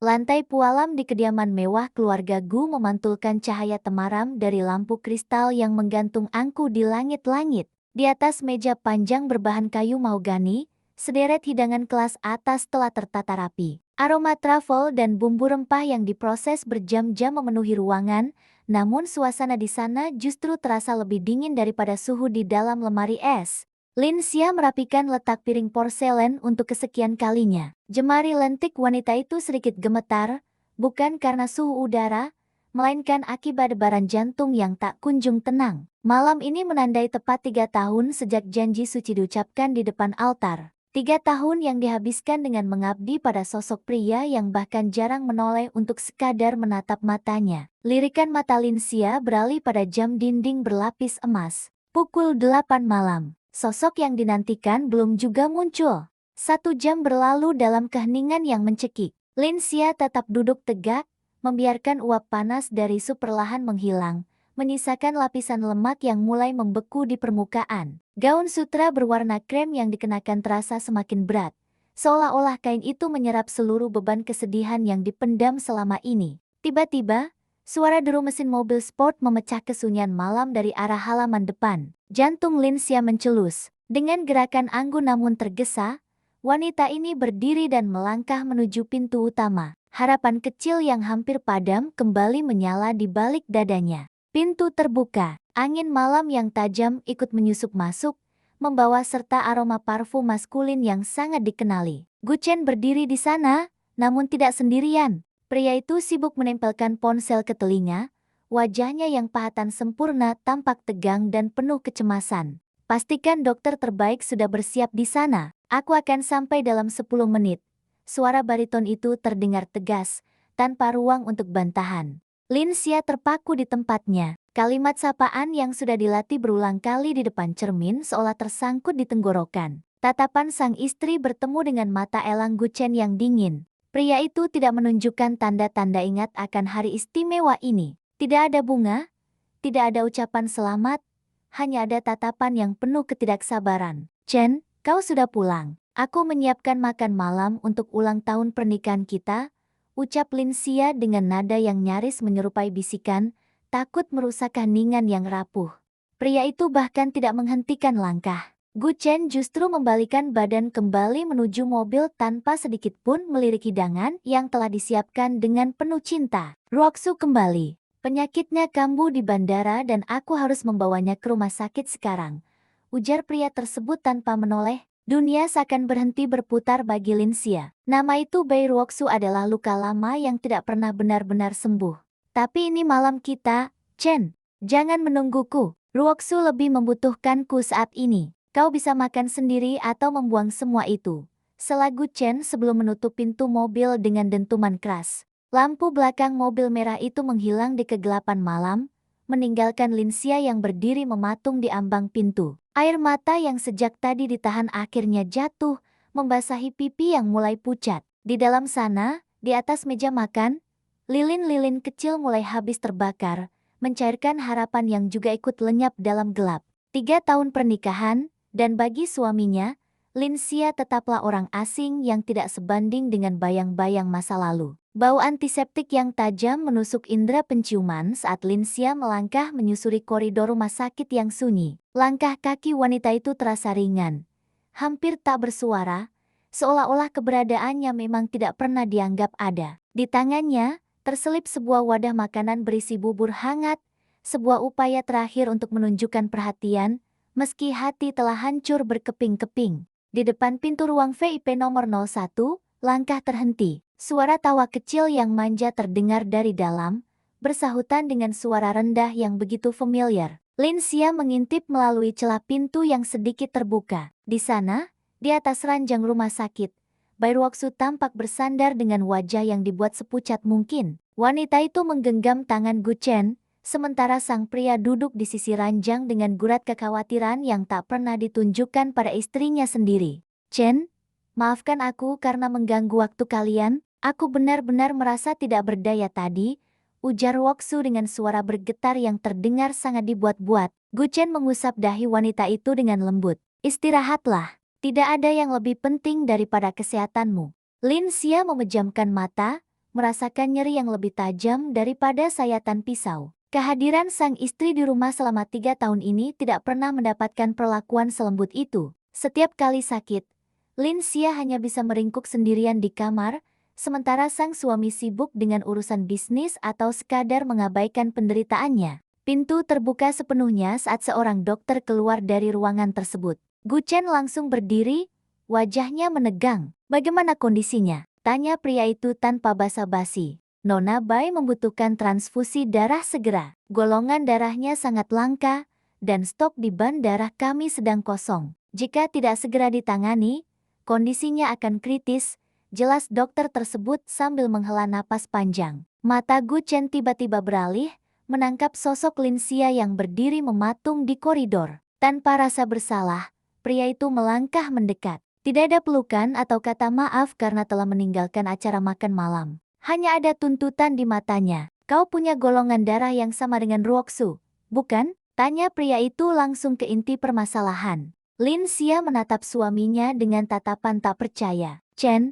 Lantai pualam di kediaman mewah keluarga Gu memantulkan cahaya temaram dari lampu kristal yang menggantung angku di langit-langit. Di atas meja panjang berbahan kayu mahogani, sederet hidangan kelas atas telah tertata rapi. Aroma truffle dan bumbu rempah yang diproses berjam-jam memenuhi ruangan, namun suasana di sana justru terasa lebih dingin daripada suhu di dalam lemari es. Lin Xia merapikan letak piring porselen untuk kesekian kalinya. Jemari lentik wanita itu sedikit gemetar, bukan karena suhu udara, melainkan akibat debaran jantung yang tak kunjung tenang. Malam ini menandai tepat 3 tahun sejak janji suci diucapkan di depan altar. 3 tahun yang dihabiskan dengan mengabdi pada sosok pria yang bahkan jarang menoleh untuk sekadar menatap matanya. Lirikan mata Lin Xia beralih pada jam dinding berlapis emas. Pukul 8 malam. Sosok yang dinantikan belum juga muncul. 1 jam berlalu dalam keheningan yang mencekik. Lin Xia tetap duduk tegak, membiarkan uap panas dari sup perlahan menghilang, menyisakan lapisan lemak yang mulai membeku di permukaan. Gaun sutra berwarna krem yang dikenakan terasa semakin berat, seolah-olah kain itu menyerap seluruh beban kesedihan yang dipendam selama ini. Tiba-tiba, suara deru mesin mobil sport memecah kesunyian malam dari arah halaman depan. Jantung Lin Xia mencelus. Dengan gerakan anggun namun tergesa, wanita ini berdiri dan melangkah menuju pintu utama. Harapan kecil yang hampir padam kembali menyala di balik dadanya. Pintu terbuka. Angin malam yang tajam ikut menyusup masuk, membawa serta aroma parfum maskulin yang sangat dikenali. Gu Chen berdiri di sana, namun tidak sendirian. Pria itu sibuk menempelkan ponsel ke telinga. Wajahnya yang pahatan sempurna tampak tegang dan penuh kecemasan. Pastikan dokter terbaik sudah bersiap di sana. Aku akan sampai dalam 10 menit. Suara bariton itu terdengar tegas, tanpa ruang untuk bantahan. Lin Xia terpaku di tempatnya. Kalimat sapaan yang sudah dilatih berulang kali di depan cermin seolah tersangkut di tenggorokan. Tatapan sang istri bertemu dengan mata elang Gu Chen yang dingin. Pria itu tidak menunjukkan tanda-tanda ingat akan hari istimewa ini. Tidak ada bunga, tidak ada ucapan selamat, hanya ada tatapan yang penuh ketidaksabaran. Chen, kau sudah pulang. Aku menyiapkan makan malam untuk ulang tahun pernikahan kita, ucap Lin Xia dengan nada yang nyaris menyerupai bisikan, takut merusak keheningan yang rapuh. Pria itu bahkan tidak menghentikan langkah. Gu Chen justru membalikan badan kembali menuju mobil tanpa sedikit pun melirik hidangan yang telah disiapkan dengan penuh cinta. Ruoksu kembali. Penyakitnya kambuh di bandara dan aku harus membawanya ke rumah sakit sekarang. Ujar pria tersebut tanpa menoleh. Dunia seakan berhenti berputar bagi Lin Xia. Nama itu Bai Ruoksu adalah luka lama yang tidak pernah benar-benar sembuh. Tapi ini malam kita, Chen. Jangan menungguku. Ruoksu lebih membutuhkanku saat ini. Kau bisa makan sendiri atau membuang semua itu. Selagu Chen sebelum menutup pintu mobil dengan dentuman keras. Lampu belakang mobil merah itu menghilang di kegelapan malam, meninggalkan Lin Xia yang berdiri mematung di ambang pintu. Air mata yang sejak tadi ditahan akhirnya jatuh, membasahi pipi yang mulai pucat. Di dalam sana, di atas meja makan, lilin-lilin kecil mulai habis terbakar, mencairkan harapan yang juga ikut lenyap dalam gelap. 3 tahun pernikahan, dan bagi suaminya, Lin Xia tetaplah orang asing yang tidak sebanding dengan bayang-bayang masa lalu. Bau antiseptik yang tajam menusuk indera penciuman saat Lin Xia melangkah menyusuri koridor rumah sakit yang sunyi. Langkah kaki wanita itu terasa ringan, hampir tak bersuara, seolah-olah keberadaannya memang tidak pernah dianggap ada. Di tangannya, terselip sebuah wadah makanan berisi bubur hangat, sebuah upaya terakhir untuk menunjukkan perhatian, meski hati telah hancur berkeping-keping. Di depan pintu ruang VIP nomor 01, langkah terhenti. Suara tawa kecil yang manja terdengar dari dalam, bersahutan dengan suara rendah yang begitu familiar. Lin Xia mengintip melalui celah pintu yang sedikit terbuka. Di sana, di atas ranjang rumah sakit, Bai Ruoksu tampak bersandar dengan wajah yang dibuat sepucat mungkin. Wanita itu menggenggam tangan Gu Chen, sementara sang pria duduk di sisi ranjang dengan gurat kekhawatiran yang tak pernah ditunjukkan pada istrinya sendiri. Chen, maafkan aku karena mengganggu waktu kalian. Aku benar-benar merasa tidak berdaya tadi, ujar Ruoksu dengan suara bergetar yang terdengar sangat dibuat-buat. Gu Chen mengusap dahi wanita itu dengan lembut. Istirahatlah, tidak ada yang lebih penting daripada kesehatanmu. Lin Xia memejamkan mata, merasakan nyeri yang lebih tajam daripada sayatan pisau. Kehadiran sang istri di rumah selama 3 tahun ini tidak pernah mendapatkan perlakuan selembut itu. Setiap kali sakit, Lin Xia hanya bisa meringkuk sendirian di kamar, sementara sang suami sibuk dengan urusan bisnis atau sekadar mengabaikan penderitaannya. Pintu terbuka sepenuhnya saat seorang dokter keluar dari ruangan tersebut. Gu Chen langsung berdiri, wajahnya menegang. "Bagaimana kondisinya?" tanya pria itu tanpa basa-basi. "Nona Bai membutuhkan transfusi darah segera. Golongan darahnya sangat langka, dan stok di bank darah kami sedang kosong. Jika tidak segera ditangani, kondisinya akan kritis," jelas dokter tersebut sambil menghela napas panjang. Mata Gu Chen tiba-tiba beralih, menangkap sosok Lin Xia yang berdiri mematung di koridor. Tanpa rasa bersalah, pria itu melangkah mendekat. Tidak ada pelukan atau kata maaf karena telah meninggalkan acara makan malam. Hanya ada tuntutan di matanya. "Kau punya golongan darah yang sama dengan Ruoksu, bukan?" tanya pria itu langsung ke inti permasalahan. Lin Xia menatap suaminya dengan tatapan tak percaya. "Chen,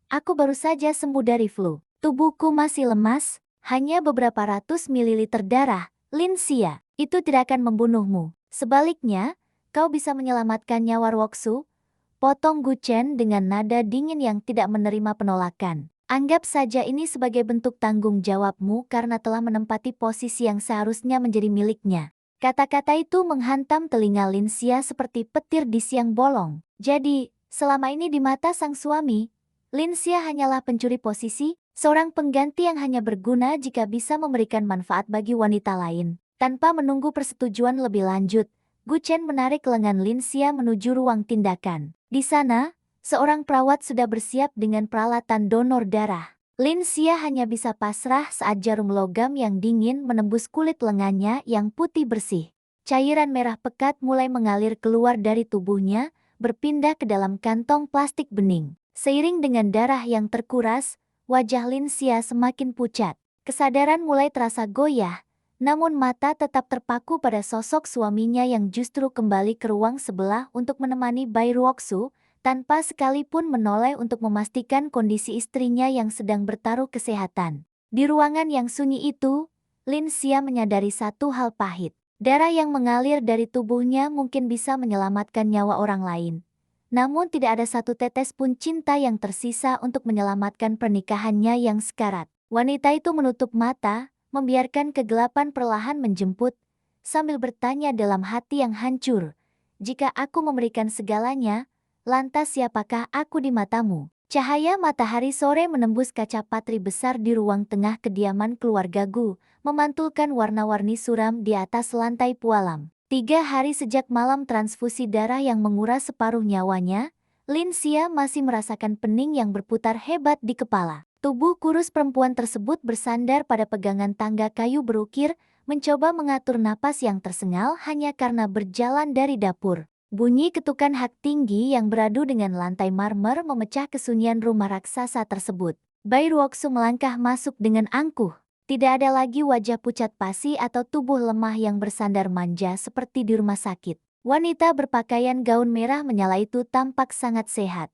aku baru saja sembuh dari flu. Tubuhku masih lemas, hanya beberapa ratus mililiter darah." "Lin Xia, itu tidak akan membunuhmu. Sebaliknya, kau bisa menyelamatkan nyawa Ruoksu," potong Gu Chen dengan nada dingin yang tidak menerima penolakan. "Anggap saja ini sebagai bentuk tanggung jawabmu karena telah menempati posisi yang seharusnya menjadi miliknya." Kata-kata itu menghantam telinga Lin Xia seperti petir di siang bolong. Jadi, selama ini di mata sang suami, Lin Xia hanyalah pencuri posisi, seorang pengganti yang hanya berguna jika bisa memberikan manfaat bagi wanita lain. Tanpa menunggu persetujuan lebih lanjut, Gu Chen menarik lengan Lin Xia menuju ruang tindakan. Di sana, seorang perawat sudah bersiap dengan peralatan donor darah. Lin Xia hanya bisa pasrah saat jarum logam yang dingin menembus kulit lengannya yang putih bersih. Cairan merah pekat mulai mengalir keluar dari tubuhnya, berpindah ke dalam kantong plastik bening. Seiring dengan darah yang terkuras, wajah Lin Xia semakin pucat. Kesadaran mulai terasa goyah, namun mata tetap terpaku pada sosok suaminya yang justru kembali ke ruang sebelah untuk menemani Bai Ruoksu, tanpa sekalipun menoleh untuk memastikan kondisi istrinya yang sedang bertaruh kesehatan. Di ruangan yang sunyi itu, Lin Xia menyadari satu hal pahit. Darah yang mengalir dari tubuhnya mungkin bisa menyelamatkan nyawa orang lain. Namun tidak ada satu tetes pun cinta yang tersisa untuk menyelamatkan pernikahannya yang sekarat. Wanita itu menutup mata, membiarkan kegelapan perlahan menjemput, sambil bertanya dalam hati yang hancur, "Jika aku memberikan segalanya, lantas siapakah aku di matamu?" Cahaya matahari sore menembus kaca patri besar di ruang tengah kediaman keluarga Gu, memantulkan warna-warni suram di atas lantai pualam. 3 hari sejak malam transfusi darah yang menguras separuh nyawanya, Lin Xia masih merasakan pening yang berputar hebat di kepala. Tubuh kurus perempuan tersebut bersandar pada pegangan tangga kayu berukir, mencoba mengatur napas yang tersengal hanya karena berjalan dari dapur. Bunyi ketukan hak tinggi yang beradu dengan lantai marmer memecah kesunyian rumah raksasa tersebut. Bai Ruoksu melangkah masuk dengan angkuh. Tidak ada lagi wajah pucat pasi atau tubuh lemah yang bersandar manja seperti di rumah sakit. Wanita berpakaian gaun merah menyala itu tampak sangat sehat.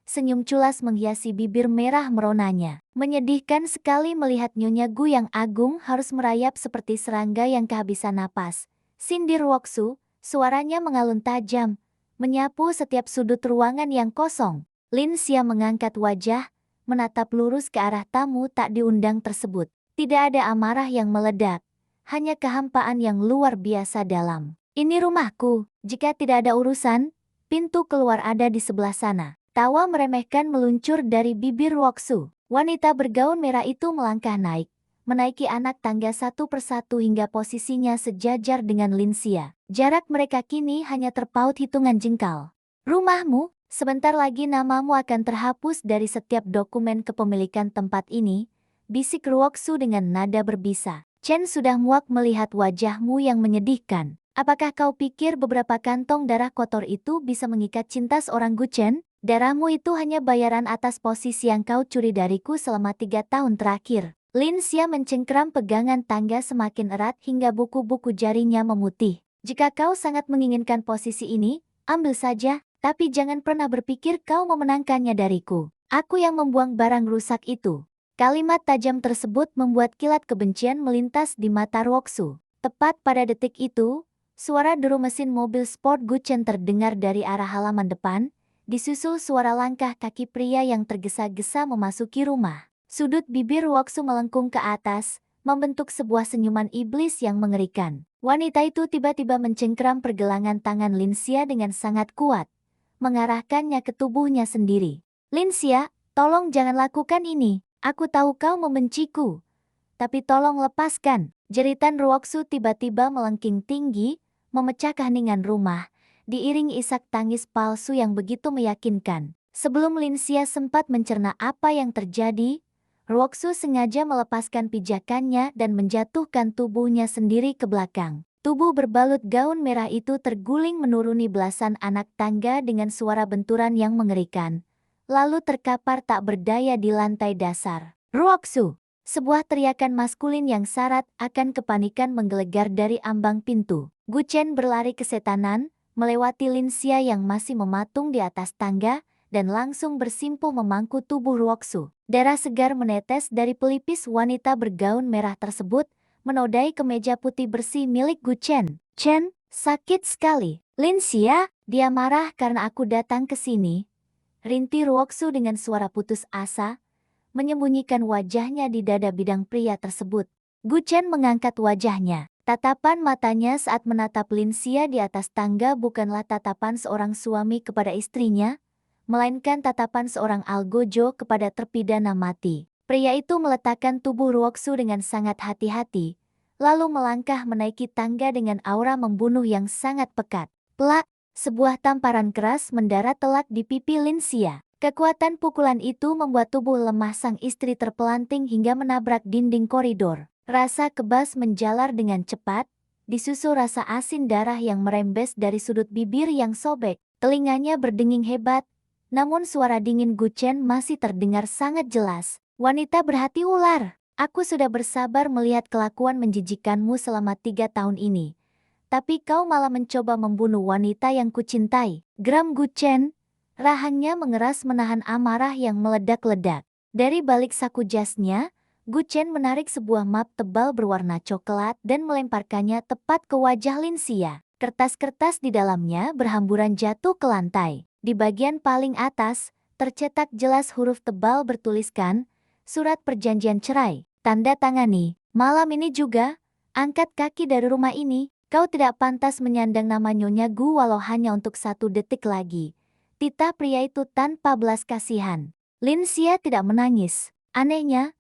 Senyum culas menghiasi bibir merah meronanya. Menyedihkan sekali melihat Nyonya Gu yang agung harus merayap seperti serangga yang kehabisan napas. Sindir Ruoksu, suaranya mengalun tajam, menyapu setiap sudut ruangan yang kosong. Lin Xia mengangkat wajah, menatap lurus ke arah tamu tak diundang tersebut. Tidak ada amarah yang meledak, hanya kehampaan yang luar biasa dalam. "Ini rumahku, jika tidak ada urusan, pintu keluar ada di sebelah sana." Tawa meremehkan meluncur dari bibir Ruoksu. Wanita bergaun merah itu melangkah naik, menaiki anak tangga satu persatu hingga posisinya sejajar dengan Lin Xia. Jarak mereka kini hanya terpaut hitungan jengkal. "Rumahmu, sebentar lagi namamu akan terhapus dari setiap dokumen kepemilikan tempat ini," bisik Ruoksu dengan nada berbisa. "Chen sudah muak melihat wajahmu yang menyedihkan. Apakah kau pikir beberapa kantong darah kotor itu bisa mengikat cinta seorang Gu Chen? Darahmu itu hanya bayaran atas posisi yang kau curi dariku selama 3 tahun terakhir." Lin Xia mencengkeram pegangan tangga semakin erat hingga buku-buku jarinya memutih. "Jika kau sangat menginginkan posisi ini, ambil saja, tapi jangan pernah berpikir kau memenangkannya dariku. Aku yang membuang barang rusak itu," Kalimat tajam tersebut membuat kilat kebencian melintas di mata Ruoksu. Tepat pada detik itu, suara deru mesin mobil sport Guchen terdengar dari arah halaman depan, disusul suara langkah kaki pria yang tergesa-gesa memasuki rumah. Sudut bibir Ruoksu melengkung ke atas, membentuk sebuah senyuman iblis yang mengerikan. Wanita itu tiba-tiba mencengkeram pergelangan tangan Linsia dengan sangat kuat, mengarahkannya ke tubuhnya sendiri. Linsia, tolong jangan lakukan ini. Aku tahu kau membenciku. Tapi tolong lepaskan. Jeritan Ruoksu tiba-tiba melengking tinggi, memecah keheningan rumah, diiringi isak tangis palsu yang begitu meyakinkan. Sebelum Linsia sempat mencerna apa yang terjadi, Ruoksu sengaja melepaskan pijakannya dan menjatuhkan tubuhnya sendiri ke belakang. Tubuh berbalut gaun merah itu terguling menuruni belasan anak tangga dengan suara benturan yang mengerikan, lalu terkapar tak berdaya di lantai dasar. Ruoksu! Sebuah teriakan maskulin yang syarat akan kepanikan menggelegar dari ambang pintu. Guchen berlari kesetanan, melewati Linsia yang masih mematung di atas tangga, dan langsung bersimpuh memangku tubuh Ruoksu. Darah segar menetes dari pelipis wanita bergaun merah tersebut, menodai kemeja putih bersih milik Guchen. Chen, sakit sekali. Linsia, dia marah karena aku datang ke sini. Rinti Ruoksu dengan suara putus asa, menyembunyikan wajahnya di dada bidang pria tersebut. Guchen mengangkat wajahnya. Tatapan matanya saat menatap Linsia di atas tangga bukanlah tatapan seorang suami kepada istrinya, melainkan tatapan seorang algojo kepada terpidana mati. Pria itu meletakkan tubuh Ruoksu dengan sangat hati-hati, lalu melangkah menaiki tangga dengan aura membunuh yang sangat pekat. Plak! Sebuah tamparan keras mendarat telak di pipi Linsia. Kekuatan pukulan itu membuat tubuh lemah sang istri terpelanting hingga menabrak dinding koridor. Rasa kebas menjalar dengan cepat, disusul rasa asin darah yang merembes dari sudut bibir yang sobek. Telinganya berdenging hebat, namun suara dingin Guchen masih terdengar sangat jelas. Wanita berhati ular, aku sudah bersabar melihat kelakuan menjijikanmu selama 3 tahun ini. Tapi kau malah mencoba membunuh wanita yang kucintai. Geram Guchen. Rahangnya mengeras menahan amarah yang meledak-ledak. Dari balik saku jasnya, Guchen menarik sebuah map tebal berwarna coklat dan melemparkannya tepat ke wajah Linsia. Kertas-kertas di dalamnya berhamburan jatuh ke lantai. Di bagian paling atas, tercetak jelas huruf tebal bertuliskan, surat perjanjian cerai, tanda tangani. Malam ini juga, angkat kaki dari rumah ini. Kau tidak pantas menyandang nama Nyonya Gu walau hanya untuk 1 detik lagi. Titah pria itu tanpa belas kasihan. Linsia tidak menangis. Anehnya,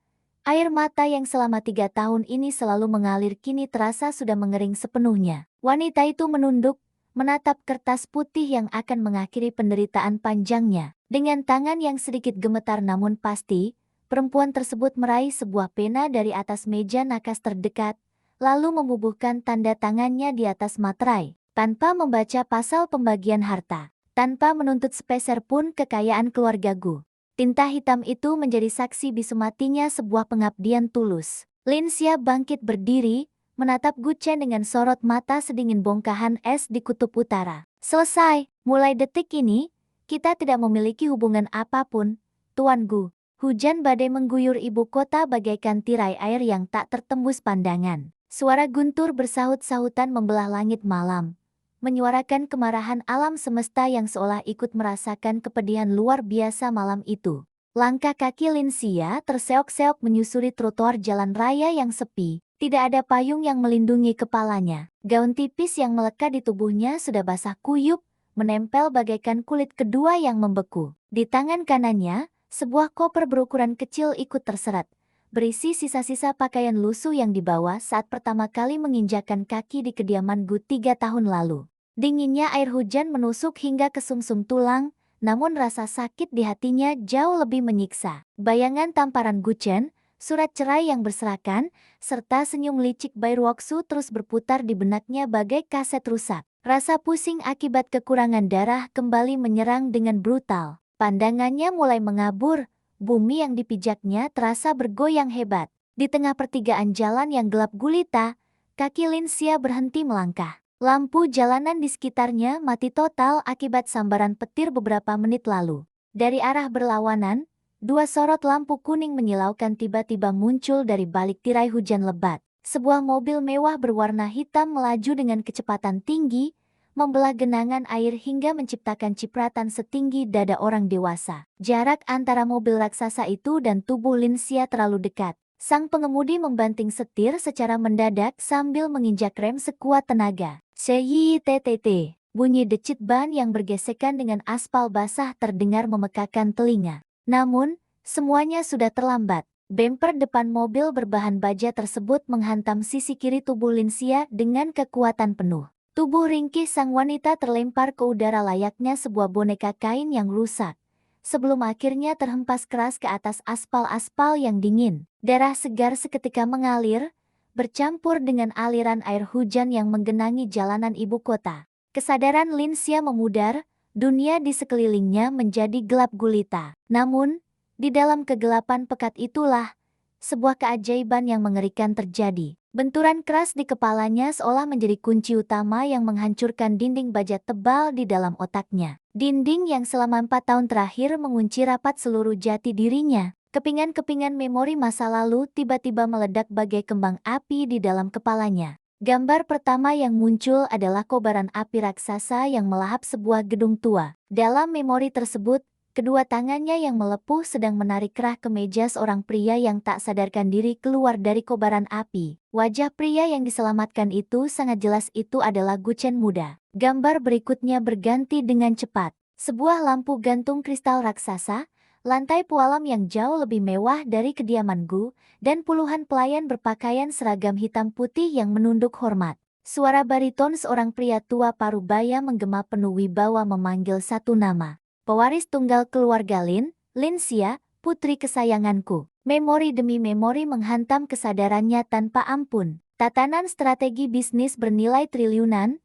air mata yang selama 3 tahun ini selalu mengalir kini terasa sudah mengering sepenuhnya. Wanita itu menunduk, menatap kertas putih yang akan mengakhiri penderitaan panjangnya. Dengan tangan yang sedikit gemetar namun pasti, perempuan tersebut meraih sebuah pena dari atas meja nakas terdekat, lalu membubuhkan tanda tangannya di atas materai, tanpa membaca pasal pembagian harta. Tanpa menuntut sepeser pun kekayaan keluarga Gu. Tinta hitam itu menjadi saksi bisu matinya sebuah pengabdian tulus. Linsia bangkit berdiri, menatap Guchen dengan sorot mata sedingin bongkahan es di kutub utara. Selesai, mulai detik ini, kita tidak memiliki hubungan apapun, Tuan Gu. Hujan badai mengguyur ibu kota bagaikan tirai air yang tak tertembus pandangan. Suara guntur bersahut-sahutan membelah langit malam, menyuarakan kemarahan alam semesta yang seolah ikut merasakan kepedihan luar biasa malam itu. Langkah kaki Linsia terseok-seok menyusuri trotoar jalan raya yang sepi. Tidak ada payung yang melindungi kepalanya. Gaun tipis yang melekat di tubuhnya sudah basah kuyup, menempel bagaikan kulit kedua yang membeku. Di tangan kanannya, sebuah koper berukuran kecil ikut terseret, berisi sisa-sisa pakaian lusuh yang dibawa saat pertama kali menginjakan kaki di kediaman Gu 3 tahun lalu. Dinginnya air hujan menusuk hingga ke sumsum tulang, namun rasa sakit di hatinya jauh lebih menyiksa. Bayangan tamparan Guchen, surat cerai yang berserakan, serta senyum licik Bai Ruoksu terus berputar di benaknya bagai kaset rusak. Rasa pusing akibat kekurangan darah kembali menyerang dengan brutal. Pandangannya mulai mengabur, bumi yang dipijaknya terasa bergoyang hebat. Di tengah pertigaan jalan yang gelap gulita, kaki Linsia berhenti melangkah. Lampu jalanan di sekitarnya mati total akibat sambaran petir beberapa menit lalu. Dari arah berlawanan, Dua sorot lampu kuning menyilaukan tiba-tiba muncul dari balik tirai hujan lebat. Sebuah mobil mewah berwarna hitam melaju dengan kecepatan tinggi, membelah genangan air hingga menciptakan cipratan setinggi dada orang dewasa. Jarak antara mobil raksasa itu dan tubuh Linsia terlalu dekat. Sang pengemudi membanting setir secara mendadak sambil menginjak rem sekuat tenaga. Seyittt. Bunyi decit ban yang bergesekan dengan aspal basah terdengar memekakan telinga. Namun, semuanya sudah terlambat. Bemper depan mobil berbahan baja tersebut menghantam sisi kiri tubuh Linsia dengan kekuatan penuh. Tubuh ringkih sang wanita terlempar ke udara layaknya sebuah boneka kain yang rusak, sebelum akhirnya terhempas keras ke atas aspal-aspal yang dingin. Darah segar seketika mengalir, bercampur dengan aliran air hujan yang menggenangi jalanan ibu kota. Kesadaran Linsia memudar, dunia di sekelilingnya menjadi gelap gulita. Namun, di dalam kegelapan pekat itulah, sebuah keajaiban yang mengerikan terjadi. Benturan keras di kepalanya seolah menjadi kunci utama yang menghancurkan dinding baja tebal di dalam otaknya. Dinding yang selama 4 tahun terakhir mengunci rapat seluruh jati dirinya. Kepingan-kepingan memori masa lalu tiba-tiba meledak bagai kembang api di dalam kepalanya. Gambar pertama yang muncul adalah kobaran api raksasa yang melahap sebuah gedung tua. Dalam memori tersebut, kedua tangannya yang melepuh sedang menarik kerah kemeja seorang pria yang tak sadarkan diri keluar dari kobaran api. Wajah pria yang diselamatkan itu sangat jelas itu adalah Guchen muda. Gambar berikutnya berganti dengan cepat. Sebuah lampu gantung kristal raksasa, lantai pualam yang jauh lebih mewah dari kediaman Gu, dan puluhan pelayan berpakaian seragam hitam putih yang menunduk hormat. Suara bariton seorang pria tua parubaya menggema penuh wibawa memanggil satu nama. Pewaris tunggal keluarga Lin, Linsia, putri kesayanganku. Memori demi memori menghantam kesadarannya tanpa ampun. Tatanan strategi bisnis bernilai triliunan,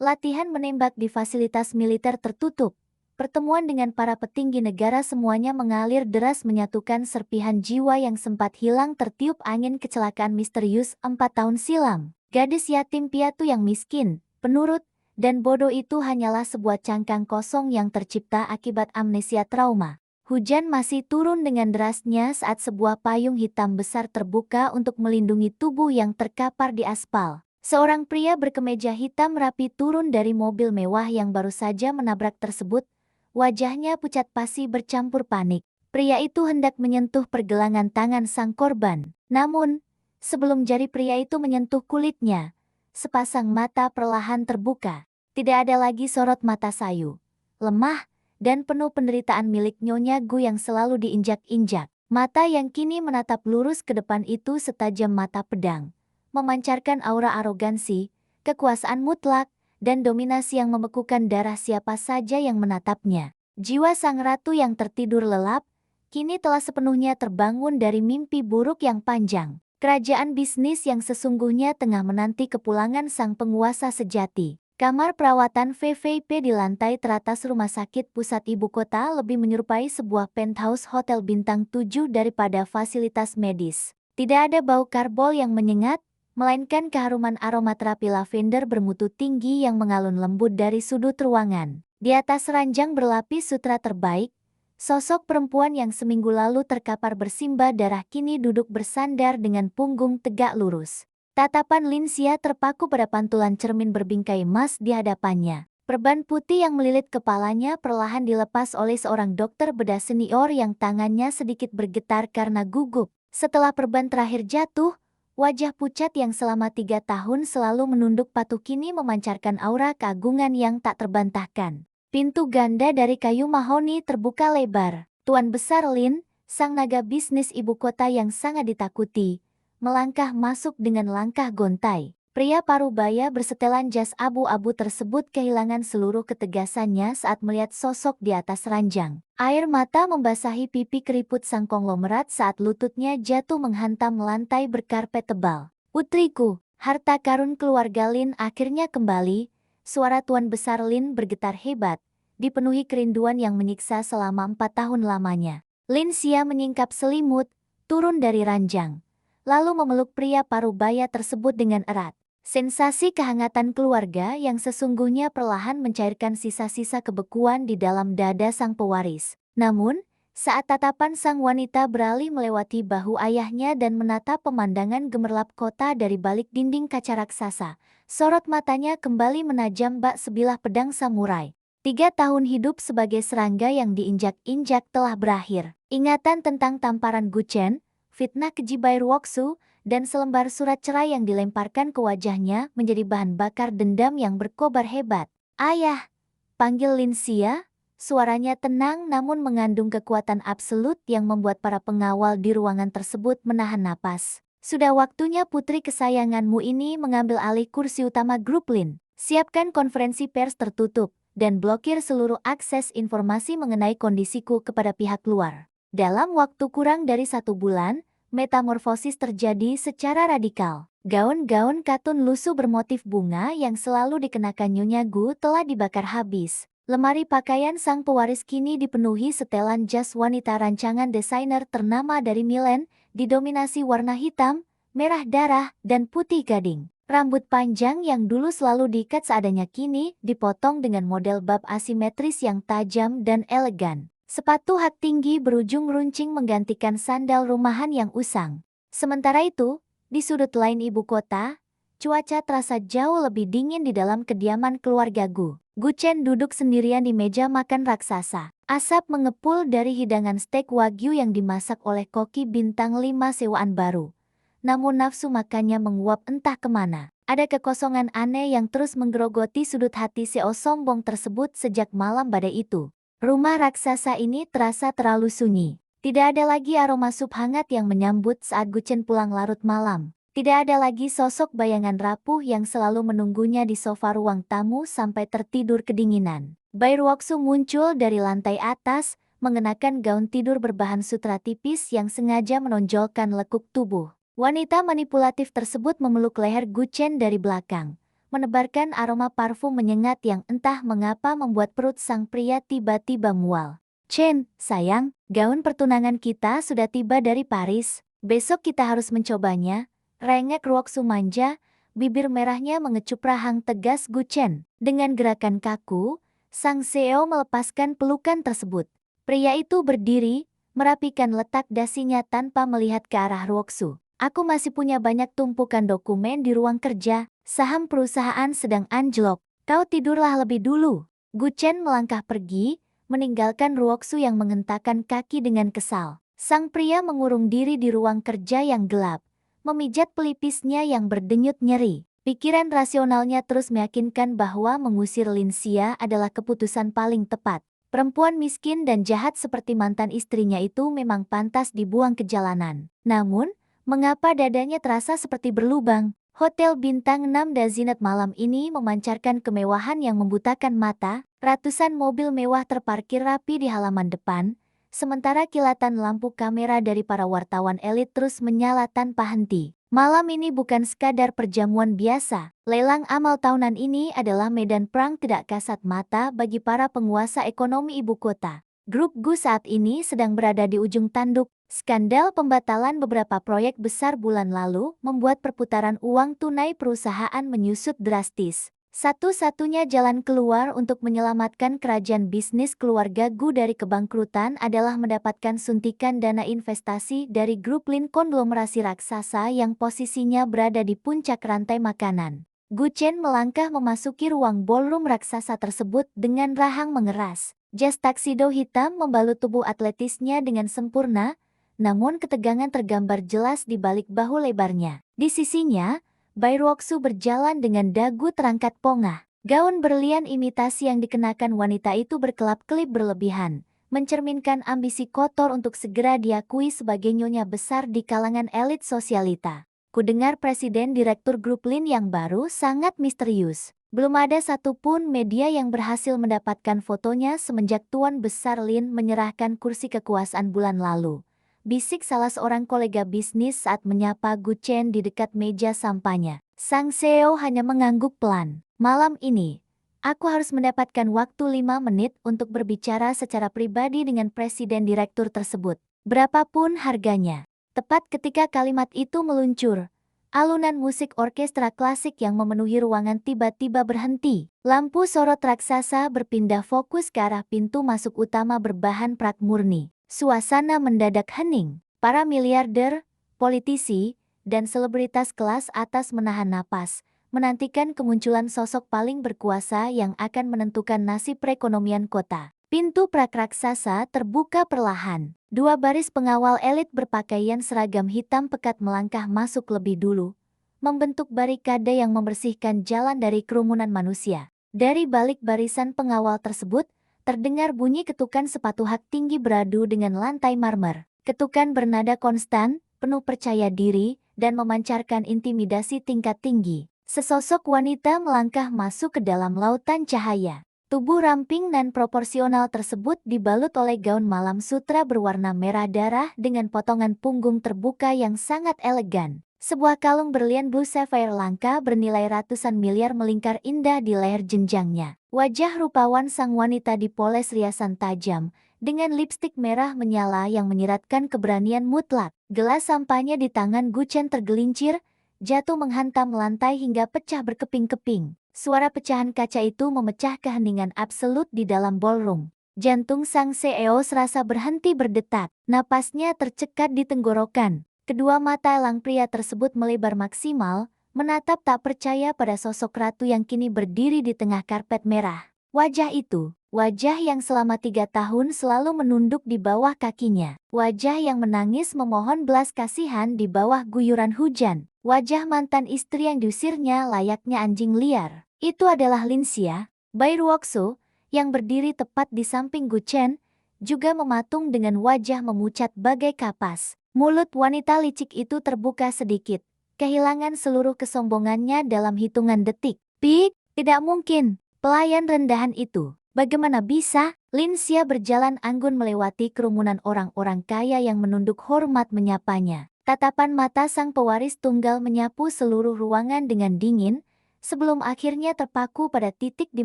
latihan menembak di fasilitas militer tertutup, pertemuan dengan para petinggi negara semuanya mengalir deras menyatukan serpihan jiwa yang sempat hilang tertiup angin kecelakaan misterius 4 tahun silam. Gadis yatim piatu yang miskin, penurut, dan bodoh itu hanyalah sebuah cangkang kosong yang tercipta akibat amnesia trauma. Hujan masih turun dengan derasnya saat sebuah payung hitam besar terbuka untuk melindungi tubuh yang terkapar di aspal. Seorang pria berkemeja hitam rapi turun dari mobil mewah yang baru saja menabrak tersebut. Wajahnya pucat pasi bercampur panik. Pria itu hendak menyentuh pergelangan tangan sang korban. Namun, sebelum jari pria itu menyentuh kulitnya, sepasang mata perlahan terbuka. Tidak ada lagi sorot mata sayu, lemah, dan penuh penderitaan milik Nyonya Gu yang selalu diinjak-injak. Mata yang kini menatap lurus ke depan itu setajam mata pedang, memancarkan aura arogansi, kekuasaan mutlak, dan dominasi yang membekukan darah siapa saja yang menatapnya. Jiwa sang ratu yang tertidur lelap, kini telah sepenuhnya terbangun dari mimpi buruk yang panjang. Kerajaan bisnis yang sesungguhnya tengah menanti kepulangan sang penguasa sejati. Kamar perawatan VVIP di lantai teratas rumah sakit pusat ibu kota lebih menyerupai sebuah penthouse hotel bintang 7 daripada fasilitas medis. Tidak ada bau karbol yang menyengat, melainkan keharuman aromaterapi lavender bermutu tinggi yang mengalun lembut dari sudut ruangan. Di atas ranjang berlapis sutra terbaik, sosok perempuan yang seminggu lalu terkapar bersimbah darah kini duduk bersandar dengan punggung tegak lurus. Tatapan Linsia terpaku pada pantulan cermin berbingkai emas di hadapannya. Perban putih yang melilit kepalanya perlahan dilepas oleh seorang dokter bedah senior yang tangannya sedikit bergetar karena gugup. Setelah perban terakhir jatuh, wajah pucat yang selama 3 tahun selalu menunduk patuh kini memancarkan aura keagungan yang tak terbantahkan. Pintu ganda dari kayu mahoni terbuka lebar. Tuan Besar Lin, sang naga bisnis ibu kota yang sangat ditakuti, melangkah masuk dengan langkah gontai. Pria parubaya bersetelan jas abu-abu tersebut kehilangan seluruh ketegasannya saat melihat sosok di atas ranjang. Air mata membasahi pipi keriput sang konglomerat saat lututnya jatuh menghantam lantai berkarpet tebal. Putriku, harta karun keluarga Lin akhirnya kembali. Suara Tuan Besar Lin bergetar hebat, dipenuhi kerinduan yang menyiksa selama 4 tahun lamanya. Linsia menyingkap selimut, turun dari ranjang, lalu memeluk pria parubaya tersebut dengan erat. Sensasi kehangatan keluarga yang sesungguhnya perlahan mencairkan sisa-sisa kebekuan di dalam dada sang pewaris. Namun, Saat tatapan sang wanita beralih melewati bahu ayahnya dan menatap pemandangan gemerlap kota dari balik dinding kaca raksasa, sorot matanya kembali menajam bak sebilah pedang samurai. 3 tahun hidup sebagai serangga yang diinjak-injak telah berakhir. Ingatan tentang tamparan Guchen, fitnah keji Bairuoksu, dan selembar surat cerai yang dilemparkan ke wajahnya menjadi bahan bakar dendam yang berkobar hebat. "Ayah!" panggil Lin Xia. Suaranya tenang namun mengandung kekuatan absolut yang membuat para pengawal di ruangan tersebut menahan napas. "Sudah waktunya putri kesayanganmu ini mengambil alih kursi utama grup Lin. Siapkan konferensi pers tertutup dan blokir seluruh akses informasi mengenai kondisiku kepada pihak luar." Dalam waktu kurang dari 1 bulan, metamorfosis terjadi secara radikal. Gaun-gaun katun lusuh bermotif bunga yang selalu dikenakan Nyonya Gu telah dibakar habis. Lemari pakaian sang pewaris kini dipenuhi setelan jas wanita rancangan desainer ternama dari Milan, didominasi warna hitam, merah darah, dan putih gading. Rambut panjang yang dulu selalu diikat seadanya kini dipotong dengan model bab asimetris yang tajam dan elegan. Sepatu hak tinggi berujung runcing menggantikan sandal rumahan yang usang. Sementara itu, di sudut lain ibu kota, cuaca terasa jauh lebih dingin di dalam kediaman keluarga Gu. Guchen duduk sendirian di meja makan raksasa. Asap mengepul dari hidangan steak wagyu yang dimasak oleh koki bintang 5 sewaan baru. Namun nafsu makannya menguap entah kemana. Ada kekosongan aneh yang terus menggerogoti sudut hati Seo sombong tersebut sejak malam badai itu. Rumah raksasa ini terasa terlalu sunyi. Tidak ada lagi aroma sup hangat yang menyambut saat Guchen pulang larut malam. Tidak ada lagi sosok bayangan rapuh yang selalu menunggunya di sofa ruang tamu sampai tertidur kedinginan. Bairuoksu muncul dari lantai atas, mengenakan gaun tidur berbahan sutra tipis yang sengaja menonjolkan lekuk tubuh. Wanita manipulatif tersebut memeluk leher Guchen dari belakang, menebarkan aroma parfum menyengat yang entah mengapa membuat perut sang pria tiba-tiba mual. "Chen, sayang, gaun pertunangan kita sudah tiba dari Paris. Besok kita harus mencobanya," rengek Ruoksu manja, bibir merahnya mengecup rahang tegas Guchen. Dengan gerakan kaku, sang CEO melepaskan pelukan tersebut. Pria itu berdiri, merapikan letak dasinya tanpa melihat ke arah Ruoksu. "Aku masih punya banyak tumpukan dokumen di ruang kerja. Saham perusahaan sedang anjlok. Kau tidurlah lebih dulu." Guchen melangkah pergi, meninggalkan Ruoksu yang mengentakkan kaki dengan kesal. Sang pria mengurung diri di ruang kerja yang gelap, memijat pelipisnya yang berdenyut nyeri. Pikiran rasionalnya terus meyakinkan bahwa mengusir Lin Xia adalah keputusan paling tepat. Perempuan miskin dan jahat seperti mantan istrinya itu memang pantas dibuang ke jalanan. Namun, mengapa dadanya terasa seperti berlubang? Hotel bintang 6 Dazinet malam ini memancarkan kemewahan yang membutakan mata. Ratusan mobil mewah terparkir rapi di halaman depan, sementara kilatan lampu kamera dari para wartawan elit terus menyala tanpa henti. Malam ini bukan sekadar perjamuan biasa. Lelang amal tahunan ini adalah medan perang tidak kasat mata bagi para penguasa ekonomi ibu kota. Grup Gu saat ini sedang berada di ujung tanduk. Skandal pembatalan beberapa proyek besar bulan lalu membuat perputaran uang tunai perusahaan menyusut drastis. Satu-satunya jalan keluar untuk menyelamatkan kerajaan bisnis keluarga Gu dari kebangkrutan adalah mendapatkan suntikan dana investasi dari grup Lin konglomerasi raksasa yang posisinya berada di puncak rantai makanan. Guchen melangkah memasuki ruang ballroom raksasa tersebut dengan rahang mengeras. Jas taksido hitam membalut tubuh atletisnya dengan sempurna, namun ketegangan tergambar jelas di balik bahu lebarnya. Di sisinya, Bairuoksu berjalan dengan dagu terangkat pongah. Gaun berlian imitasi yang dikenakan wanita itu berkelap-kelip berlebihan, mencerminkan ambisi kotor untuk segera diakui sebagai nyonya besar di kalangan elit sosialita. Kudengar Presiden Direktur Grup Lin yang baru sangat misterius. Belum ada satupun media yang berhasil mendapatkan fotonya semenjak Tuan Besar Lin menyerahkan kursi kekuasaan bulan lalu. Bisik salah seorang kolega bisnis saat menyapa Guchen di dekat meja sampahnya. Sang CEO hanya mengangguk pelan. "Malam ini, aku harus mendapatkan waktu 5 menit untuk berbicara secara pribadi dengan presiden direktur tersebut. Berapapun harganya." Tepat ketika kalimat itu meluncur, alunan musik orkestra klasik yang memenuhi ruangan tiba-tiba berhenti. Lampu sorot raksasa berpindah fokus ke arah pintu masuk utama berbahan prak murni. Suasana mendadak hening. Para miliarder, politisi, dan selebritas kelas atas menahan napas, menantikan kemunculan sosok paling berkuasa yang akan menentukan nasib perekonomian kota. Pintu prakraksasa terbuka perlahan. Dua baris pengawal elit berpakaian seragam hitam pekat melangkah masuk lebih dulu, membentuk barikade yang membersihkan jalan dari kerumunan manusia. Dari balik barisan pengawal tersebut, terdengar bunyi ketukan sepatu hak tinggi beradu dengan lantai marmer. Ketukan bernada konstan, penuh percaya diri, dan memancarkan intimidasi tingkat tinggi. Sesosok wanita melangkah masuk ke dalam lautan cahaya. Tubuh ramping dan proporsional tersebut dibalut oleh gaun malam sutra berwarna merah darah dengan potongan punggung terbuka yang sangat elegan. Sebuah kalung berlian blue sapphire langka bernilai ratusan miliar melingkar indah di leher jenjangnya. Wajah rupawan sang wanita dipoles riasan tajam, dengan lipstik merah menyala yang menyiratkan keberanian mutlak. Gelas sampahnya di tangan Gu Chen tergelincir, jatuh menghantam lantai hingga pecah berkeping-keping. Suara pecahan kaca itu memecah keheningan absolut di dalam ballroom. Jantung sang CEO serasa berhenti berdetak. Napasnya tercekat di tenggorokan. Kedua mata elang pria tersebut melebar maksimal, menatap tak percaya pada sosok ratu yang kini berdiri di tengah karpet merah. Wajah itu, wajah yang selama 3 tahun selalu menunduk di bawah kakinya. Wajah yang menangis memohon belas kasihan di bawah guyuran hujan. Wajah mantan istri yang diusirnya layaknya anjing liar. Itu adalah Linxia, Bai Ruoxu, yang berdiri tepat di samping Gu Chen, juga mematung dengan wajah memucat bagai kapas. Mulut wanita licik itu terbuka sedikit, kehilangan seluruh kesombongannya dalam hitungan detik. Pik, tidak mungkin, pelayan rendahan itu. Bagaimana bisa? Linxia berjalan anggun melewati kerumunan orang-orang kaya yang menunduk hormat menyapanya. Tatapan mata sang pewaris tunggal menyapu seluruh ruangan dengan dingin, sebelum akhirnya terpaku pada titik di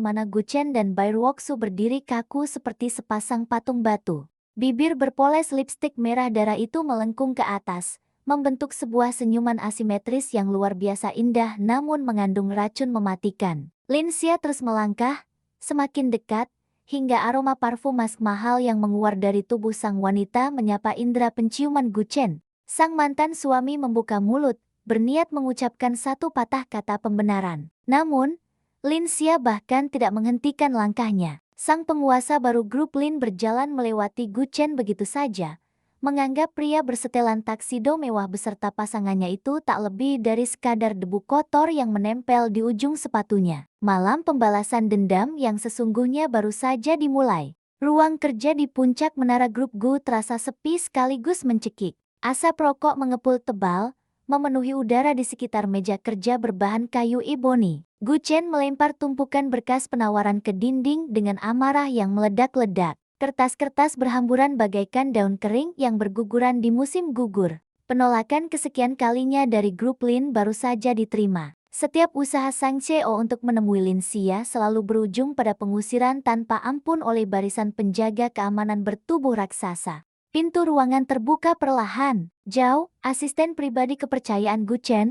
mana Gu Chen dan Bai Ruoxu berdiri kaku seperti sepasang patung batu. Bibir berpoles lipstik merah darah itu melengkung ke atas, membentuk sebuah senyuman asimetris yang luar biasa indah namun mengandung racun mematikan. Linxia terus melangkah, semakin dekat, hingga aroma parfum mask mahal yang menguar dari tubuh sang wanita menyapa indera penciuman Gu Chen. Sang mantan suami membuka mulut, berniat mengucapkan satu patah kata pembenaran. Namun, Linxia bahkan tidak menghentikan langkahnya. Sang penguasa baru grup Lin berjalan melewati Gu Chen begitu saja, menganggap pria bersetelan taksido mewah beserta pasangannya itu tak lebih dari sekadar debu kotor yang menempel di ujung sepatunya. Malam pembalasan dendam yang sesungguhnya baru saja dimulai. Ruang kerja di puncak menara grup Gu terasa sepi sekaligus mencekik. Asap rokok mengepul tebal, memenuhi udara di sekitar meja kerja berbahan kayu iboni. Gu Chen melempar tumpukan berkas penawaran ke dinding dengan amarah yang meledak-ledak. Kertas-kertas berhamburan bagaikan daun kering yang berguguran di musim gugur. Penolakan kesekian kalinya dari grup Lin baru saja diterima. Setiap usaha Sang CEO untuk menemui Linxia selalu berujung pada pengusiran tanpa ampun oleh barisan penjaga keamanan bertubuh raksasa. Pintu ruangan terbuka perlahan. Zhao, asisten pribadi kepercayaan Gu Chen,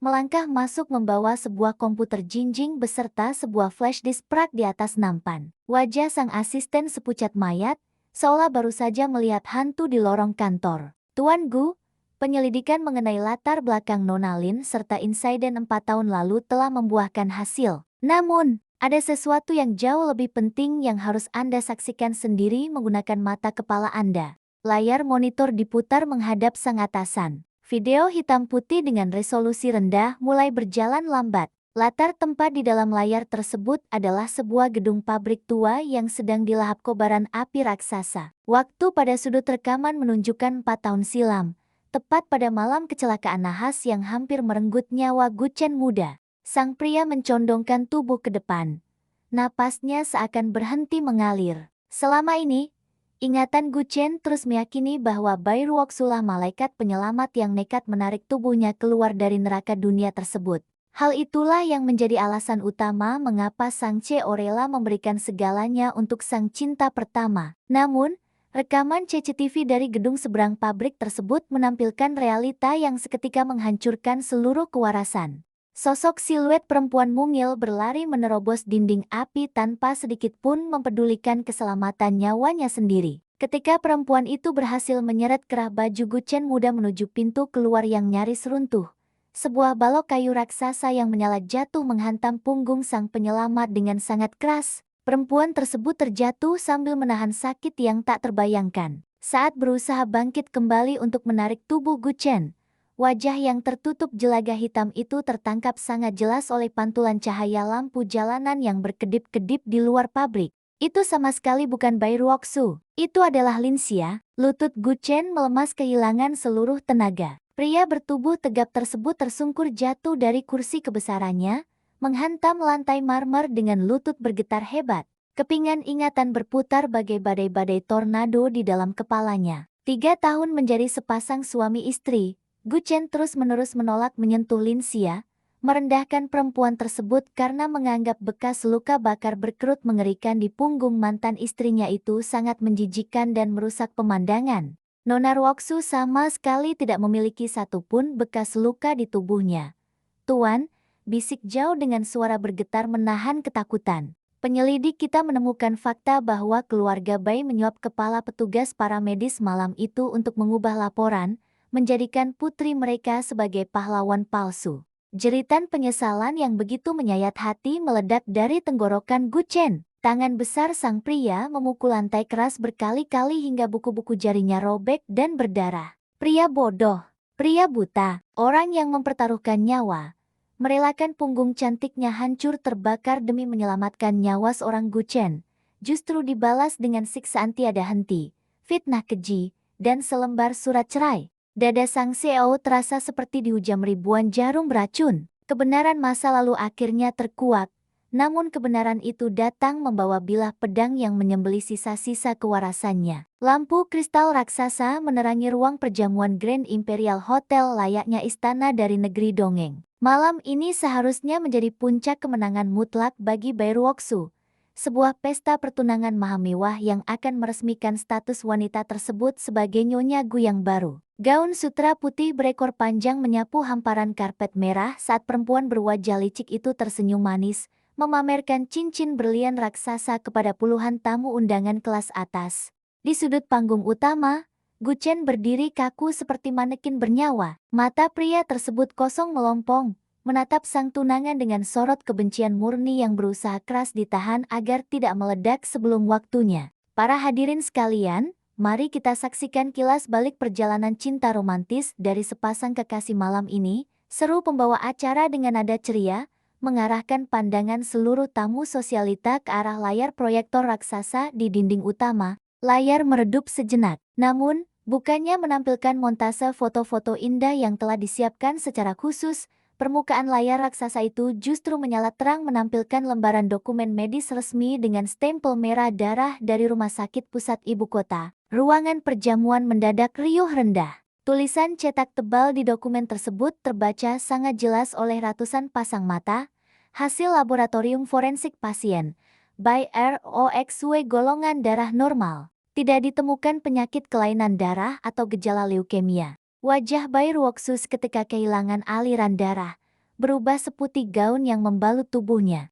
melangkah masuk membawa sebuah komputer jinjing beserta sebuah flash disk prak di atas nampan. Wajah sang asisten sepucat mayat, seolah baru saja melihat hantu di lorong kantor. Tuan Gu, penyelidikan mengenai latar belakang Nona Lin serta insiden 4 tahun lalu telah membuahkan hasil. Namun, ada sesuatu yang jauh lebih penting yang harus Anda saksikan sendiri menggunakan mata kepala Anda. Layar monitor diputar menghadap sang atasan. Video hitam putih dengan resolusi rendah mulai berjalan lambat. Latar tempat di dalam layar tersebut adalah sebuah gedung pabrik tua yang sedang dilahap kobaran api raksasa. Waktu pada sudut rekaman menunjukkan 4 tahun silam, tepat pada malam kecelakaan nahas yang hampir merenggut nyawa Gu Chen muda. Sang pria mencondongkan tubuh ke depan. Napasnya seakan berhenti mengalir. Selama ini, ingatan Gu Chen terus meyakini bahwa Bai Ruoxulah malaikat penyelamat yang nekat menarik tubuhnya keluar dari neraka dunia tersebut. Hal itulah yang menjadi alasan utama mengapa Sang CEO rela memberikan segalanya untuk sang cinta pertama. Namun, rekaman CCTV dari gedung seberang pabrik tersebut menampilkan realita yang seketika menghancurkan seluruh kewarasan. Sosok siluet perempuan mungil berlari menerobos dinding api tanpa sedikit pun mempedulikan keselamatan nyawanya sendiri. Ketika perempuan itu berhasil menyeret kerah baju Gu Chen muda menuju pintu keluar yang nyaris runtuh, sebuah balok kayu raksasa yang menyala jatuh menghantam punggung sang penyelamat dengan sangat keras. Perempuan tersebut terjatuh sambil menahan sakit yang tak terbayangkan. Saat berusaha bangkit kembali untuk menarik tubuh Gu Chen, wajah yang tertutup jelaga hitam itu tertangkap sangat jelas oleh pantulan cahaya lampu jalanan yang berkedip-kedip di luar pabrik. Itu sama sekali bukan Bai Ruoxu. Itu adalah Lin Xia. Lutut Gu Chen melemas kehilangan seluruh tenaga. Pria bertubuh tegap tersebut tersungkur jatuh dari kursi kebesarannya, menghantam lantai marmer dengan lutut bergetar hebat. Kepingan ingatan berputar bagai badai-badai tornado di dalam kepalanya. 3 tahun menjadi sepasang suami istri, Gu Chen terus-menerus menolak menyentuh Lin Xia, merendahkan perempuan tersebut karena menganggap bekas luka bakar berkerut mengerikan di punggung mantan istrinya itu sangat menjijikkan dan merusak pemandangan. Nona Ruoxu sama sekali tidak memiliki satupun bekas luka di tubuhnya. "Tuan," bisik Zhao dengan suara bergetar menahan ketakutan. "Penyelidik kita menemukan fakta bahwa keluarga Bai menyuap kepala petugas paramedis malam itu untuk mengubah laporan, menjadikan putri mereka sebagai pahlawan palsu." Jeritan penyesalan yang begitu menyayat hati meledak dari tenggorokan Gu Chen. Tangan besar sang pria memukul lantai keras berkali-kali hingga buku-buku jarinya robek dan berdarah. Pria bodoh, pria buta, orang yang mempertaruhkan nyawa, merelakan punggung cantiknya hancur terbakar demi menyelamatkan nyawa seorang Gu Chen, justru dibalas dengan siksaan tiada henti, fitnah keji, dan selembar surat cerai. Dada sang CEO terasa seperti dihujam ribuan jarum beracun. Kebenaran masa lalu akhirnya terkuak, namun kebenaran itu datang membawa bilah pedang yang menyembelih sisa-sisa kewarasannya. Lampu kristal raksasa menerangi ruang perjamuan Grand Imperial Hotel layaknya istana dari negeri dongeng. Malam ini seharusnya menjadi puncak kemenangan mutlak bagi Bai Ruoxu. Sebuah pesta pertunangan maha mewah yang akan meresmikan status wanita tersebut sebagai Nyonya Gu yang baru. Gaun sutra putih berekor panjang menyapu hamparan karpet merah saat perempuan berwajah licik itu tersenyum manis, memamerkan cincin berlian raksasa kepada puluhan tamu undangan kelas atas. Di sudut panggung utama, Gu Chen berdiri kaku seperti manekin bernyawa. Mata pria tersebut kosong melompong, menatap sang tunangan dengan sorot kebencian murni yang berusaha keras ditahan agar tidak meledak sebelum waktunya. Para hadirin sekalian, mari kita saksikan kilas balik perjalanan cinta romantis dari sepasang kekasih malam ini, seru pembawa acara dengan nada ceria, mengarahkan pandangan seluruh tamu sosialita ke arah layar proyektor raksasa di dinding utama. Layar meredup sejenak, namun, bukannya menampilkan montase foto-foto indah yang telah disiapkan secara khusus, permukaan layar raksasa itu justru menyala terang menampilkan lembaran dokumen medis resmi dengan stempel merah darah dari Rumah Sakit Pusat Ibu Kota. Ruangan perjamuan mendadak riuh rendah. Tulisan cetak tebal di dokumen tersebut terbaca sangat jelas oleh ratusan pasang mata. Hasil laboratorium forensik pasien, by ROXW golongan darah normal. Tidak ditemukan penyakit kelainan darah atau gejala leukemia. Wajah Bai Ruoxu ketika kehilangan aliran darah, berubah seputih gaun yang membalut tubuhnya.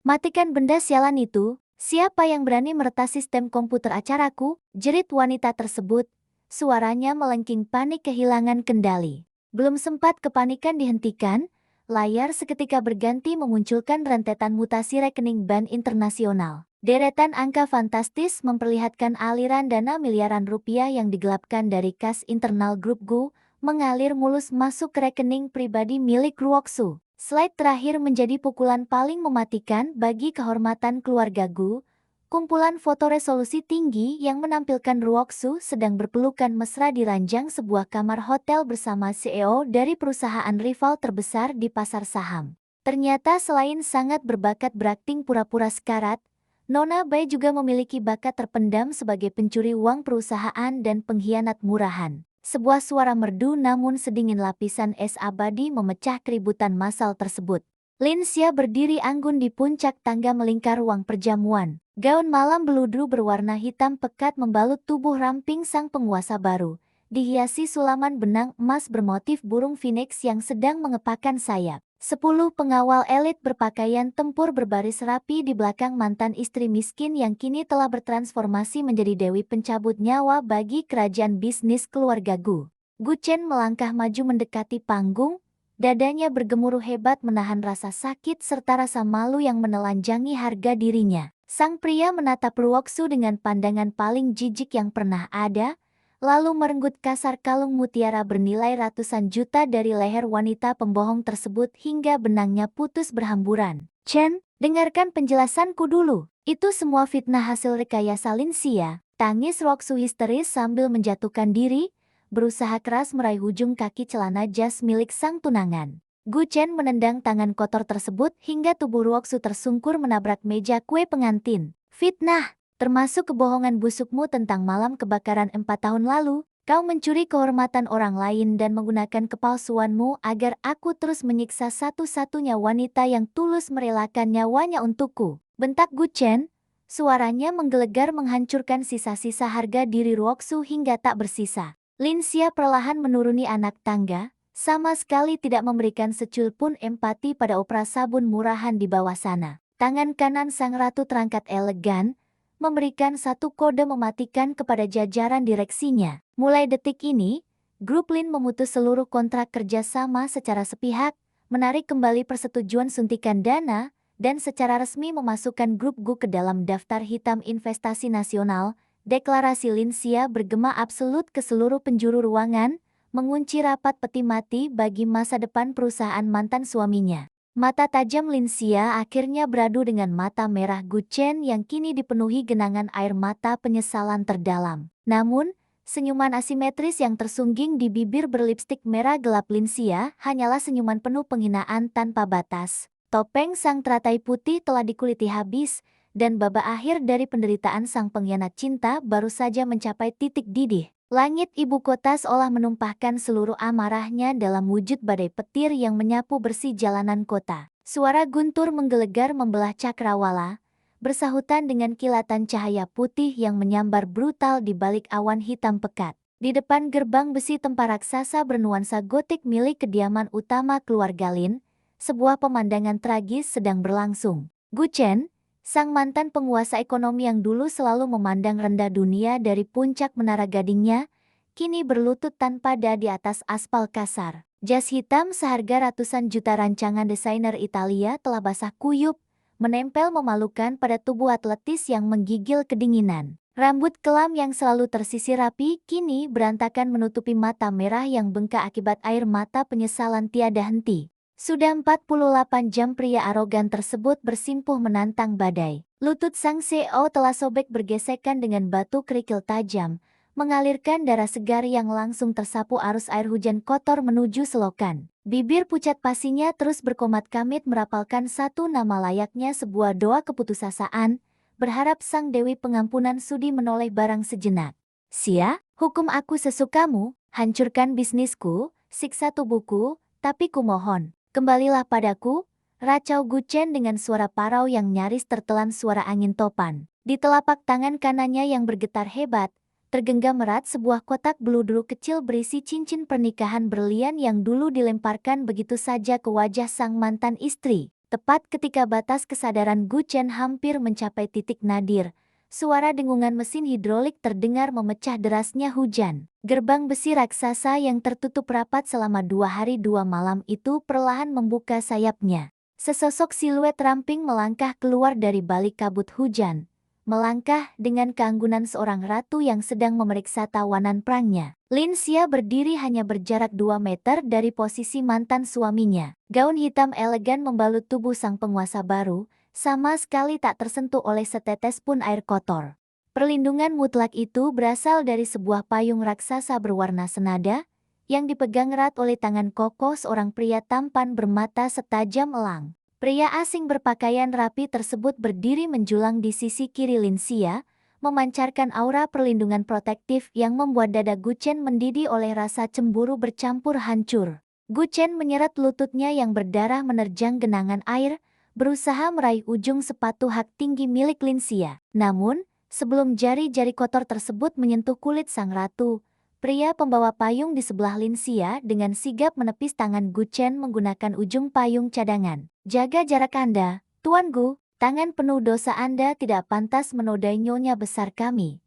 Matikan benda sialan itu. Siapa yang berani meretas sistem komputer acaraku? Jerit wanita tersebut. Suaranya melengking panik kehilangan kendali. Belum sempat kepanikan dihentikan, layar seketika berganti memunculkan rentetan mutasi rekening bank internasional. Deretan angka fantastis memperlihatkan aliran dana miliaran rupiah yang digelapkan dari kas internal grup Gu, mengalir mulus masuk ke rekening pribadi milik Ruoxu. Slide terakhir menjadi pukulan paling mematikan bagi kehormatan keluarga Gu. Kumpulan foto resolusi tinggi yang menampilkan Ruoxu sedang berpelukan mesra di ranjang sebuah kamar hotel bersama CEO dari perusahaan rival terbesar di pasar saham. Ternyata selain sangat berbakat berakting pura-pura sekarat, Nona Bai juga memiliki bakat terpendam sebagai pencuri uang perusahaan dan pengkhianat murahan. Sebuah suara merdu namun sedingin lapisan es abadi memecah keributan massal tersebut. Lin Xia berdiri anggun di puncak tangga melingkar ruang perjamuan. Gaun malam beludru berwarna hitam pekat membalut tubuh ramping sang penguasa baru, dihiasi sulaman benang emas bermotif burung phoenix yang sedang mengepakkan sayap. 10 pengawal elit berpakaian tempur berbaris rapi di belakang mantan istri miskin yang kini telah bertransformasi menjadi dewi pencabut nyawa bagi kerajaan bisnis keluarga Gu. Gu Chen melangkah maju mendekati panggung, dadanya bergemuruh hebat menahan rasa sakit serta rasa malu yang menelanjangi harga dirinya. Sang pria menatap Luoxu dengan pandangan paling jijik yang pernah ada, lalu merenggut kasar kalung mutiara bernilai ratusan juta dari leher wanita pembohong tersebut hingga benangnya putus berhamburan. Chen, dengarkan penjelasanku dulu. Itu semua fitnah hasil rekayasa Linxia. Tangis Luoxu histeris sambil menjatuhkan diri, berusaha keras meraih ujung kaki celana jas milik sang tunangan. Gu Chen menendang tangan kotor tersebut hingga tubuh Luoxu tersungkur menabrak meja kue pengantin. Fitnah! Termasuk kebohongan busukmu tentang malam kebakaran 4 tahun lalu, kau mencuri kehormatan orang lain dan menggunakan kepalsuanmu agar aku terus menyiksa satu-satunya wanita yang tulus merelakan nyawanya untukku. Bentak Gu Chen, suaranya menggelegar menghancurkan sisa-sisa harga diri Luoxu hingga tak bersisa. Linxia perlahan menuruni anak tangga, sama sekali tidak memberikan secuil pun empati pada opera sabun murahan di bawah sana. Tangan kanan sang ratu terangkat elegan, memberikan satu kode mematikan kepada jajaran direksinya. Mulai detik ini, Grup Lin memutus seluruh kontrak kerjasama secara sepihak, menarik kembali persetujuan suntikan dana, dan secara resmi memasukkan Grup Gu ke dalam daftar hitam investasi nasional. Deklarasi Linxia bergema absolut ke seluruh penjuru ruangan, mengunci rapat peti mati bagi masa depan perusahaan mantan suaminya. Mata tajam Linxia akhirnya beradu dengan mata merah Gu Chen yang kini dipenuhi genangan air mata penyesalan terdalam. Namun, senyuman asimetris yang tersungging di bibir berlipstik merah gelap Linxia hanyalah senyuman penuh penghinaan tanpa batas. Topeng sang teratai putih telah dikuliti habis, dan babak akhir dari penderitaan sang pengkhianat cinta baru saja mencapai titik didih. Langit ibu kota seolah menumpahkan seluruh amarahnya dalam wujud badai petir yang menyapu bersih jalanan kota. Suara guntur menggelegar membelah cakrawala, bersahutan dengan kilatan cahaya putih yang menyambar brutal di balik awan hitam pekat. Di depan gerbang besi tempar raksasa bernuansa gotik milik kediaman utama keluarga Lin, sebuah pemandangan tragis sedang berlangsung. Gu Chen, sang mantan penguasa ekonomi yang dulu selalu memandang rendah dunia dari puncak menara gadingnya, kini berlutut tanpa daya di atas aspal kasar. Jas hitam seharga ratusan juta rancangan desainer Italia telah basah kuyup, menempel memalukan pada tubuh atletis yang menggigil kedinginan. Rambut kelam yang selalu tersisir rapi kini berantakan menutupi mata merah yang bengkak akibat air mata penyesalan tiada henti. Sudah 48 jam pria arogan tersebut bersimpuh menantang badai. Lutut sang CEO telah sobek bergesekan dengan batu kerikil tajam, mengalirkan darah segar yang langsung tersapu arus air hujan kotor menuju selokan. Bibir pucat pasinya terus berkomat-kamit merapalkan satu nama layaknya sebuah doa keputusasaan, berharap sang Dewi Pengampunan sudi menoleh barang sejenak. Sia, hukum aku sesukamu, hancurkan bisnisku, siksa tubuhku, tapi kumohon, kembalilah padaku, racau Gu Chen dengan suara parau yang nyaris tertelan suara angin topan. Di telapak tangan kanannya yang bergetar hebat, tergenggam erat sebuah kotak beludru kecil berisi cincin pernikahan berlian yang dulu dilemparkan begitu saja ke wajah sang mantan istri. Tepat ketika batas kesadaran Gu Chen hampir mencapai titik nadir, suara dengungan mesin hidrolik terdengar memecah derasnya hujan. Gerbang besi raksasa yang tertutup rapat selama 2 hari 2 malam itu perlahan membuka sayapnya. Sesosok siluet ramping melangkah keluar dari balik kabut hujan. Melangkah dengan keanggunan seorang ratu yang sedang memeriksa tawanan perangnya. Linxia berdiri hanya berjarak 2 meter dari posisi mantan suaminya. Gaun hitam elegan membalut tubuh sang penguasa baru, sama sekali tak tersentuh oleh setetes pun air kotor. Perlindungan mutlak itu berasal dari sebuah payung raksasa berwarna senada, yang dipegang erat oleh tangan kokoh seorang pria tampan bermata setajam elang. Pria asing berpakaian rapi tersebut berdiri menjulang di sisi kiri Linxia, memancarkan aura perlindungan protektif yang membuat dada Gu Chen mendidih oleh rasa cemburu bercampur hancur. Gu Chen menyeret lututnya yang berdarah menerjang genangan air, berusaha meraih ujung sepatu hak tinggi milik Linxia. Namun, sebelum jari-jari kotor tersebut menyentuh kulit sang ratu, Pria pembawa payung di sebelah Lin Xia dengan sigap menepis tangan Gu Chen menggunakan ujung payung cadangan. Jaga jarak Anda, Tuan Gu. Tangan penuh dosa Anda tidak pantas menodai nyonya besar kami.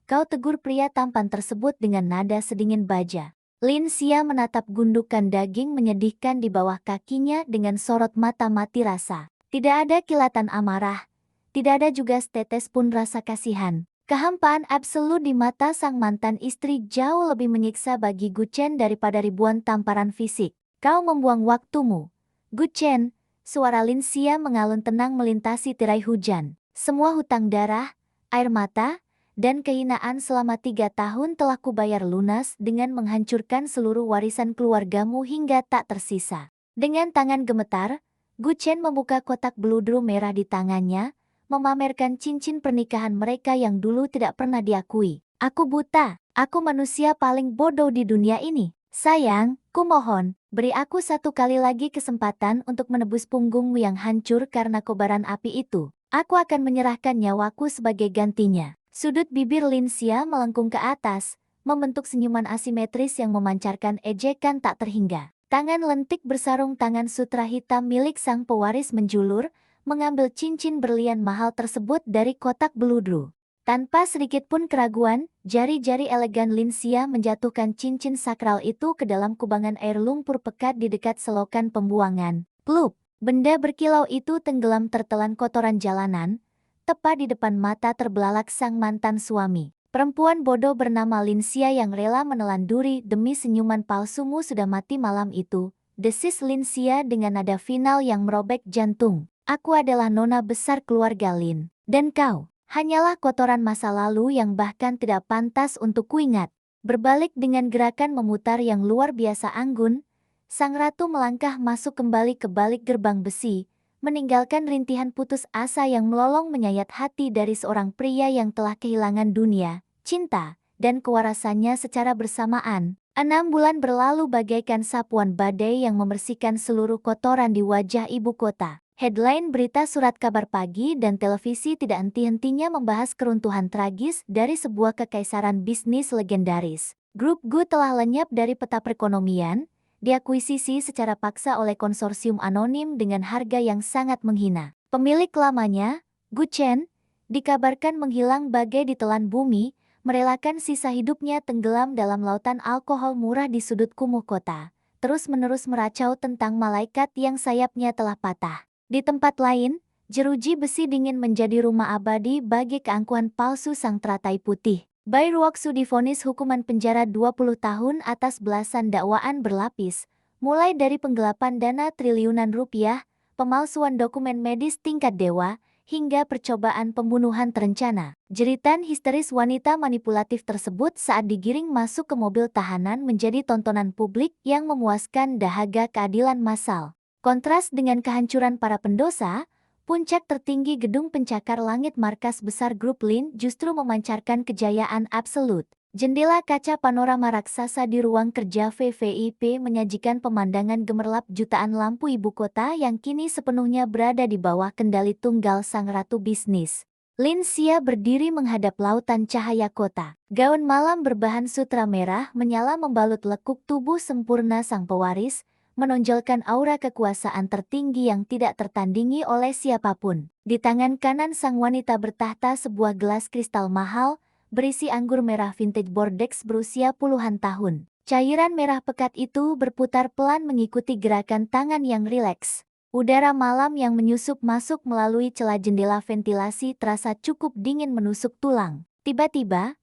Kau tegur pria tampan tersebut dengan nada sedingin baja. Lin Xia menatap gundukan daging menyedihkan di bawah kakinya dengan sorot mata mati rasa. Tidak ada kilatan amarah. Tidak ada juga setetes pun rasa kasihan. Kehampaan absolut di mata sang mantan istri jauh lebih menyiksa bagi Gu Chen daripada ribuan tamparan fisik. Kau membuang waktumu. Gu Chen, suara Lin Xia mengalun tenang melintasi tirai hujan. Semua hutang darah, air mata, dan kehinaan selama 3 tahun telah kubayar lunas dengan menghancurkan seluruh warisan keluargamu hingga tak tersisa. Dengan tangan gemetar, Gu Chen membuka kotak beludru merah di tangannya, memamerkan cincin pernikahan mereka yang dulu tidak pernah diakui. Aku buta, aku manusia paling bodoh di dunia ini. Sayang, kumohon, beri aku satu kali lagi kesempatan untuk menebus punggungmu yang hancur karena kobaran api itu. Aku akan menyerahkan nyawaku sebagai gantinya. Sudut bibir Lin Xia melengkung ke atas, membentuk senyuman asimetris yang memancarkan ejekan tak terhingga. Tangan lentik bersarung tangan sutra hitam milik sang pewaris menjulur, mengambil cincin berlian mahal tersebut dari kotak beludru. Tanpa sedikit pun keraguan, jari-jari elegan Lin Xia menjatuhkan cincin sakral itu ke dalam kubangan air lumpur pekat di dekat selokan pembuangan. Plup! Benda berkilau itu tenggelam tertelan kotoran jalanan, tepat di depan mata terbelalak sang mantan suami. Perempuan bodoh bernama Lin Xia yang rela menelan duri demi senyuman palsumu sudah mati malam itu, desis Lin Xia dengan nada final yang merobek jantung. Aku adalah nona besar keluarga Lin, dan kau hanyalah kotoran masa lalu yang bahkan tidak pantas untuk kuingat. Berbalik dengan gerakan memutar yang luar biasa anggun, sang ratu melangkah masuk kembali ke balik gerbang besi, meninggalkan rintihan putus asa yang melolong menyayat hati dari seorang pria yang telah kehilangan dunia, cinta, dan kewarasannya secara bersamaan. 6 bulan berlalu bagaikan sapuan badai yang membersihkan seluruh kotoran di wajah ibu kota. Headline berita surat kabar pagi dan televisi tidak henti-hentinya membahas keruntuhan tragis dari sebuah kekaisaran bisnis legendaris. Grup Gu telah lenyap dari peta perekonomian, diakuisisi secara paksa oleh konsorsium anonim dengan harga yang sangat menghina. Pemilik lamanya, Gu Chen, dikabarkan menghilang bagai ditelan bumi, merelakan sisa hidupnya tenggelam dalam lautan alkohol murah di sudut kumuh kota, terus-menerus meracau tentang malaikat yang sayapnya telah patah. Di tempat lain, jeruji besi dingin menjadi rumah abadi bagi keangkuhan palsu sang teratai putih. Bai Ruoxu divonis hukuman penjara 20 tahun atas belasan dakwaan berlapis, mulai dari penggelapan dana triliunan rupiah, pemalsuan dokumen medis tingkat dewa, hingga percobaan pembunuhan terencana. Jeritan histeris wanita manipulatif tersebut saat digiring masuk ke mobil tahanan menjadi tontonan publik yang memuaskan dahaga keadilan massal. Kontras dengan kehancuran para pendosa, puncak tertinggi gedung pencakar langit markas besar grup Lin justru memancarkan kejayaan absolut. Jendela kaca panorama raksasa di ruang kerja VVIP menyajikan pemandangan gemerlap jutaan lampu ibu kota yang kini sepenuhnya berada di bawah kendali tunggal sang ratu bisnis. Lin Xia berdiri menghadap lautan cahaya kota. Gaun malam berbahan sutra merah menyala membalut lekuk tubuh sempurna sang pewaris, menonjolkan aura kekuasaan tertinggi yang tidak tertandingi oleh siapapun. Di tangan kanan sang wanita bertahta sebuah gelas kristal mahal, berisi anggur merah vintage Bordeaux berusia puluhan tahun. Cairan merah pekat itu berputar pelan mengikuti gerakan tangan yang rileks. Udara malam yang menyusup masuk melalui celah jendela ventilasi terasa cukup dingin menusuk tulang. Tiba-tiba,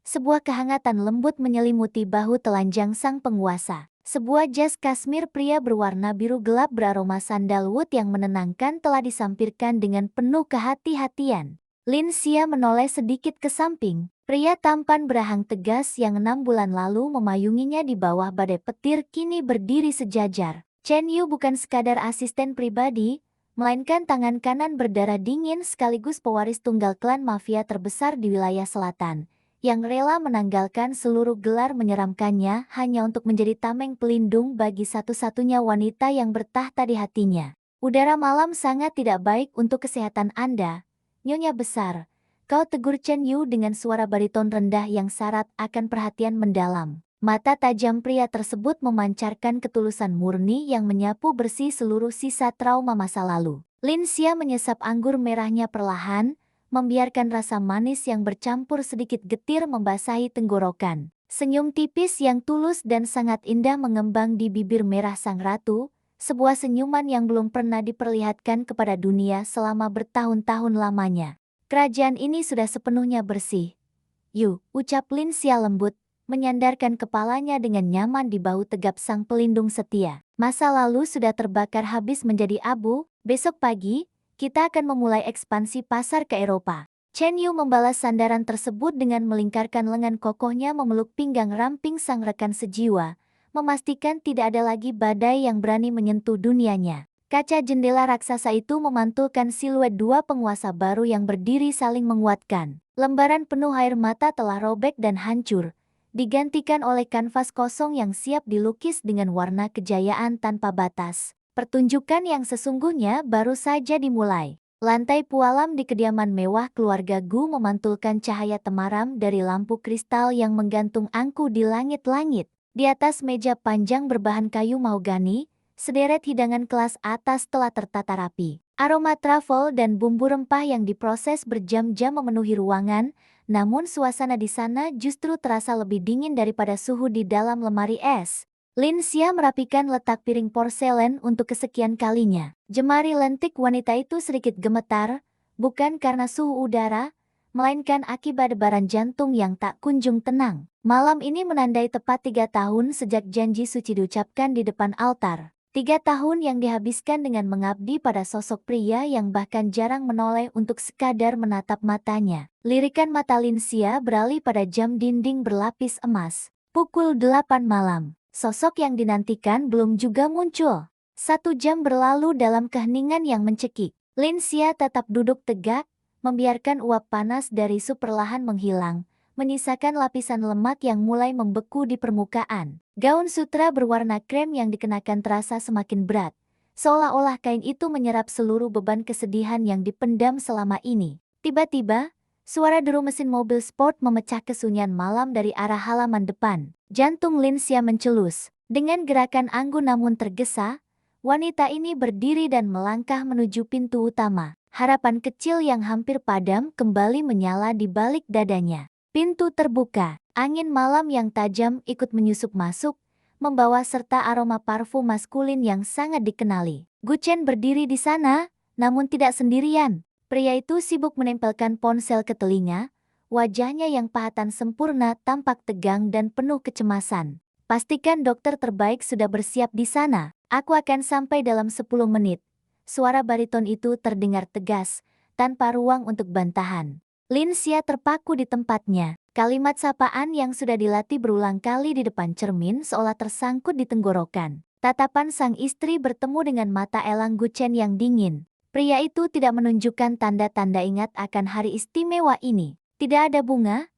sebuah kehangatan lembut menyelimuti bahu telanjang sang penguasa. Sebuah jas kasmir pria berwarna biru gelap beraroma sandalwood yang menenangkan telah disampirkan dengan penuh kehati-hatian. Lin Xia menoleh sedikit ke samping. Pria tampan berahang tegas yang 6 bulan lalu memayunginya di bawah badai petir kini berdiri sejajar. Chen Yu bukan sekadar asisten pribadi, melainkan tangan kanan berdarah dingin sekaligus pewaris tunggal klan mafia terbesar di wilayah selatan, yang rela menanggalkan seluruh gelar menyeramkannya hanya untuk menjadi tameng pelindung bagi satu-satunya wanita yang bertahta di hatinya. Udara malam sangat tidak baik untuk kesehatan Anda, Nyonya Besar, Kau tegur Chen Yu dengan suara bariton rendah yang syarat akan perhatian mendalam. Mata tajam pria tersebut memancarkan ketulusan murni yang menyapu bersih seluruh sisa trauma masa lalu. Lin Xia menyesap anggur merahnya perlahan, membiarkan rasa manis yang bercampur sedikit getir membasahi tenggorokan. Senyum tipis yang tulus dan sangat indah mengembang di bibir merah sang ratu, sebuah senyuman yang belum pernah diperlihatkan kepada dunia selama bertahun-tahun lamanya. Kerajaan ini sudah sepenuhnya bersih. Yu, ucap Lin Xia lembut, menyandarkan kepalanya dengan nyaman di bahu tegap sang pelindung setia. Masa lalu sudah terbakar habis menjadi abu, besok pagi, kita akan memulai ekspansi pasar ke Eropa. Chen Yu membalas sandaran tersebut dengan melingkarkan lengan kokohnya memeluk pinggang ramping sang rekan sejiwa, memastikan tidak ada lagi badai yang berani menyentuh dunianya. Kaca jendela raksasa itu memantulkan siluet dua penguasa baru yang berdiri saling menguatkan. Lembaran penuh air mata telah robek dan hancur, digantikan oleh kanvas kosong yang siap dilukis dengan warna kejayaan tanpa batas. Pertunjukan yang sesungguhnya baru saja dimulai. Lantai pualam di kediaman mewah keluarga Gu memantulkan cahaya temaram dari lampu kristal yang menggantung angku di langit-langit. Di atas meja panjang berbahan kayu mahogani, sederet hidangan kelas atas telah tertata rapi. Aroma truffle dan bumbu rempah yang diproses berjam-jam memenuhi ruangan, namun suasana di sana justru terasa lebih dingin daripada suhu di dalam lemari es. Lin Xia merapikan letak piring porselen untuk kesekian kalinya. Jemari lentik wanita itu sedikit gemetar, bukan karena suhu udara, melainkan akibat debaran jantung yang tak kunjung tenang. Malam ini menandai tepat 3 tahun sejak janji suci diucapkan di depan altar. 3 tahun yang dihabiskan dengan mengabdi pada sosok pria yang bahkan jarang menoleh untuk sekadar menatap matanya. Lirikan mata Lin Xia beralih pada jam dinding berlapis emas. Pukul 8 malam. Sosok yang dinantikan belum juga muncul. 1 jam berlalu dalam keheningan yang mencekik. Lin Xia tetap duduk tegak, membiarkan uap panas dari sup perlahan menghilang, menyisakan lapisan lemak yang mulai membeku di permukaan. Gaun sutra berwarna krem yang dikenakan terasa semakin berat, seolah-olah kain itu menyerap seluruh beban kesedihan yang dipendam selama ini. Tiba-tiba, suara deru mesin mobil sport memecah kesunyian malam dari arah halaman depan. Jantung Lin Xia mencelus. Dengan gerakan anggun namun tergesa, wanita ini berdiri dan melangkah menuju pintu utama. Harapan kecil yang hampir padam kembali menyala di balik dadanya. Pintu terbuka. Angin malam yang tajam ikut menyusup masuk, membawa serta aroma parfum maskulin yang sangat dikenali. Gu Chen berdiri di sana, namun tidak sendirian. Pria itu sibuk menempelkan ponsel ke telinga, wajahnya yang pahatan sempurna tampak tegang dan penuh kecemasan. Pastikan dokter terbaik sudah bersiap di sana. Aku akan sampai dalam 10 menit. Suara bariton itu terdengar tegas, tanpa ruang untuk bantahan. Lin Xia terpaku di tempatnya. Kalimat sapaan yang sudah dilatih berulang kali di depan cermin seolah tersangkut di tenggorokan. Tatapan sang istri bertemu dengan mata elang Gu Chen yang dingin. Pria itu tidak menunjukkan tanda-tanda ingat akan hari istimewa ini. Tidak ada bunga,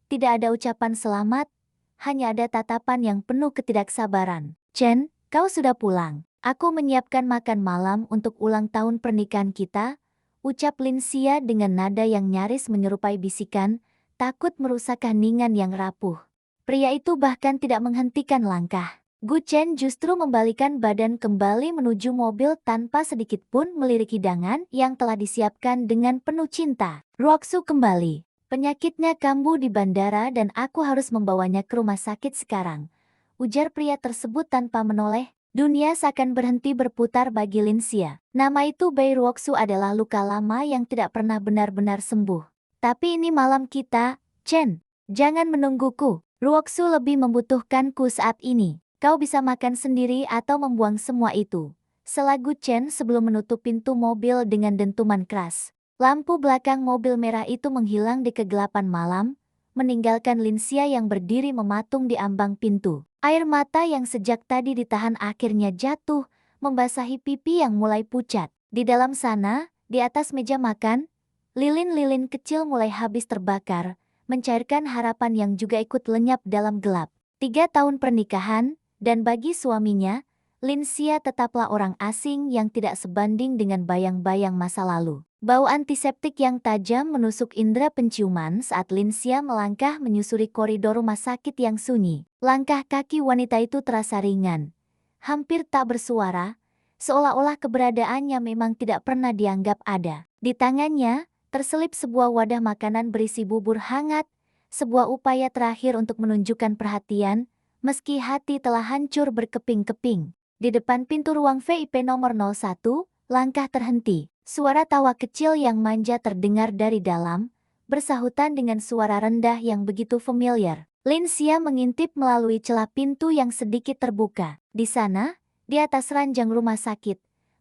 tidak ada ucapan selamat, hanya ada tatapan yang penuh ketidaksabaran. Chen, kau sudah pulang. Aku menyiapkan makan malam untuk ulang tahun pernikahan kita, ucap Lin Xia dengan nada yang nyaris menyerupai bisikan, takut merusak keheningan yang rapuh. Pria itu bahkan tidak menghentikan langkah. Gu Chen justru membalikan badan kembali menuju mobil tanpa sedikit pun melirik hidangan yang telah disiapkan dengan penuh cinta. Ruoksu kembali. Penyakitnya kambuh di bandara dan aku harus membawanya ke rumah sakit sekarang, ujar pria tersebut tanpa menoleh. Dunia seakan berhenti berputar bagi Lin Xia. Nama itu Bai Ruoksu adalah luka lama yang tidak pernah benar-benar sembuh. Tapi ini malam kita, Chen. Jangan menungguku. Ruoksu lebih membutuhkanku saat ini. Kau bisa makan sendiri atau membuang semua itu. Selagu Chen sebelum menutup pintu mobil dengan dentuman keras. Lampu belakang mobil merah itu menghilang di kegelapan malam, meninggalkan Lin Xia yang berdiri mematung di ambang pintu. Air mata yang sejak tadi ditahan akhirnya jatuh, membasahi pipi yang mulai pucat. Di dalam sana, di atas meja makan, lilin-lilin kecil mulai habis terbakar, mencairkan harapan yang juga ikut lenyap dalam gelap. 3 tahun pernikahan, dan bagi suaminya, Linsia tetaplah orang asing yang tidak sebanding dengan bayang-bayang masa lalu. Bau antiseptik yang tajam menusuk indera penciuman saat Linsia melangkah menyusuri koridor rumah sakit yang sunyi. Langkah kaki wanita itu terasa ringan, hampir tak bersuara, seolah-olah keberadaannya memang tidak pernah dianggap ada. Di tangannya, terselip sebuah wadah makanan berisi bubur hangat, sebuah upaya terakhir untuk menunjukkan perhatian, meski hati telah hancur berkeping-keping. Di depan pintu ruang VIP nomor 01, langkah terhenti. Suara tawa kecil yang manja terdengar dari dalam, bersahutan dengan suara rendah yang begitu familiar. Linsia mengintip melalui celah pintu yang sedikit terbuka. Di sana, di atas ranjang rumah sakit,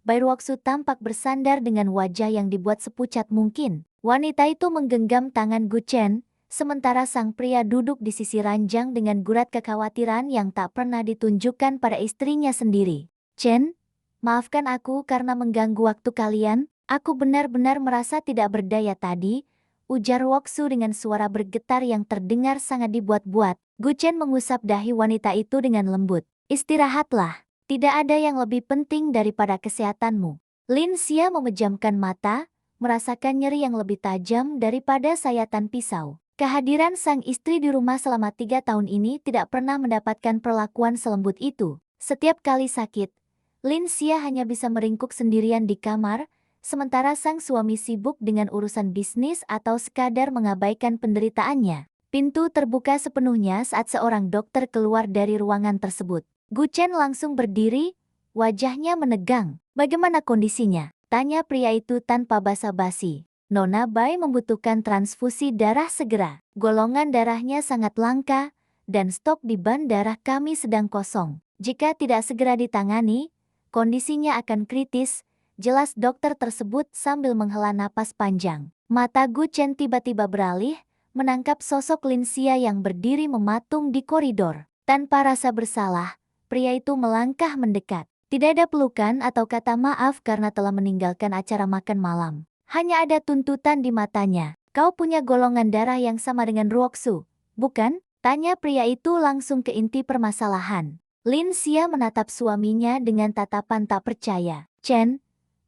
Bairuoksu tampak bersandar dengan wajah yang dibuat sepucat mungkin. Wanita itu menggenggam tangan Guchen, sementara sang pria duduk di sisi ranjang dengan gurat kekhawatiran yang tak pernah ditunjukkan pada istrinya sendiri. "Chen, maafkan aku karena mengganggu waktu kalian. Aku benar-benar merasa tidak berdaya tadi," ujar Woksu dengan suara bergetar yang terdengar sangat dibuat-buat. Guchen mengusap dahi wanita itu dengan lembut. "Istirahatlah, tidak ada yang lebih penting daripada kesehatanmu." Linsia memejamkan mata, merasakan nyeri yang lebih tajam daripada sayatan pisau. Kehadiran sang istri di rumah selama 3 tahun ini tidak pernah mendapatkan perlakuan selembut itu. Setiap kali sakit, Linsia hanya bisa meringkuk sendirian di kamar, sementara sang suami sibuk dengan urusan bisnis atau sekadar mengabaikan penderitaannya. Pintu terbuka sepenuhnya saat seorang dokter keluar dari ruangan tersebut. Guchen langsung berdiri, wajahnya menegang. "Bagaimana kondisinya?" tanya pria itu tanpa basa-basi. "Nona Bai membutuhkan transfusi darah segera. Golongan darahnya sangat langka, dan stok di ban darah kami sedang kosong. Jika tidak segera ditangani, kondisinya akan kritis," jelas dokter tersebut sambil menghela napas panjang. Mata Guchen tiba-tiba beralih, menangkap sosok Linsia yang berdiri mematung di koridor. Tanpa rasa bersalah, pria itu melangkah mendekat. Tidak ada pelukan atau kata maaf karena telah meninggalkan acara makan malam. Hanya ada tuntutan di matanya. "Kau punya golongan darah yang sama dengan Ruoksu, bukan?" tanya pria itu langsung ke inti permasalahan. Linsia menatap suaminya dengan tatapan tak percaya. "Chen,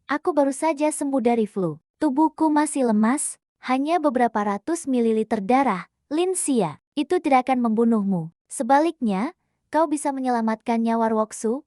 aku baru saja sembuh dari flu. Tubuhku masih lemas, hanya beberapa ratus mililiter darah." "Linsia, itu tidak akan membunuhmu. Sebaliknya, kau bisa menyelamatkan nyawa Ruoksu,"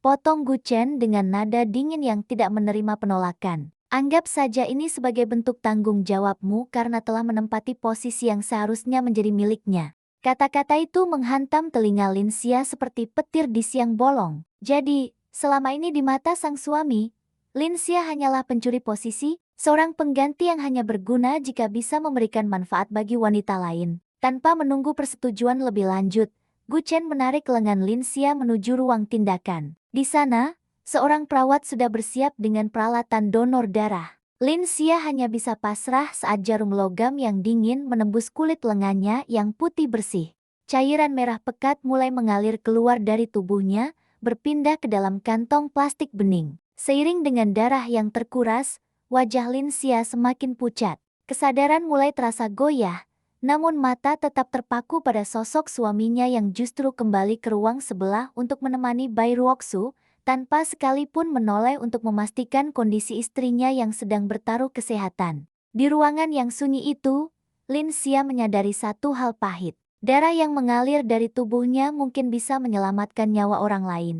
potong Guchen dengan nada dingin yang tidak menerima penolakan. "Anggap saja ini sebagai bentuk tanggung jawabmu karena telah menempati posisi yang seharusnya menjadi miliknya." Kata-kata itu menghantam telinga Linsia seperti petir di siang bolong. Jadi, selama ini di mata sang suami, Linsia hanyalah pencuri posisi, seorang pengganti yang hanya berguna jika bisa memberikan manfaat bagi wanita lain. Tanpa menunggu persetujuan lebih lanjut, Guchen menarik lengan Linsia menuju ruang tindakan. Di sana, seorang perawat sudah bersiap dengan peralatan donor darah. Linsia hanya bisa pasrah saat jarum logam yang dingin menembus kulit lengannya yang putih bersih. Cairan merah pekat mulai mengalir keluar dari tubuhnya, berpindah ke dalam kantong plastik bening. Seiring dengan darah yang terkuras, wajah Linsia semakin pucat. Kesadaran mulai terasa goyah, namun mata tetap terpaku pada sosok suaminya yang justru kembali ke ruang sebelah untuk menemani Bairuoksu, tanpa sekalipun menoleh untuk memastikan kondisi istrinya yang sedang bertaruh kesehatan. Di ruangan yang sunyi itu, Linsia menyadari satu hal pahit. Darah yang mengalir dari tubuhnya mungkin bisa menyelamatkan nyawa orang lain.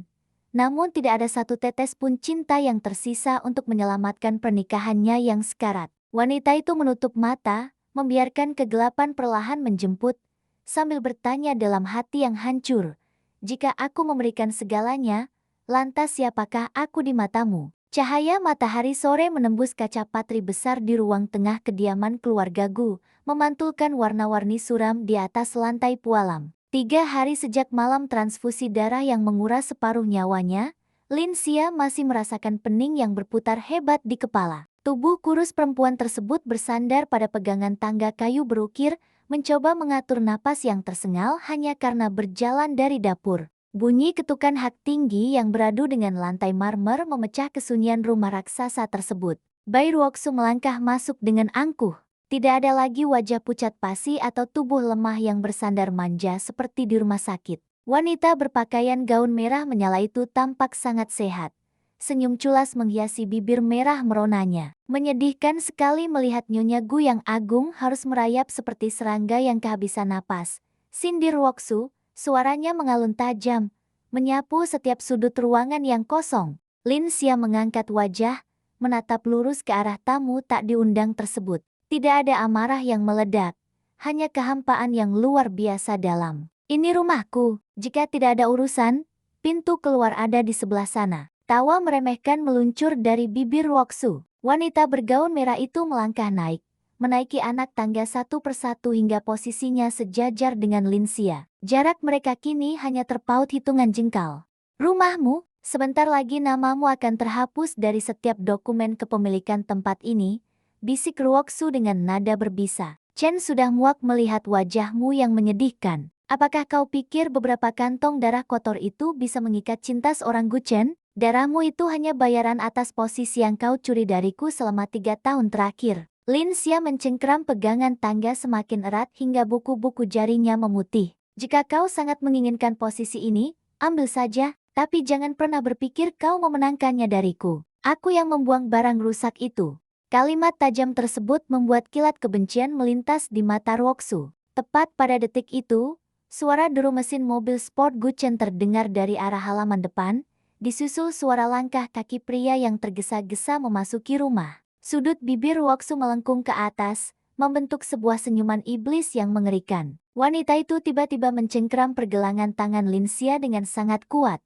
Namun tidak ada satu tetes pun cinta yang tersisa untuk menyelamatkan pernikahannya yang sekarat. Wanita itu menutup mata, membiarkan kegelapan perlahan menjemput, sambil bertanya dalam hati yang hancur, "Jika aku memberikan segalanya, lantas siapakah aku di matamu?" Cahaya matahari sore menembus kaca patri besar di ruang tengah kediaman keluarga Gu, memantulkan warna-warni suram di atas lantai pualam. 3 hari sejak malam transfusi darah yang menguras separuh nyawanya, Linsia masih merasakan pening yang berputar hebat di kepala. Tubuh kurus perempuan tersebut bersandar pada pegangan tangga kayu berukir, mencoba mengatur napas yang tersengal hanya karena berjalan dari dapur. Bunyi ketukan hak tinggi yang beradu dengan lantai marmer memecah kesunyian rumah raksasa tersebut. Bairuoksu melangkah masuk dengan angkuh. Tidak ada lagi wajah pucat pasi atau tubuh lemah yang bersandar manja seperti di rumah sakit. Wanita berpakaian gaun merah menyala itu tampak sangat sehat. Senyum culas menghiasi bibir merah meronanya. Menyedihkan sekali melihat Nyonya Gu yang agung harus merayap seperti serangga yang kehabisan napas. Sindir Woksu, suaranya mengalun tajam, menyapu setiap sudut ruangan yang kosong. Lin Xia mengangkat wajah, menatap lurus ke arah tamu tak diundang tersebut. Tidak ada amarah yang meledak, hanya kehampaan yang luar biasa dalam. Ini rumahku, jika tidak ada urusan, pintu keluar ada di sebelah sana. Tawa meremehkan meluncur dari bibir Woksu. Wanita bergaun merah itu melangkah naik, menaiki anak tangga satu persatu hingga posisinya sejajar dengan Lin Xia. Jarak mereka kini hanya terpaut hitungan jengkal. Rumahmu, sebentar lagi namamu akan terhapus dari setiap dokumen kepemilikan tempat ini, bisik Woksu dengan nada berbisa. Chen sudah muak melihat wajahmu yang menyedihkan. Apakah kau pikir beberapa kantong darah kotor itu bisa mengikat cinta seorang Guchen? Darahmu itu hanya bayaran atas posisi yang kau curi dariku selama 3 tahun terakhir. Lin Xia mencengkeram pegangan tangga semakin erat hingga buku-buku jarinya memutih. Jika kau sangat menginginkan posisi ini, ambil saja, tapi jangan pernah berpikir kau memenangkannya dariku. Aku yang membuang barang rusak itu. Kalimat tajam tersebut membuat kilat kebencian melintas di mata Woksu. Tepat pada detik itu, suara deru mesin mobil sport Guchen terdengar dari arah halaman depan, disusul suara langkah kaki pria yang tergesa-gesa memasuki rumah. Sudut bibir Woksu melengkung ke atas, membentuk sebuah senyuman iblis yang mengerikan. Wanita itu tiba-tiba mencengkeram pergelangan tangan Lin Xia dengan sangat kuat,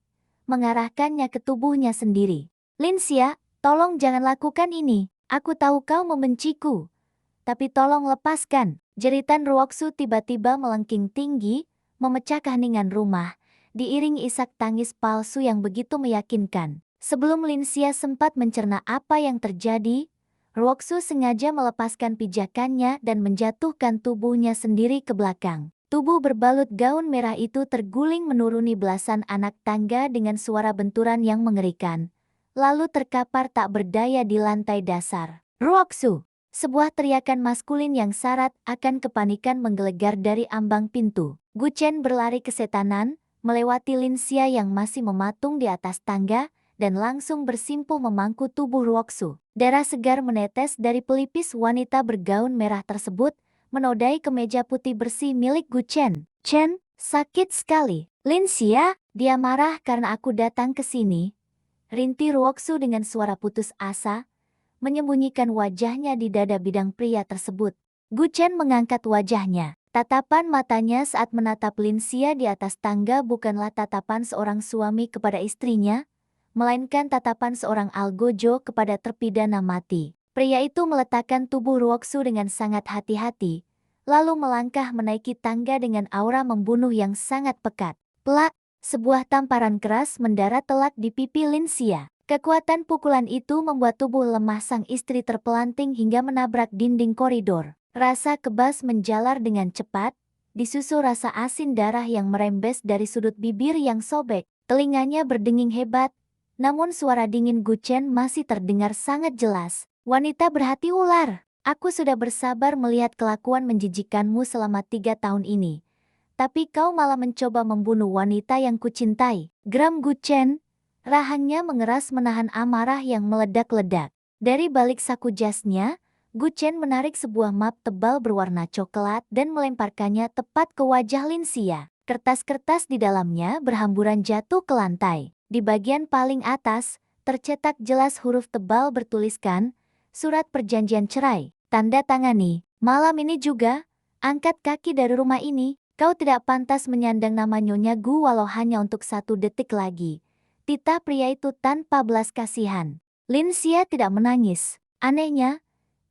mengarahkannya ke tubuhnya sendiri. Lin Xia, tolong jangan lakukan ini. Aku tahu kau membenciku, tapi tolong lepaskan. Jeritan Woksu tiba-tiba melengking tinggi, memecah keheningan rumah, diiring isak tangis palsu yang begitu meyakinkan. Sebelum Lin Xia sempat mencerna apa yang terjadi, Woksu sengaja melepaskan pijakannya dan menjatuhkan tubuhnya sendiri ke belakang. Tubuh berbalut gaun merah itu terguling menuruni belasan anak tangga dengan suara benturan yang mengerikan, lalu terkapar tak berdaya di lantai dasar. Woksu! Sebuah teriakan maskulin yang syarat akan kepanikan menggelegar dari ambang pintu. Guchen berlari kesetanan, melewati Lin Xia yang masih mematung di atas tangga, dan langsung bersimpuh memangku tubuh Woksu. Darah segar menetes dari pelipis wanita bergaun merah tersebut, menodai kemeja putih bersih milik Guchen. Chen, sakit sekali. Lin Xia, dia marah karena aku datang ke sini. Rintik Woksu dengan suara putus asa, menyembunyikan wajahnya di dada bidang pria tersebut. Guchen mengangkat wajahnya. Tatapan matanya saat menatap Lin Xia di atas tangga bukanlah tatapan seorang suami kepada istrinya, melainkan tatapan seorang algojo kepada terpidana mati. Pria itu meletakkan tubuh Woksu dengan sangat hati-hati, lalu melangkah menaiki tangga dengan aura membunuh yang sangat pekat. Plak! Sebuah tamparan keras mendarat telak di pipi Lin Xia. Kekuatan pukulan itu membuat tubuh lemah sang istri terpelanting hingga menabrak dinding koridor. Rasa kebas menjalar dengan cepat, disusul rasa asin darah yang merembes dari sudut bibir yang sobek. Telinganya berdenging hebat, namun suara dingin Guchen masih terdengar sangat jelas. Wanita berhati ular, aku sudah bersabar melihat kelakuan menjijikkanmu selama 3 tahun ini. Tapi kau malah mencoba membunuh wanita yang kucintai. Geram Guchen. Rahangnya mengeras menahan amarah yang meledak-ledak. Dari balik saku jasnya, Guchen menarik sebuah map tebal berwarna coklat dan melemparkannya tepat ke wajah Lin Xia. Kertas-kertas di dalamnya berhamburan jatuh ke lantai. Di bagian paling atas, tercetak jelas huruf tebal bertuliskan, surat perjanjian cerai, tanda tangani. Malam ini juga, angkat kaki dari rumah ini, kau tidak pantas menyandang nama Nyonya Gu walau hanya untuk 1 detik lagi. Titah pria itu tanpa belas kasihan. Lin Xia tidak menangis. Anehnya,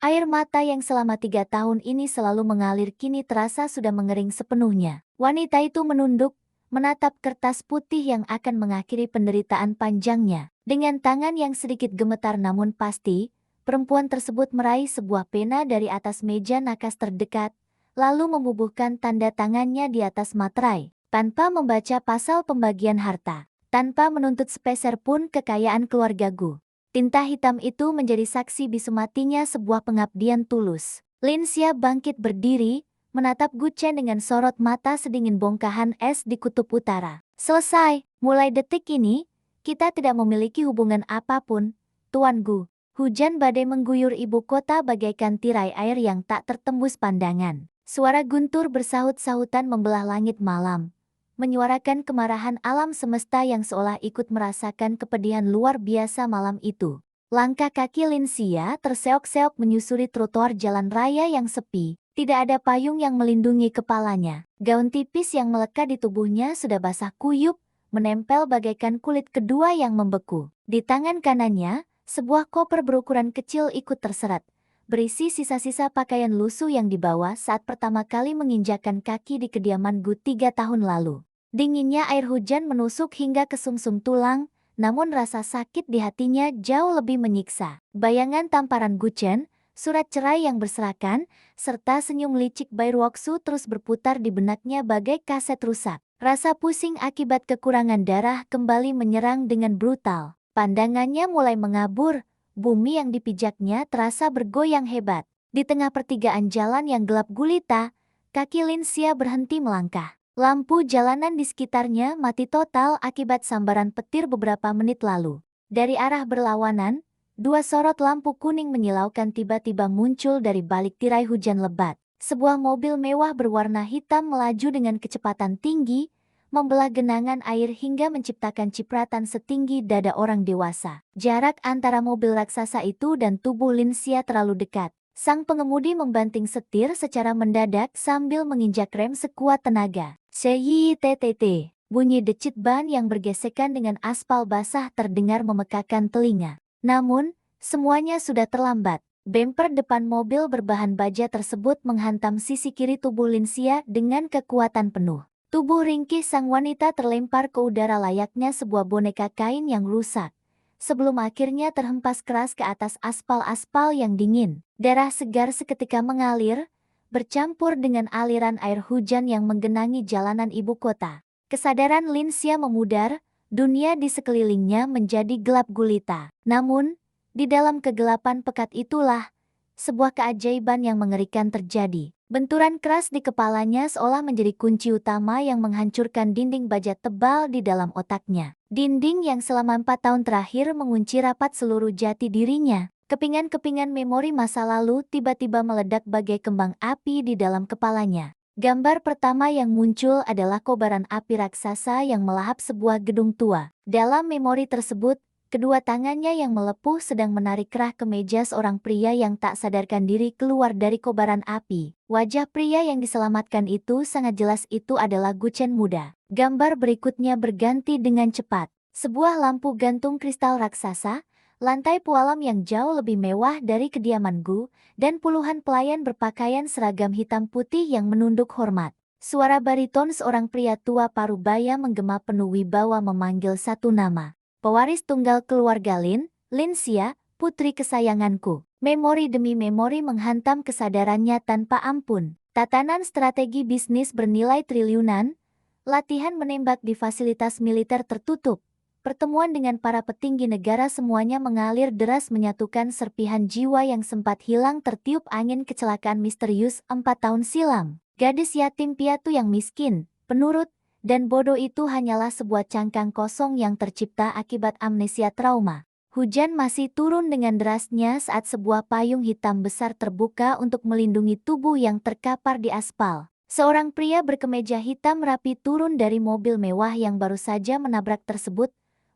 air mata yang selama 3 tahun ini selalu mengalir kini terasa sudah mengering sepenuhnya. Wanita itu menunduk, menatap kertas putih yang akan mengakhiri penderitaan panjangnya. Dengan tangan yang sedikit gemetar namun pasti, perempuan tersebut meraih sebuah pena dari atas meja nakas terdekat, lalu membubuhkan tanda tangannya di atas materai, tanpa membaca pasal pembagian harta. Tanpa menuntut sepeser pun kekayaan keluarga Gu. Tinta hitam itu menjadi saksi bisu matinya sebuah pengabdian tulus. Lin Xia bangkit berdiri, menatap Gu Chen dengan sorot mata sedingin bongkahan es di kutub utara. Selesai, mulai detik ini, kita tidak memiliki hubungan apapun, Tuan Gu. Hujan badai mengguyur ibu kota bagaikan tirai air yang tak tertembus pandangan. Suara guntur bersahut-sahutan membelah langit malam, menyuarakan kemarahan alam semesta yang seolah ikut merasakan kepedihan luar biasa malam itu. Langkah kaki Lin Xia terseok-seok menyusuri trotoar jalan raya yang sepi. Tidak ada payung yang melindungi kepalanya. Gaun tipis yang melekat di tubuhnya sudah basah kuyup, menempel bagaikan kulit kedua yang membeku. Di tangan kanannya, sebuah koper berukuran kecil ikut terseret, berisi sisa-sisa pakaian lusuh yang dibawa saat pertama kali menginjakkan kaki di kediaman Gu 3 tahun lalu. Dinginnya air hujan menusuk hingga ke sumsum tulang, namun rasa sakit di hatinya jauh lebih menyiksa. Bayangan tamparan Gu Chen, surat cerai yang berserakan, serta senyum licik Bai Ruoxu terus berputar di benaknya bagai kaset rusak. Rasa pusing akibat kekurangan darah kembali menyerang dengan brutal. Pandangannya mulai mengabur, bumi yang dipijaknya terasa bergoyang hebat. Di tengah pertigaan jalan yang gelap gulita, kaki Lin Xia berhenti melangkah. Lampu jalanan di sekitarnya mati total akibat sambaran petir beberapa menit lalu. Dari arah berlawanan, dua sorot lampu kuning menyilaukan tiba-tiba muncul dari balik tirai hujan lebat. Sebuah mobil mewah berwarna hitam melaju dengan kecepatan tinggi, membelah genangan air hingga menciptakan cipratan setinggi dada orang dewasa. Jarak antara mobil raksasa itu dan tubuh Lin Xia terlalu dekat. Sang pengemudi membanting setir secara mendadak sambil menginjak rem sekuat tenaga. Seyi TTT. Bunyi decit ban yang bergesekan dengan aspal basah terdengar memekakan telinga. Namun, semuanya sudah terlambat. Bemper depan mobil berbahan baja tersebut menghantam sisi kiri tubuh Lin Xia dengan kekuatan penuh. Tubuh ringkih sang wanita terlempar ke udara layaknya sebuah boneka kain yang rusak, sebelum akhirnya terhempas keras ke atas aspal-aspal yang dingin. Darah segar seketika mengalir, bercampur dengan aliran air hujan yang menggenangi jalanan ibu kota. Kesadaran Lin Xia memudar, dunia di sekelilingnya menjadi gelap gulita. Namun, di dalam kegelapan pekat itulah, sebuah keajaiban yang mengerikan terjadi. Benturan keras di kepalanya seolah menjadi kunci utama yang menghancurkan dinding baja tebal di dalam otaknya. Dinding yang selama 4 tahun terakhir mengunci rapat seluruh jati dirinya. Kepingan-kepingan memori masa lalu tiba-tiba meledak bagai kembang api di dalam kepalanya. Gambar pertama yang muncul adalah kobaran api raksasa yang melahap sebuah gedung tua. Dalam memori tersebut, kedua tangannya yang melepuh sedang menarik kerah kemeja seorang pria yang tak sadarkan diri keluar dari kobaran api. Wajah pria yang diselamatkan itu sangat jelas itu adalah Gu Chen muda. Gambar berikutnya berganti dengan cepat. Sebuah lampu gantung kristal raksasa, lantai pualam yang jauh lebih mewah dari kediaman Gu, dan puluhan pelayan berpakaian seragam hitam putih yang menunduk hormat. Suara bariton seorang pria tua parubaya menggema penuh wibawa memanggil satu nama. Pewaris tunggal keluarga Lin, Lin Xia, putri kesayanganku. Memori demi memori menghantam kesadarannya tanpa ampun. Tatanan strategi bisnis bernilai triliunan, latihan menembak di fasilitas militer tertutup, pertemuan dengan para petinggi negara semuanya mengalir deras menyatukan serpihan jiwa yang sempat hilang tertiup angin kecelakaan misterius 4 tahun silam. Gadis yatim piatu yang miskin, penurut, dan bodoh itu hanyalah sebuah cangkang kosong yang tercipta akibat amnesia trauma. Hujan masih turun dengan derasnya saat sebuah payung hitam besar terbuka untuk melindungi tubuh yang terkapar di aspal. Seorang pria berkemeja hitam rapi turun dari mobil mewah yang baru saja menabrak tersebut.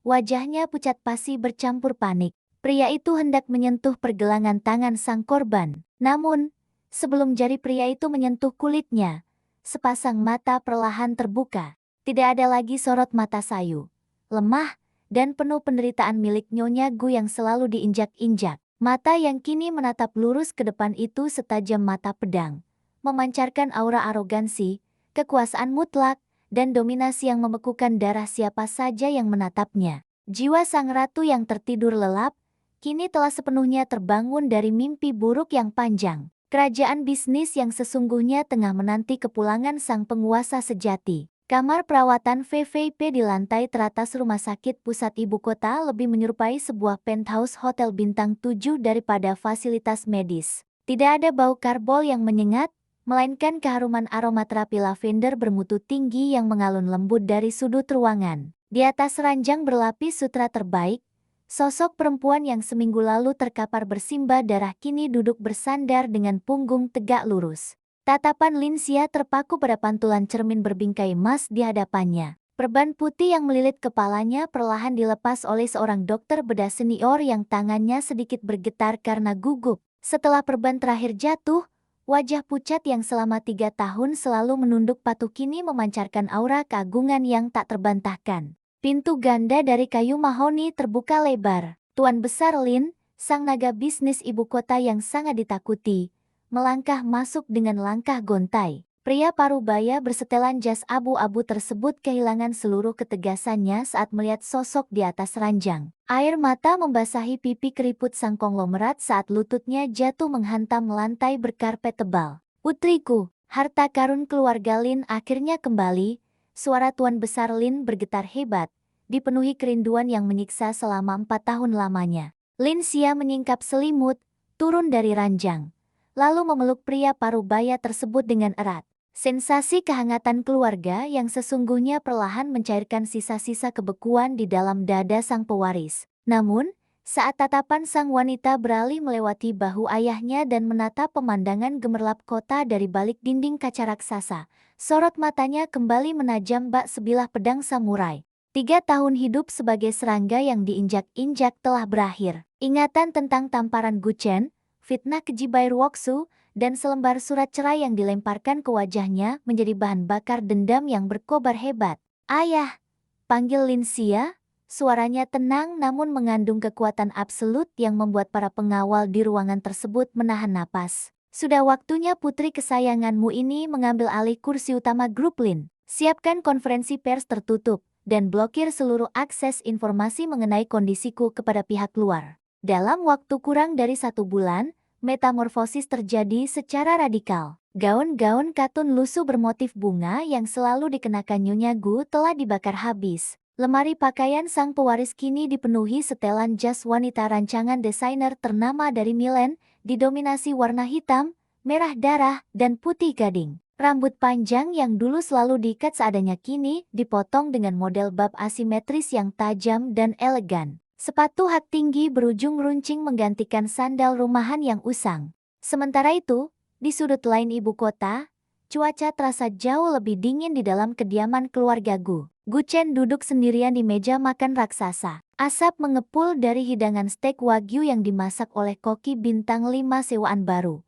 Wajahnya pucat pasi bercampur panik. Pria itu hendak menyentuh pergelangan tangan sang korban. Namun, sebelum jari pria itu menyentuh kulitnya, sepasang mata perlahan terbuka. Tidak ada lagi sorot mata sayu, lemah, dan penuh penderitaan milik Nyonya Gu yang selalu diinjak-injak. Mata yang kini menatap lurus ke depan itu setajam mata pedang, memancarkan aura arogansi, kekuasaan mutlak, dan dominasi yang membekukan darah siapa saja yang menatapnya. Jiwa sang ratu yang tertidur lelap, kini telah sepenuhnya terbangun dari mimpi buruk yang panjang. Kerajaan bisnis yang sesungguhnya tengah menanti kepulangan sang penguasa sejati. Kamar perawatan VVIP di lantai teratas rumah sakit pusat ibu kota lebih menyerupai sebuah penthouse hotel bintang 7 daripada fasilitas medis. Tidak ada bau karbol yang menyengat, melainkan keharuman aromaterapi lavender bermutu tinggi yang mengalun lembut dari sudut ruangan. Di atas ranjang berlapis sutra terbaik, sosok perempuan yang seminggu lalu terkapar bersimbah darah kini duduk bersandar dengan punggung tegak lurus. Tatapan Linsia terpaku pada pantulan cermin berbingkai emas di hadapannya. Perban putih yang melilit kepalanya perlahan dilepas oleh seorang dokter bedah senior yang tangannya sedikit bergetar karena gugup. Setelah perban terakhir jatuh, wajah pucat yang selama 3 tahun selalu menunduk patuh kini memancarkan aura keagungan yang tak terbantahkan. Pintu ganda dari kayu mahoni terbuka lebar. Tuan Besar Lin, sang naga bisnis ibu kota yang sangat ditakuti, melangkah masuk dengan langkah gontai. Pria parubaya bersetelan jas abu-abu tersebut kehilangan seluruh ketegasannya saat melihat sosok di atas ranjang. Air mata membasahi pipi keriput sang konglomerat saat lututnya jatuh menghantam lantai berkarpet tebal. Putriku, harta karun keluarga Lin akhirnya kembali. Suara Tuan Besar Lin bergetar hebat, dipenuhi kerinduan yang menyiksa selama 4 tahun lamanya. Linsia menyingkap selimut, turun dari ranjang, lalu memeluk pria parubaya tersebut dengan erat. Sensasi kehangatan keluarga yang sesungguhnya perlahan mencairkan sisa-sisa kebekuan di dalam dada sang pewaris. Namun, saat tatapan sang wanita beralih melewati bahu ayahnya dan menatap pemandangan gemerlap kota dari balik dinding kaca raksasa, sorot matanya kembali menajam bak sebilah pedang samurai. 3 tahun hidup sebagai serangga yang diinjak-injak telah berakhir. Ingatan tentang tamparan Guchen, fitnah keji Bair Woksu, dan selembar surat cerai yang dilemparkan ke wajahnya menjadi bahan bakar dendam yang berkobar hebat. Ayah, panggil Linsia. Suaranya tenang namun mengandung kekuatan absolut yang membuat para pengawal di ruangan tersebut menahan napas. Sudah waktunya putri kesayanganmu ini mengambil alih kursi utama grup Lin. Siapkan konferensi pers tertutup dan blokir seluruh akses informasi mengenai kondisiku kepada pihak luar. Dalam waktu kurang dari 1 bulan, metamorfosis terjadi secara radikal. Gaun-gaun katun lusuh bermotif bunga yang selalu dikenakan Nyonya Gu telah dibakar habis. Lemari pakaian sang pewaris kini dipenuhi setelan jas wanita rancangan desainer ternama dari Milan, didominasi warna hitam, merah darah, dan putih gading. Rambut panjang yang dulu selalu diikat seadanya kini dipotong dengan model bab asimetris yang tajam dan elegan. Sepatu hak tinggi berujung runcing menggantikan sandal rumahan yang usang. Sementara itu, di sudut lain ibu kota, cuaca terasa jauh lebih dingin di dalam kediaman keluarga Gu. Guchen duduk sendirian di meja makan raksasa. Asap mengepul dari hidangan steak wagyu yang dimasak oleh koki bintang 5 sewaan baru.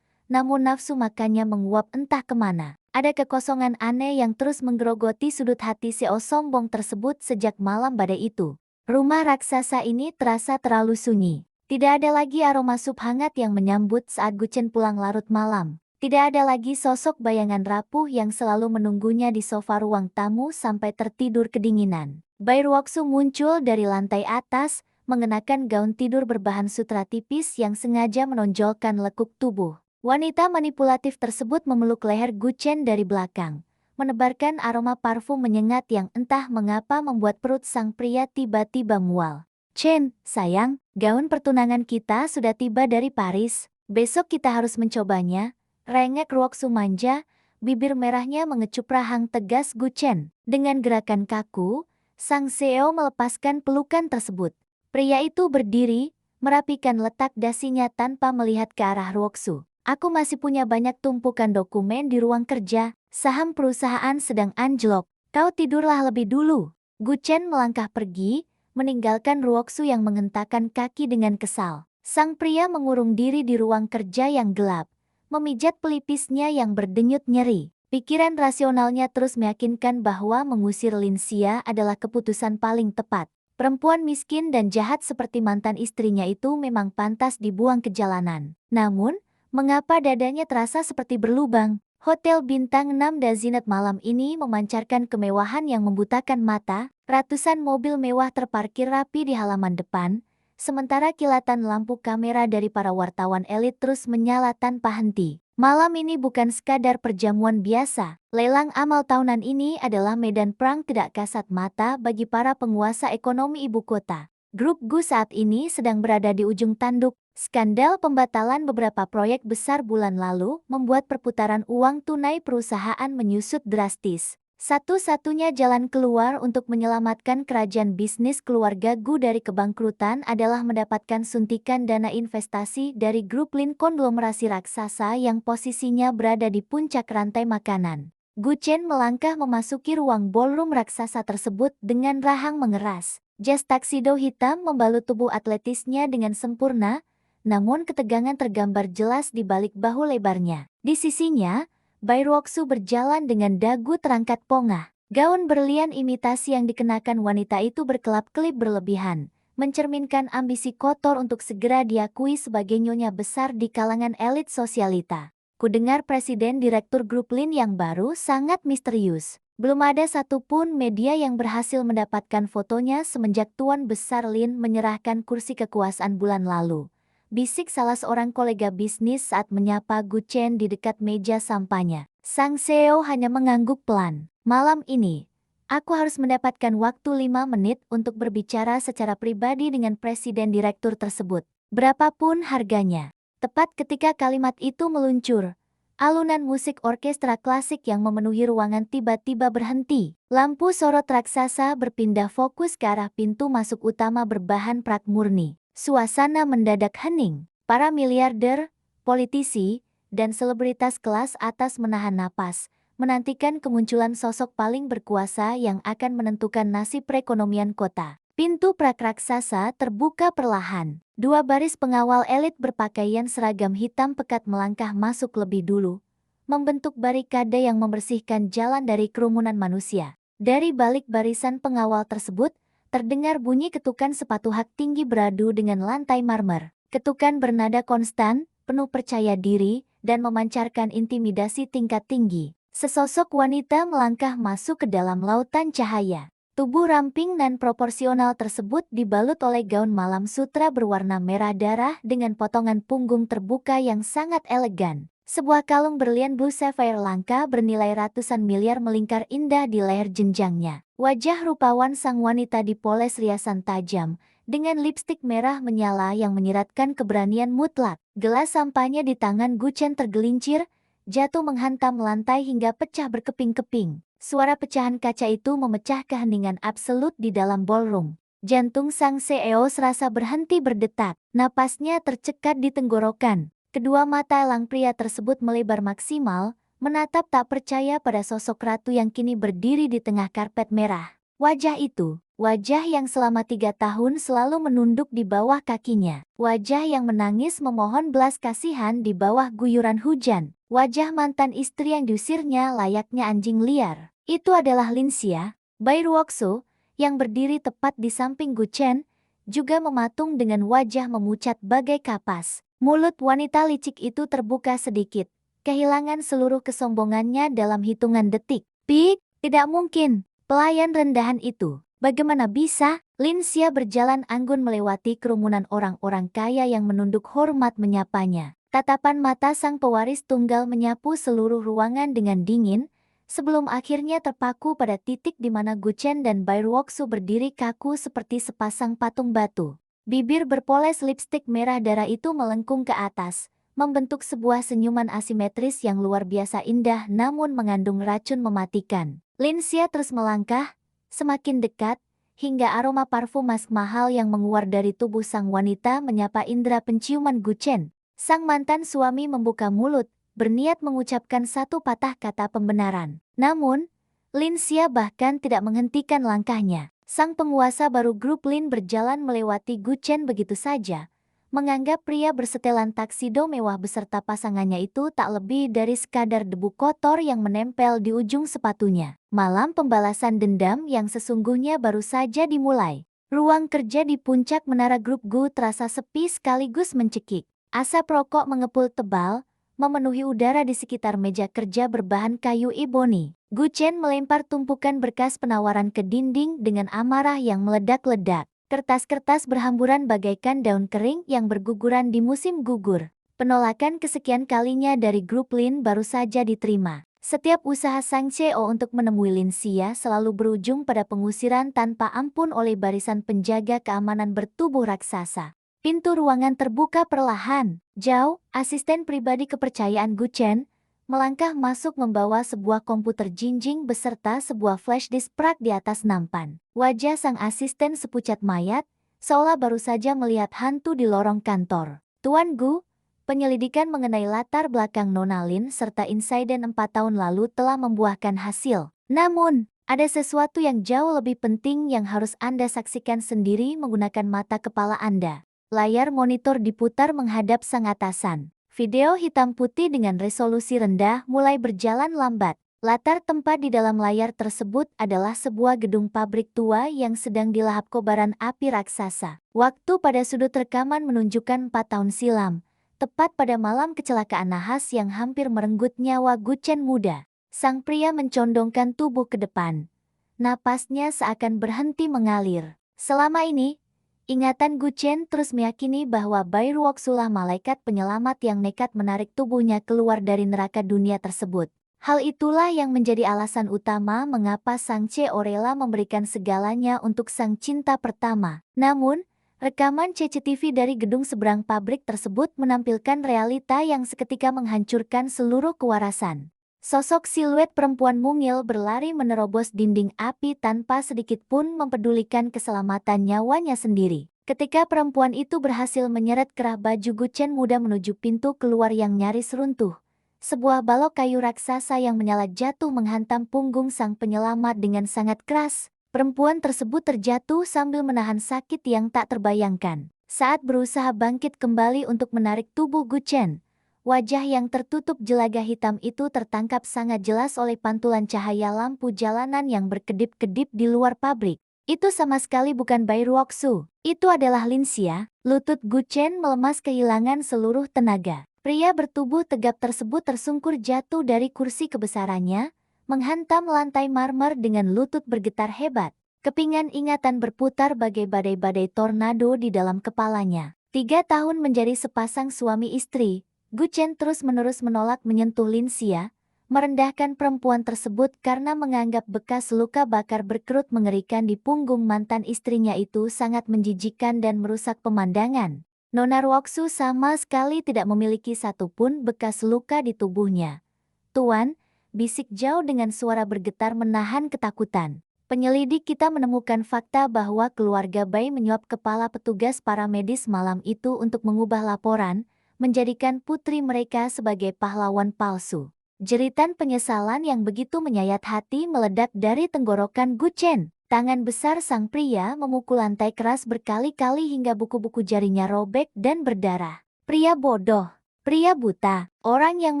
Namun nafsu makannya menguap entah kemana. Ada kekosongan aneh yang terus menggerogoti sudut hati Seo sombong tersebut sejak malam badai itu. Rumah raksasa ini terasa terlalu sunyi. Tidak ada lagi aroma sup hangat yang menyambut saat Guchen pulang larut malam. Tidak ada lagi sosok bayangan rapuh yang selalu menunggunya di sofa ruang tamu sampai tertidur kedinginan. Bair Woksu muncul dari lantai atas, mengenakan gaun tidur berbahan sutra tipis yang sengaja menonjolkan lekuk tubuh. Wanita manipulatif tersebut memeluk leher Guchen dari belakang, menebarkan aroma parfum menyengat yang entah mengapa membuat perut sang pria tiba-tiba mual. Chen, sayang, gaun pertunangan kita sudah tiba dari Paris. Besok kita harus mencobanya. Rengek Woksu manja, bibir merahnya mengecup rahang tegas Guchen. Dengan gerakan kaku, sang CEO melepaskan pelukan tersebut. Pria itu berdiri, merapikan letak dasinya tanpa melihat ke arah Woksu. Aku masih punya banyak tumpukan dokumen di ruang kerja, saham perusahaan sedang anjlok. Kau tidurlah lebih dulu. Guchen melangkah pergi, meninggalkan Woksu yang mengentakkan kaki dengan kesal. Sang pria mengurung diri di ruang kerja yang gelap, memijat pelipisnya yang berdenyut nyeri. Pikiran rasionalnya terus meyakinkan bahwa mengusir Linsia adalah keputusan paling tepat. Perempuan miskin dan jahat seperti mantan istrinya itu memang pantas dibuang ke jalanan. Namun, mengapa dadanya terasa seperti berlubang? Hotel bintang 6 Dazinet malam ini memancarkan kemewahan yang membutakan mata. Ratusan mobil mewah terparkir rapi di halaman depan, sementara kilatan lampu kamera dari para wartawan elit terus menyala tanpa henti. Malam ini bukan sekadar perjamuan biasa. Lelang amal tahunan ini adalah medan perang tidak kasat mata bagi para penguasa ekonomi ibu kota. Grup Gu saat ini sedang berada di ujung tanduk, Skandal pembatalan beberapa proyek besar bulan lalu membuat perputaran uang tunai perusahaan menyusut drastis. Satu-satunya jalan keluar untuk menyelamatkan kerajaan bisnis keluarga Gu dari kebangkrutan adalah mendapatkan suntikan dana investasi dari grup Lin konglomerasi raksasa yang posisinya berada di puncak rantai makanan. Gu Chen melangkah memasuki ruang ballroom raksasa tersebut dengan rahang mengeras. Jas taksido hitam membalut tubuh atletisnya dengan sempurna, namun ketegangan tergambar jelas di balik bahu lebarnya. Di sisinya, Bai Ruoxu berjalan dengan dagu terangkat pongah. Gaun berlian imitasi yang dikenakan wanita itu berkelap-kelip berlebihan, mencerminkan ambisi kotor untuk segera diakui sebagai nyonya besar di kalangan elit sosialita. Kudengar Presiden Direktur Grup Lin yang baru sangat misterius. Belum ada satupun media yang berhasil mendapatkan fotonya semenjak Tuan Besar Lin menyerahkan kursi kekuasaan bulan lalu. Bisik salah seorang kolega bisnis saat menyapa Gu Chen di dekat meja sampahnya. Sang CEO hanya mengangguk pelan. Malam ini, aku harus mendapatkan waktu 5 menit untuk berbicara secara pribadi dengan presiden direktur tersebut. Berapapun harganya. Tepat ketika kalimat itu meluncur, alunan musik orkestra klasik yang memenuhi ruangan tiba-tiba berhenti. Lampu sorot raksasa berpindah fokus ke arah pintu masuk utama berbahan prak murni. Suasana mendadak hening. Para miliarder, politisi, dan selebritas kelas atas menahan napas, menantikan kemunculan sosok paling berkuasa yang akan menentukan nasib perekonomian kota. Pintu prak raksasa terbuka perlahan. Dua baris pengawal elit berpakaian seragam hitam pekat melangkah masuk lebih dulu, membentuk barikade yang membersihkan jalan dari kerumunan manusia. Dari balik barisan pengawal tersebut, terdengar bunyi ketukan sepatu hak tinggi beradu dengan lantai marmer. Ketukan bernada konstan, penuh percaya diri, dan memancarkan intimidasi tingkat tinggi. Sesosok wanita melangkah masuk ke dalam lautan cahaya. Tubuh ramping dan proporsional tersebut dibalut oleh gaun malam sutra berwarna merah darah dengan potongan punggung terbuka yang sangat elegan. Sebuah kalung berlian blue sapphire langka bernilai ratusan miliar melingkar indah di leher jenjangnya. Wajah rupawan sang wanita dipoles riasan tajam, dengan lipstik merah menyala yang menyiratkan keberanian mutlak. Gelas sampahnya di tangan Gu Chen tergelincir, jatuh menghantam lantai hingga pecah berkeping-keping. Suara pecahan kaca itu memecah keheningan absolut di dalam ballroom. Jantung sang CEO serasa berhenti berdetak. Napasnya tercekat di tenggorokan. Kedua mata elang pria tersebut melebar maksimal, menatap tak percaya pada sosok ratu yang kini berdiri di tengah karpet merah. Wajah itu, wajah yang selama 3 tahun selalu menunduk di bawah kakinya. Wajah yang menangis memohon belas kasihan di bawah guyuran hujan. Wajah mantan istri yang diusirnya layaknya anjing liar. Itu adalah Lin Xia, Bai Ruoxu, yang berdiri tepat di samping Gu Chen, juga mematung dengan wajah memucat bagai kapas. Mulut wanita licik itu terbuka sedikit, kehilangan seluruh kesombongannya dalam hitungan detik. Pik, tidak mungkin, pelayan rendahan itu. Bagaimana bisa? Lin Xia berjalan anggun melewati kerumunan orang-orang kaya yang menunduk hormat menyapanya. Tatapan mata sang pewaris tunggal menyapu seluruh ruangan dengan dingin, sebelum akhirnya terpaku pada titik di mana Gu Chen dan Bai Ruoxu berdiri kaku seperti sepasang patung batu. Bibir berpoles lipstik merah darah itu melengkung ke atas, membentuk sebuah senyuman asimetris yang luar biasa indah namun mengandung racun mematikan. Lin Xia terus melangkah, semakin dekat, hingga aroma parfum mask mahal yang menguar dari tubuh sang wanita menyapa indera penciuman Gu Chen. Sang mantan suami membuka mulut, berniat mengucapkan satu patah kata pembenaran. Namun, Lin Xia bahkan tidak menghentikan langkahnya. Sang penguasa baru grup Lin berjalan melewati Gu Chen begitu saja, menganggap pria bersetelan taksido mewah beserta pasangannya itu tak lebih dari sekadar debu kotor yang menempel di ujung sepatunya. Malam pembalasan dendam yang sesungguhnya baru saja dimulai. Ruang kerja di puncak menara grup Gu terasa sepi sekaligus mencekik. Asap rokok mengepul tebal, memenuhi udara di sekitar meja kerja berbahan kayu eboni. Gu Chen melempar tumpukan berkas penawaran ke dinding dengan amarah yang meledak-ledak. Kertas-kertas berhamburan bagaikan daun kering yang berguguran di musim gugur. Penolakan kesekian kalinya dari grup Lin baru saja diterima. Setiap usaha Sang CEO untuk menemui Lin Xia selalu berujung pada pengusiran tanpa ampun oleh barisan penjaga keamanan bertubuh raksasa. Pintu ruangan terbuka perlahan. Zhao, asisten pribadi kepercayaan Gu Chen, melangkah masuk membawa sebuah komputer jinjing beserta sebuah flash disk prak di atas nampan. Wajah sang asisten sepucat mayat, seolah baru saja melihat hantu di lorong kantor. Tuan Gu, penyelidikan mengenai latar belakang Nona Lin serta insiden 4 tahun lalu telah membuahkan hasil. Namun, ada sesuatu yang jauh lebih penting yang harus Anda saksikan sendiri menggunakan mata kepala Anda. Layar monitor diputar menghadap sang atasan. Video hitam putih dengan resolusi rendah mulai berjalan lambat. Latar tempat di dalam layar tersebut adalah sebuah gedung pabrik tua yang sedang dilahap kobaran api raksasa. Waktu pada sudut rekaman menunjukkan 4 tahun silam, tepat pada malam kecelakaan nahas yang hampir merenggut nyawa Gu Chen muda. Sang pria mencondongkan tubuh ke depan. Napasnya seakan berhenti mengalir. Selama ini, ingatan Gu Chen terus meyakini bahwa Bai Ruoxulah malaikat penyelamat yang nekat menarik tubuhnya keluar dari neraka dunia tersebut. Hal itulah yang menjadi alasan utama mengapa Sang Che rela memberikan segalanya untuk sang cinta pertama. Namun, rekaman CCTV dari gedung seberang pabrik tersebut menampilkan realita yang seketika menghancurkan seluruh kewarasan. Sosok siluet perempuan mungil berlari menerobos dinding api tanpa sedikit pun mempedulikan keselamatan nyawanya sendiri. Ketika perempuan itu berhasil menyeret kerah baju Gu Chen muda menuju pintu keluar yang nyaris runtuh, sebuah balok kayu raksasa yang menyala jatuh menghantam punggung sang penyelamat dengan sangat keras. Perempuan tersebut terjatuh sambil menahan sakit yang tak terbayangkan. Saat berusaha bangkit kembali untuk menarik tubuh Gu Chen, wajah yang tertutup jelaga hitam itu tertangkap sangat jelas oleh pantulan cahaya lampu jalanan yang berkedip-kedip di luar pabrik. Itu sama sekali bukan Bai Ruoxu. Itu adalah Lin Xia. Lutut Gu Chen melemas kehilangan seluruh tenaga. Pria bertubuh tegap tersebut tersungkur jatuh dari kursi kebesarannya, menghantam lantai marmer dengan lutut bergetar hebat. Kepingan ingatan berputar bagai badai-badai tornado di dalam kepalanya. 3 tahun menjadi sepasang suami istri, Gu Chen terus-menerus menolak menyentuh Lin Xia, merendahkan perempuan tersebut karena menganggap bekas luka bakar berkerut mengerikan di punggung mantan istrinya itu sangat menjijikkan dan merusak pemandangan. Nona Ruoxu sama sekali tidak memiliki satupun bekas luka di tubuhnya. Tuan, bisik Zhao dengan suara bergetar menahan ketakutan. Penyelidik kita menemukan fakta bahwa keluarga Bai menyuap kepala petugas paramedis malam itu untuk mengubah laporan, menjadikan putri mereka sebagai pahlawan palsu. Jeritan penyesalan yang begitu menyayat hati meledak dari tenggorokan Gu Chen. Tangan besar sang pria memukul lantai keras berkali-kali hingga buku-buku jarinya robek dan berdarah. Pria bodoh, pria buta, orang yang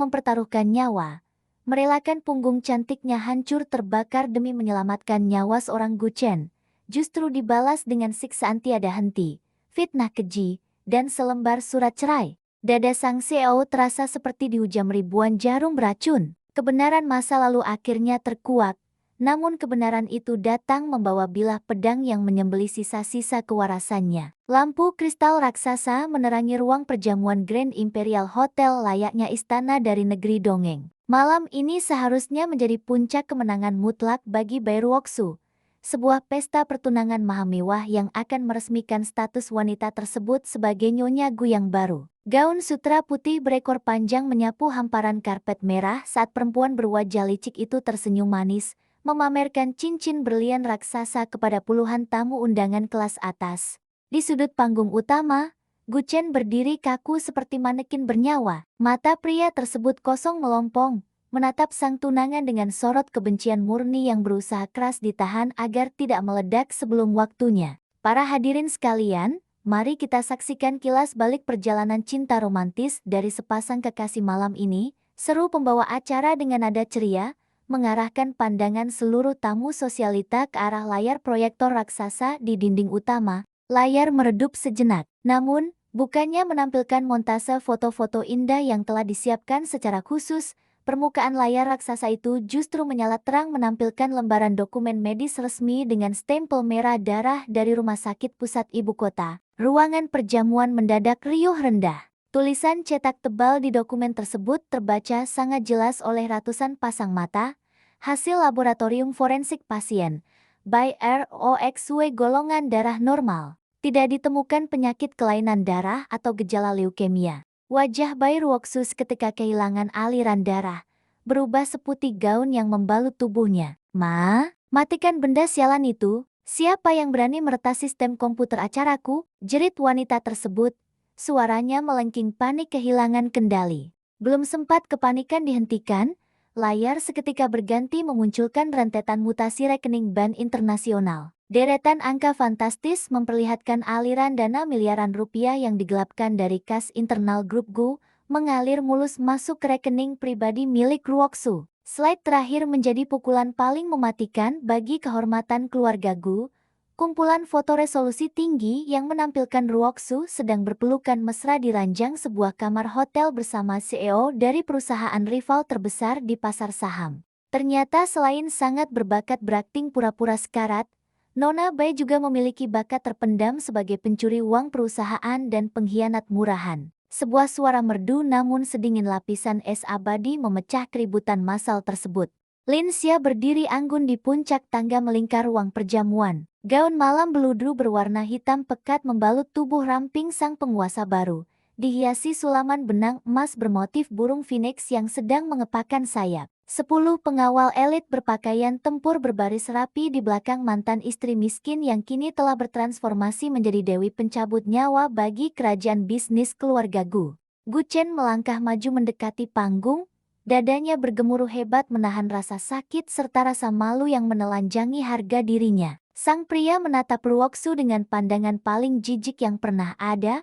mempertaruhkan nyawa, merelakan punggung cantiknya hancur terbakar demi menyelamatkan nyawa seorang Gu Chen, justru dibalas dengan siksaan tiada henti, fitnah keji, dan selembar surat cerai. Dada sang CEO terasa seperti dihujam ribuan jarum beracun. Kebenaran masa lalu akhirnya terkuak, namun kebenaran itu datang membawa bilah pedang yang menyembelih sisa-sisa kewarasannya. Lampu kristal raksasa menerangi ruang perjamuan Grand Imperial Hotel layaknya istana dari negeri dongeng. Malam ini seharusnya menjadi puncak kemenangan mutlak bagi Bai Ruoxu, sebuah pesta pertunangan maha mewah yang akan meresmikan status wanita tersebut sebagai Nyonya Gu yang baru. Gaun sutra putih berekor panjang menyapu hamparan karpet merah saat perempuan berwajah licik itu tersenyum manis, memamerkan cincin berlian raksasa kepada puluhan tamu undangan kelas atas. Di sudut panggung utama, Gu Chen berdiri kaku seperti manekin bernyawa. Mata pria tersebut kosong melompong, menatap sang tunangan dengan sorot kebencian murni yang berusaha keras ditahan agar tidak meledak sebelum waktunya. Para hadirin sekalian, mari kita saksikan kilas balik perjalanan cinta romantis dari sepasang kekasih malam ini, seru pembawa acara dengan nada ceria, mengarahkan pandangan seluruh tamu sosialita ke arah layar proyektor raksasa di dinding utama. Layar meredup sejenak, namun, bukannya menampilkan montase foto-foto indah yang telah disiapkan secara khusus, permukaan layar raksasa itu justru menyala terang menampilkan lembaran dokumen medis resmi dengan stempel merah darah dari Rumah Sakit Pusat Ibu Kota. Ruangan perjamuan mendadak riuh rendah. Tulisan cetak tebal di dokumen tersebut terbaca sangat jelas oleh ratusan pasang mata. Hasil laboratorium forensik pasien, Bai Ruoxu golongan darah normal. Tidak ditemukan penyakit kelainan darah atau gejala leukemia. Wajah bayi Ruoksu seketika kehilangan aliran darah, berubah seputih gaun yang membalut tubuhnya. Ma, matikan benda sialan itu. Siapa yang berani meretas sistem komputer acaraku? Jerit wanita tersebut. Suaranya melengking panik kehilangan kendali. Belum sempat kepanikan dihentikan, layar seketika berganti memunculkan rentetan mutasi rekening bank internasional. Deretan angka fantastis memperlihatkan aliran dana miliaran rupiah yang digelapkan dari kas internal grup GU, mengalir mulus masuk ke rekening pribadi milik Ruoksu. Slide terakhir menjadi pukulan paling mematikan bagi kehormatan keluarga GU. Kumpulan foto resolusi tinggi yang menampilkan Ruoksu sedang berpelukan mesra di ranjang sebuah kamar hotel bersama CEO dari perusahaan rival terbesar di pasar saham. Ternyata selain sangat berbakat berakting pura-pura sekarat, Nona Bai juga memiliki bakat terpendam sebagai pencuri uang perusahaan dan pengkhianat murahan. Sebuah suara merdu namun sedingin lapisan es abadi memecah keributan massal tersebut. Lin Xia berdiri anggun di puncak tangga melingkar ruang perjamuan. Gaun malam beludru berwarna hitam pekat membalut tubuh ramping sang penguasa baru, dihiasi sulaman benang emas bermotif burung phoenix yang sedang mengepakkan sayap. 10 pengawal elit berpakaian tempur berbaris rapi di belakang mantan istri miskin yang kini telah bertransformasi menjadi dewi pencabut nyawa bagi kerajaan bisnis keluarga Gu. Gu Chen melangkah maju mendekati panggung, dadanya bergemuruh hebat menahan rasa sakit serta rasa malu yang menelanjangi harga dirinya. Sang pria menatap Ruoksu dengan pandangan paling jijik yang pernah ada,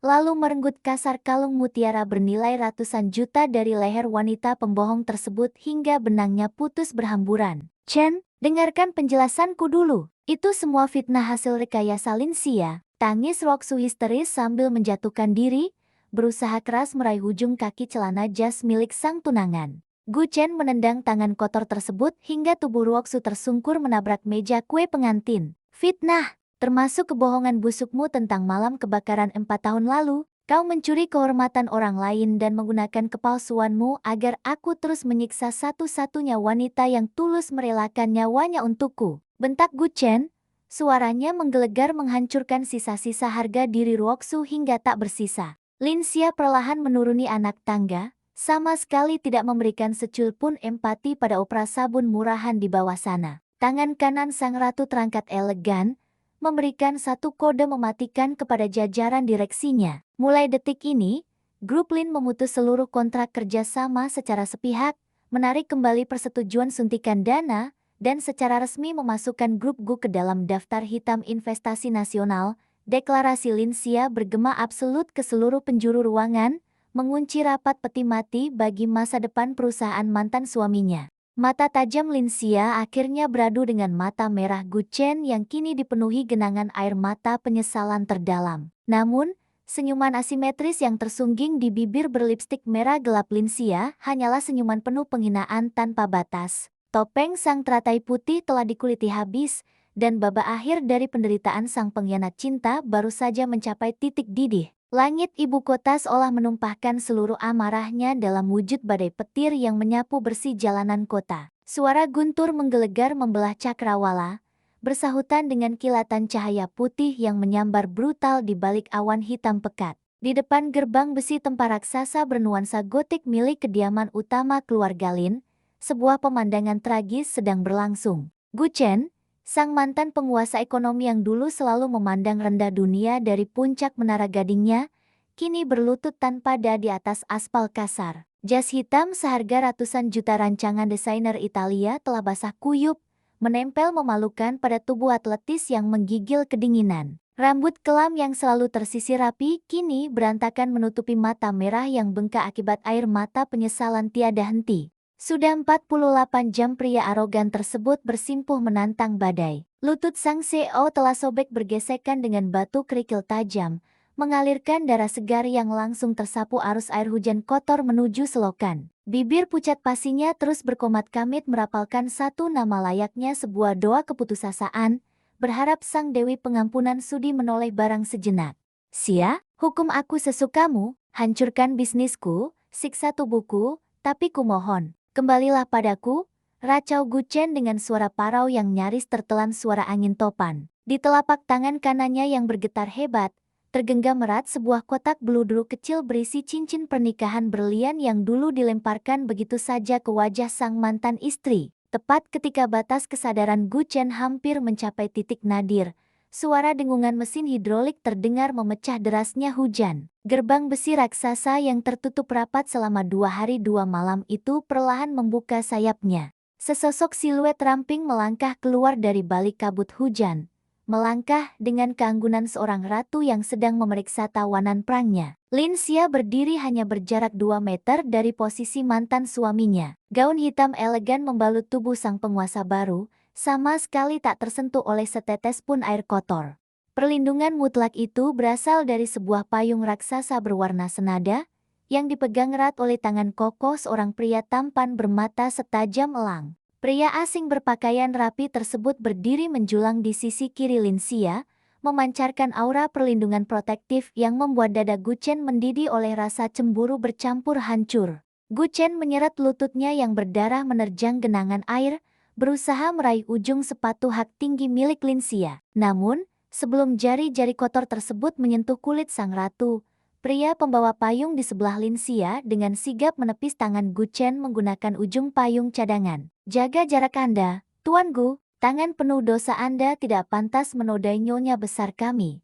lalu merenggut kasar kalung mutiara bernilai ratusan juta dari leher wanita pembohong tersebut hingga benangnya putus berhamburan. Chen, dengarkan penjelasanku dulu. Itu semua fitnah hasil rekayasa Lin Xia. Tangis Ruoksu histeris sambil menjatuhkan diri, berusaha keras meraih ujung kaki celana jas milik sang tunangan. Gu Chen menendang tangan kotor tersebut hingga tubuh Ruoksu tersungkur menabrak meja kue pengantin. Fitnah! Termasuk kebohongan busukmu tentang malam kebakaran 4 tahun lalu, kau mencuri kehormatan orang lain dan menggunakan kepalsuanmu agar aku terus menyiksa satu-satunya wanita yang tulus merelakan nyawanya untukku. Bentak Gu Chen, suaranya menggelegar menghancurkan sisa-sisa harga diri Ruoksu hingga tak bersisa. Lin Xia perlahan menuruni anak tangga, sama sekali tidak memberikan secuil pun empati pada opera sabun murahan di bawah sana. Tangan kanan sang ratu terangkat elegan, memberikan satu kode mematikan kepada jajaran direksinya. Mulai detik ini, Grup Lin memutus seluruh kontrak kerjasama secara sepihak, menarik kembali persetujuan suntikan dana, dan secara resmi memasukkan Grup GU ke dalam daftar hitam investasi nasional. Deklarasi Lin Xia bergema absolut ke seluruh penjuru ruangan, mengunci rapat peti mati bagi masa depan perusahaan mantan suaminya. Mata tajam Lin Xia akhirnya beradu dengan mata merah Gu Chen yang kini dipenuhi genangan air mata penyesalan terdalam. Namun, senyuman asimetris yang tersungging di bibir berlipstik merah gelap Lin Xia hanyalah senyuman penuh penghinaan tanpa batas. Topeng sang teratai putih telah dikuliti habis, dan babak akhir dari penderitaan sang pengkhianat cinta baru saja mencapai titik didih. Langit ibu kota seolah menumpahkan seluruh amarahnya dalam wujud badai petir yang menyapu bersih jalanan kota. Suara guntur menggelegar membelah cakrawala, bersahutan dengan kilatan cahaya putih yang menyambar brutal di balik awan hitam pekat. Di depan gerbang besi tempat raksasa bernuansa gotik milik kediaman utama keluarga Lin, sebuah pemandangan tragis sedang berlangsung. Gu Chen, sang mantan penguasa ekonomi yang dulu selalu memandang rendah dunia dari puncak menara gadingnya, kini berlutut tanpa daya di atas aspal kasar. Jas hitam seharga ratusan juta rancangan desainer Italia telah basah kuyup, menempel memalukan pada tubuh atletis yang menggigil kedinginan. Rambut kelam yang selalu tersisir rapi kini berantakan menutupi mata merah yang bengkak akibat air mata penyesalan tiada henti. Sudah 48 jam pria arogan tersebut bersimpuh menantang badai. Lutut sang CEO telah sobek bergesekan dengan batu kerikil tajam, mengalirkan darah segar yang langsung tersapu arus air hujan kotor menuju selokan. Bibir pucat pasinya terus berkomat-kamit merapalkan satu nama layaknya sebuah doa keputusasaan, berharap sang Dewi Pengampunan sudi menoleh barang sejenak. Xia, hukum aku sesukamu, hancurkan bisnisku, siksa tubuhku, tapi kumohon, kembalilah padaku, racau Gu Chen dengan suara parau yang nyaris tertelan suara angin topan. Di telapak tangan kanannya yang bergetar hebat, tergenggam erat sebuah kotak beludru kecil berisi cincin pernikahan berlian yang dulu dilemparkan begitu saja ke wajah sang mantan istri. Tepat ketika batas kesadaran Gu Chen hampir mencapai titik nadir, suara dengungan mesin hidrolik terdengar memecah derasnya hujan. Gerbang besi raksasa yang tertutup rapat selama 2 hari 2 malam itu perlahan membuka sayapnya. Sesosok siluet ramping melangkah keluar dari balik kabut hujan. Melangkah dengan keanggunan seorang ratu yang sedang memeriksa tawanan perangnya. Lin Xia berdiri hanya berjarak 2 meter dari posisi mantan suaminya. Gaun hitam elegan membalut tubuh sang penguasa baru, sama sekali tak tersentuh oleh setetes pun air kotor. Perlindungan mutlak itu berasal dari sebuah payung raksasa berwarna senada, yang dipegang erat oleh tangan kokoh seorang pria tampan bermata setajam elang. Pria asing berpakaian rapi tersebut berdiri menjulang di sisi kiri Lin Xia, memancarkan aura perlindungan protektif yang membuat dada Gu Chen mendidih oleh rasa cemburu bercampur hancur. Gu Chen menyeret lututnya yang berdarah menerjang genangan air, berusaha meraih ujung sepatu hak tinggi milik Lin Xia. Namun, sebelum jari-jari kotor tersebut menyentuh kulit sang ratu, pria pembawa payung di sebelah Lin Xia dengan sigap menepis tangan Gu Chen menggunakan ujung payung cadangan. Jaga jarak Anda, Tuan Gu, tangan penuh dosa Anda tidak pantas menodai nyonya besar kami.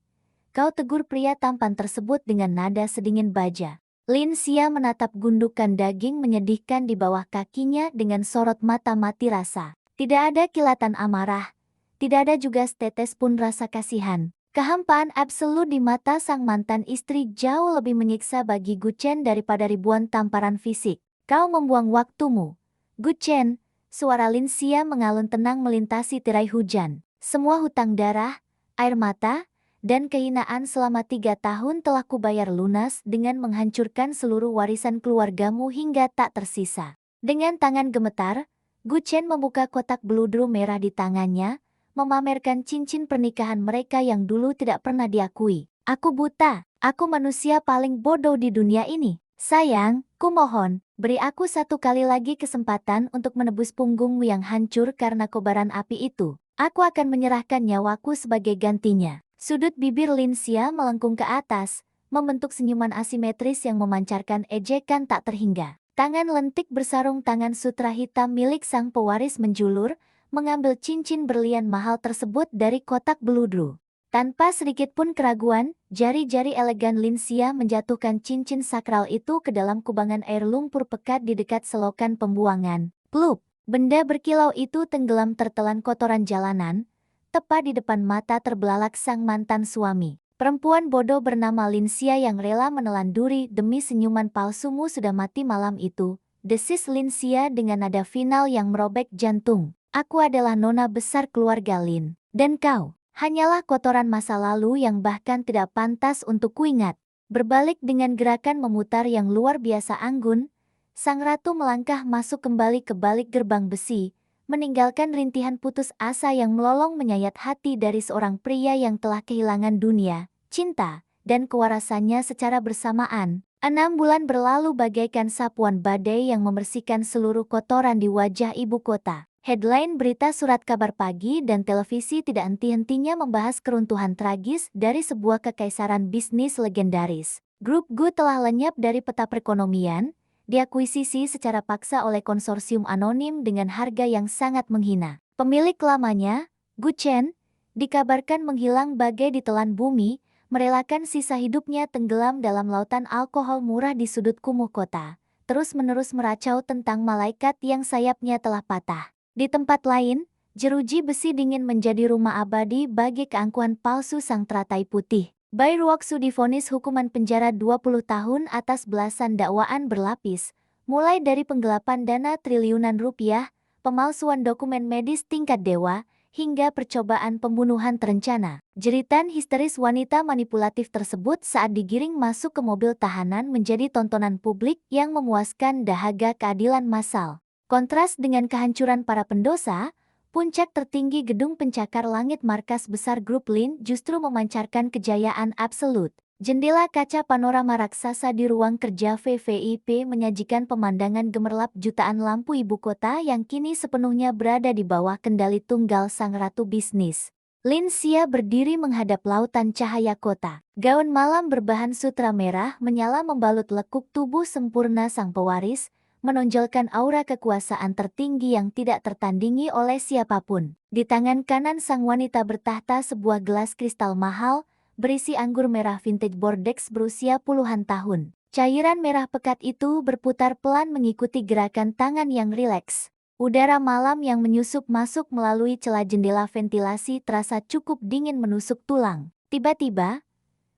Kau tegur pria tampan tersebut dengan nada sedingin baja. Lin Xia menatap gundukan daging menyedihkan di bawah kakinya dengan sorot mata mati rasa. Tidak ada kilatan amarah, tidak ada juga setetes pun rasa kasihan. Kehampaan absolut di mata sang mantan istri jauh lebih menyiksa bagi Gu Chen daripada ribuan tamparan fisik. Kau membuang waktumu. Gu Chen, suara Lin Xia mengalun tenang melintasi tirai hujan. Semua hutang darah, air mata, dan kehinaan selama 3 tahun telah kubayar lunas dengan menghancurkan seluruh warisan keluargamu hingga tak tersisa. Dengan tangan gemetar, Gu Chen membuka kotak beludru merah di tangannya, memamerkan cincin pernikahan mereka yang dulu tidak pernah diakui. Aku buta, aku manusia paling bodoh di dunia ini. Sayang, kumohon, beri aku 1 kali lagi kesempatan untuk menebus punggungmu yang hancur karena kobaran api itu. Aku akan menyerahkan nyawaku sebagai gantinya. Sudut bibir Lin Xia melengkung ke atas, membentuk senyuman asimetris yang memancarkan ejekan tak terhingga. Tangan lentik bersarung tangan sutra hitam milik sang pewaris menjulur, mengambil cincin berlian mahal tersebut dari kotak beludru. Tanpa sedikit pun keraguan, jari-jari elegan Lin Xia menjatuhkan cincin sakral itu ke dalam kubangan air lumpur pekat di dekat selokan pembuangan. Plup! Benda berkilau itu tenggelam tertelan kotoran jalanan, tepat di depan mata terbelalak sang mantan suami. Perempuan bodoh bernama Lin Xia yang rela menelan duri demi senyuman palsumu sudah mati malam itu, desis Lin Xia dengan nada final yang merobek jantung. Aku adalah nona besar keluarga Lin, dan kau hanyalah kotoran masa lalu yang bahkan tidak pantas untuk kuingat. Berbalik dengan gerakan memutar yang luar biasa anggun, sang ratu melangkah masuk kembali ke balik gerbang besi, meninggalkan rintihan putus asa yang melolong menyayat hati dari seorang pria yang telah kehilangan dunia, cinta, dan kewarasannya secara bersamaan. 6 bulan berlalu bagaikan sapuan badai yang membersihkan seluruh kotoran di wajah ibu kota. Headline berita surat kabar pagi dan televisi tidak henti-hentinya membahas keruntuhan tragis dari sebuah kekaisaran bisnis legendaris. Grup Gu telah lenyap dari peta perekonomian, diakuisisi secara paksa oleh konsorsium anonim dengan harga yang sangat menghina. Pemilik lamanya, Gu Chen, dikabarkan menghilang bagai ditelan bumi, merelakan sisa hidupnya tenggelam dalam lautan alkohol murah di sudut kumuh kota, terus-menerus meracau tentang malaikat yang sayapnya telah patah. Di tempat lain, jeruji besi dingin menjadi rumah abadi bagi keangkuhan palsu sang teratai putih. Bai Ruoxu divonis hukuman penjara 20 tahun atas belasan dakwaan berlapis, mulai dari penggelapan dana triliunan rupiah, pemalsuan dokumen medis tingkat dewa, hingga percobaan pembunuhan terencana. Jeritan histeris wanita manipulatif tersebut saat digiring masuk ke mobil tahanan menjadi tontonan publik yang memuaskan dahaga keadilan massal. Kontras dengan kehancuran para pendosa, puncak tertinggi gedung pencakar langit markas besar grup Lin justru memancarkan kejayaan absolut. Jendela kaca panorama raksasa di ruang kerja VVIP menyajikan pemandangan gemerlap jutaan lampu ibu kota yang kini sepenuhnya berada di bawah kendali tunggal sang ratu bisnis. Lin Xia berdiri menghadap lautan cahaya kota. Gaun malam berbahan sutra merah menyala membalut lekuk tubuh sempurna sang pewaris, menonjolkan aura kekuasaan tertinggi yang tidak tertandingi oleh siapapun. Di tangan kanan sang wanita bertahta sebuah gelas kristal mahal, berisi anggur merah vintage Bordeaux berusia puluhan tahun. Cairan merah pekat itu berputar pelan mengikuti gerakan tangan yang rileks. Udara malam yang menyusup masuk melalui celah jendela ventilasi terasa cukup dingin menusuk tulang. Tiba-tiba,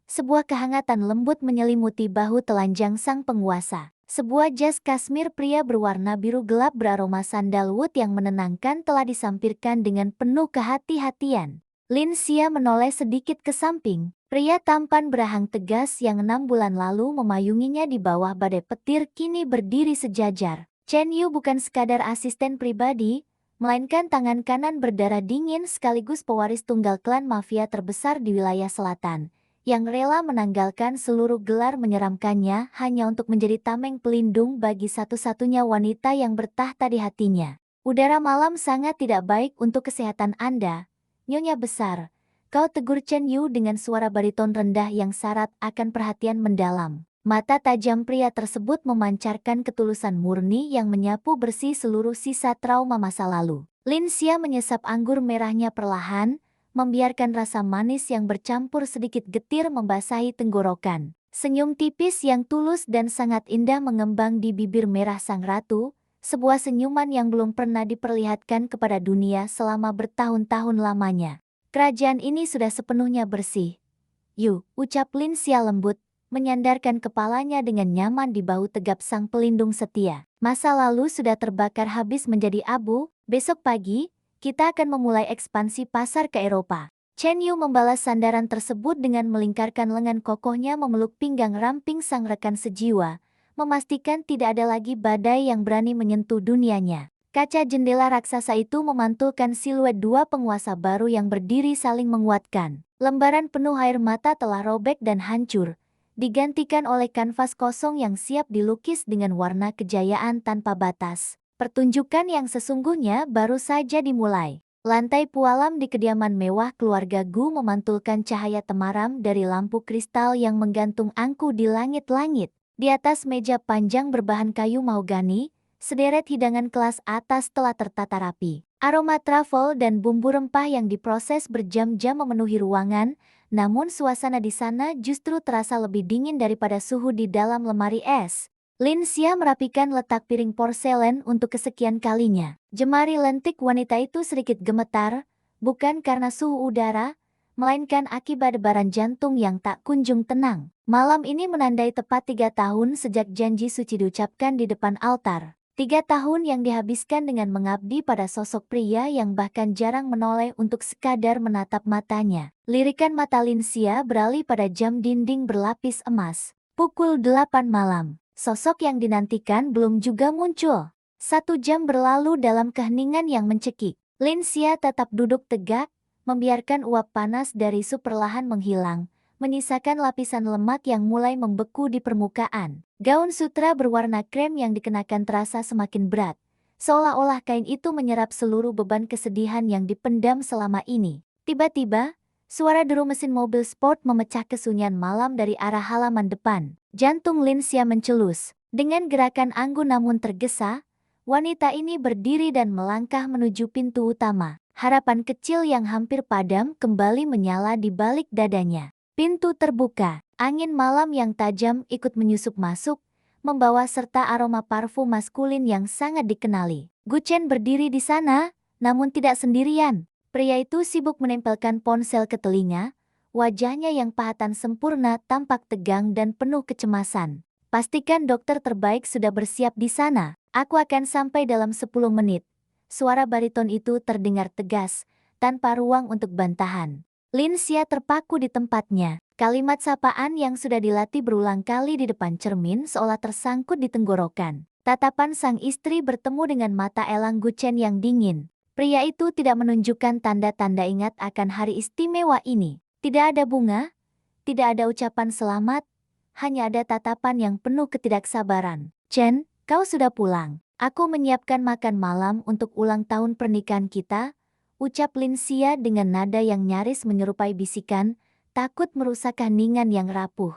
sebuah kehangatan lembut menyelimuti bahu telanjang sang penguasa. Sebuah jas kasmir pria berwarna biru gelap beraroma sandalwood yang menenangkan telah disampirkan dengan penuh kehati-hatian. Lin Xia menoleh sedikit ke samping. Pria tampan berahang tegas yang 6 bulan lalu memayunginya di bawah badai petir kini berdiri sejajar. Chen Yu bukan sekadar asisten pribadi, melainkan tangan kanan berdarah dingin sekaligus pewaris tunggal klan mafia terbesar di wilayah selatan, yang rela menanggalkan seluruh gelar menyeramkannya hanya untuk menjadi tameng pelindung bagi satu-satunya wanita yang bertahta di hatinya. Udara malam sangat tidak baik untuk kesehatan Anda, Nyonya Besar. Kau tegur Chen Yu dengan suara bariton rendah yang syarat akan perhatian mendalam. Mata tajam pria tersebut memancarkan ketulusan murni yang menyapu bersih seluruh sisa trauma masa lalu. Lin Xia menyesap anggur merahnya perlahan, membiarkan rasa manis yang bercampur sedikit getir membasahi tenggorokan. Senyum tipis yang tulus dan sangat indah mengembang di bibir merah sang ratu, sebuah senyuman yang belum pernah diperlihatkan kepada dunia selama bertahun-tahun lamanya. Kerajaan ini sudah sepenuhnya bersih. Yu, ucap Lin Xia lembut, menyandarkan kepalanya dengan nyaman di bahu tegap sang pelindung setia. Masa lalu sudah terbakar habis menjadi abu, besok pagi, kita akan memulai ekspansi pasar ke Eropa. Chen Yu membalas sandaran tersebut dengan melingkarkan lengan kokohnya memeluk pinggang ramping sang rekan sejiwa, memastikan tidak ada lagi badai yang berani menyentuh dunianya. Kaca jendela raksasa itu memantulkan siluet dua penguasa baru yang berdiri saling menguatkan. Lembaran penuh air mata telah robek dan hancur, digantikan oleh kanvas kosong yang siap dilukis dengan warna kejayaan tanpa batas. Pertunjukan yang sesungguhnya baru saja dimulai. Lantai pualam di kediaman mewah keluarga Gu memantulkan cahaya temaram dari lampu kristal yang menggantung angku di langit-langit. Di atas meja panjang berbahan kayu mahogani, sederet hidangan kelas atas telah tertata rapi. Aroma truffle dan bumbu rempah yang diproses berjam-jam memenuhi ruangan, namun suasana di sana justru terasa lebih dingin daripada suhu di dalam lemari es. Lin Xia merapikan letak piring porselen untuk kesekian kalinya. Jemari lentik wanita itu sedikit gemetar, bukan karena suhu udara, melainkan akibat debaran jantung yang tak kunjung tenang. Malam ini menandai tepat 3 tahun sejak janji suci diucapkan di depan altar. 3 tahun yang dihabiskan dengan mengabdi pada sosok pria yang bahkan jarang menoleh untuk sekadar menatap matanya. Lirikan mata Lin Xia beralih pada jam dinding berlapis emas. Pukul 8 malam. Sosok yang dinantikan belum juga muncul. 1 jam berlalu dalam keheningan yang mencekik. Lin Xia tetap duduk tegak, membiarkan uap panas dari sup perlahan menghilang, menyisakan lapisan lemak yang mulai membeku di permukaan. Gaun sutra berwarna krem yang dikenakan terasa semakin berat, seolah-olah kain itu menyerap seluruh beban kesedihan yang dipendam selama ini. Tiba-tiba, suara deru mesin mobil sport memecah kesunyian malam dari arah halaman depan. Jantung Lin Xia mencelus. Dengan gerakan anggun namun tergesa, wanita ini berdiri dan melangkah menuju pintu utama. Harapan kecil yang hampir padam kembali menyala di balik dadanya. Pintu terbuka, angin malam yang tajam ikut menyusup masuk, membawa serta aroma parfum maskulin yang sangat dikenali. Gu Chen berdiri di sana, namun tidak sendirian. Pria itu sibuk menempelkan ponsel ke telinga, wajahnya yang pahatan sempurna tampak tegang dan penuh kecemasan. Pastikan dokter terbaik sudah bersiap di sana, aku akan sampai dalam 10 menit. Suara bariton itu terdengar tegas, tanpa ruang untuk bantahan. Lin Xia terpaku di tempatnya. Kalimat sapaan yang sudah dilatih berulang kali di depan cermin seolah tersangkut di tenggorokan. Tatapan sang istri bertemu dengan mata elang Gu Chen yang dingin. Pria itu tidak menunjukkan tanda-tanda ingat akan hari istimewa ini. Tidak ada bunga, tidak ada ucapan selamat, hanya ada tatapan yang penuh ketidaksabaran. Chen, kau sudah pulang. Aku menyiapkan makan malam untuk ulang tahun pernikahan kita, ucap Linsia dengan nada yang nyaris menyerupai bisikan, takut merusak heningan yang rapuh.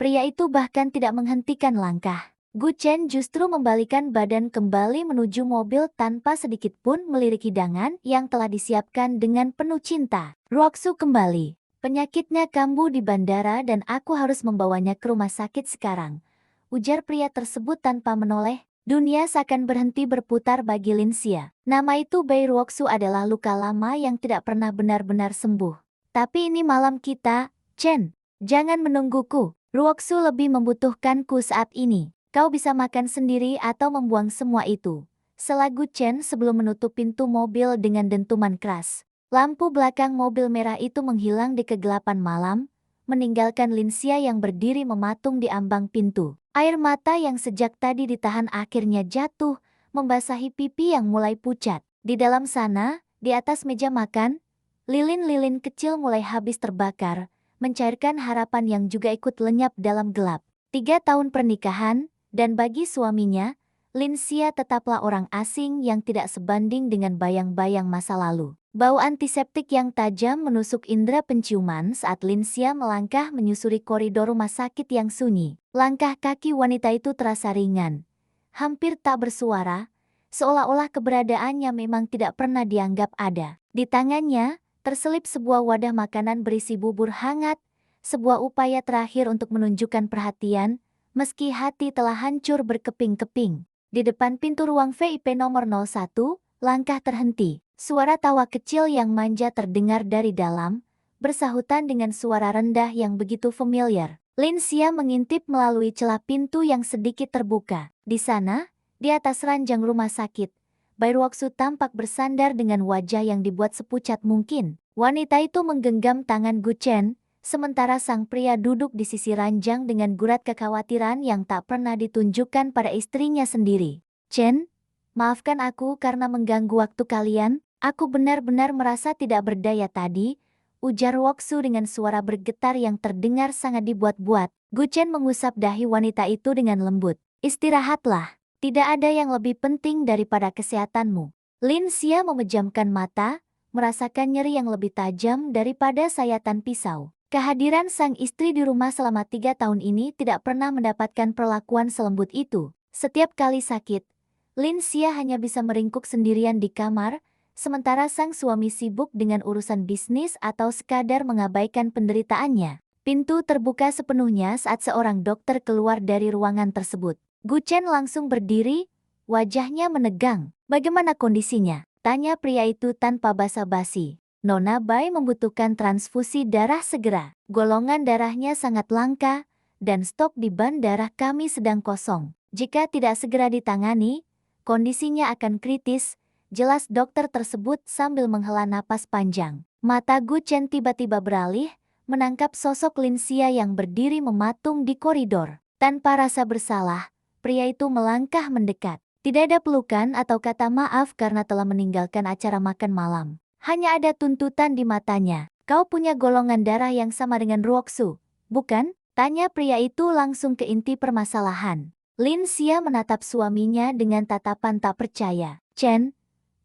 Pria itu bahkan tidak menghentikan langkah. Gu Chen justru membalikan badan kembali menuju mobil tanpa sedikit pun melirik hidangan yang telah disiapkan dengan penuh cinta. Ruoksu kembali. Penyakitnya kambuh di bandara dan aku harus membawanya ke rumah sakit sekarang, ujar pria tersebut tanpa menoleh. Dunia seakan berhenti berputar bagi Linsia. Nama itu Bai Ruoksu adalah luka lama yang tidak pernah benar-benar sembuh. Tapi ini malam kita, Chen. Jangan menungguku. Ruoksu lebih membutuhkanku saat ini. Kau bisa makan sendiri atau membuang semua itu. Selagu Chen sebelum menutup pintu mobil dengan dentuman keras. Lampu belakang mobil merah itu menghilang di kegelapan malam, meninggalkan Linsia yang berdiri mematung di ambang pintu. Air mata yang sejak tadi ditahan akhirnya jatuh, membasahi pipi yang mulai pucat. Di dalam sana, di atas meja makan, lilin-lilin kecil mulai habis terbakar, mencairkan harapan yang juga ikut lenyap dalam gelap. 3 tahun pernikahan, dan bagi suaminya, Linsia tetaplah orang asing yang tidak sebanding dengan bayang-bayang masa lalu. Bau antiseptik yang tajam menusuk indera penciuman saat Linsia melangkah menyusuri koridor rumah sakit yang sunyi. Langkah kaki wanita itu terasa ringan, hampir tak bersuara, seolah-olah keberadaannya memang tidak pernah dianggap ada. Di tangannya, terselip sebuah wadah makanan berisi bubur hangat, sebuah upaya terakhir untuk menunjukkan perhatian, meski hati telah hancur berkeping-keping. Di depan pintu ruang VIP nomor 01, langkah terhenti. Suara tawa kecil yang manja terdengar dari dalam, bersahutan dengan suara rendah yang begitu familiar. Linsia mengintip melalui celah pintu yang sedikit terbuka. Di sana, di atas ranjang rumah sakit, Bai Ruoksu tampak bersandar dengan wajah yang dibuat sepucat mungkin. Wanita itu menggenggam tangan Gu Chen, sementara sang pria duduk di sisi ranjang dengan gurat kekhawatiran yang tak pernah ditunjukkan pada istrinya sendiri. Chen, maafkan aku karena mengganggu waktu kalian. Aku benar-benar merasa tidak berdaya tadi, ujar Ruoksu dengan suara bergetar yang terdengar sangat dibuat-buat. Gu Chen mengusap dahi wanita itu dengan lembut. Istirahatlah, tidak ada yang lebih penting daripada kesehatanmu. Linsia memejamkan mata, merasakan nyeri yang lebih tajam daripada sayatan pisau. Kehadiran sang istri di rumah selama 3 tahun ini tidak pernah mendapatkan perlakuan selembut itu. Setiap kali sakit, Linsia hanya bisa meringkuk sendirian di kamar, sementara sang suami sibuk dengan urusan bisnis atau sekadar mengabaikan penderitaannya. Pintu terbuka sepenuhnya saat seorang dokter keluar dari ruangan tersebut. Gu Chen langsung berdiri, wajahnya menegang. Bagaimana kondisinya? Tanya pria itu tanpa basa-basi. Nona Bai membutuhkan transfusi darah segera. Golongan darahnya sangat langka, dan stok di bank darah kami sedang kosong. Jika tidak segera ditangani, kondisinya akan kritis, jelas dokter tersebut sambil menghela napas panjang. Mata Gu Chen tiba-tiba beralih, menangkap sosok Linsia yang berdiri mematung di koridor. Tanpa rasa bersalah, pria itu melangkah mendekat. Tidak ada pelukan atau kata maaf karena telah meninggalkan acara makan malam. Hanya ada tuntutan di matanya. Kau punya golongan darah yang sama dengan Ruoksu, bukan? Tanya pria itu langsung ke inti permasalahan. Linsia menatap suaminya dengan tatapan tak percaya. Chen,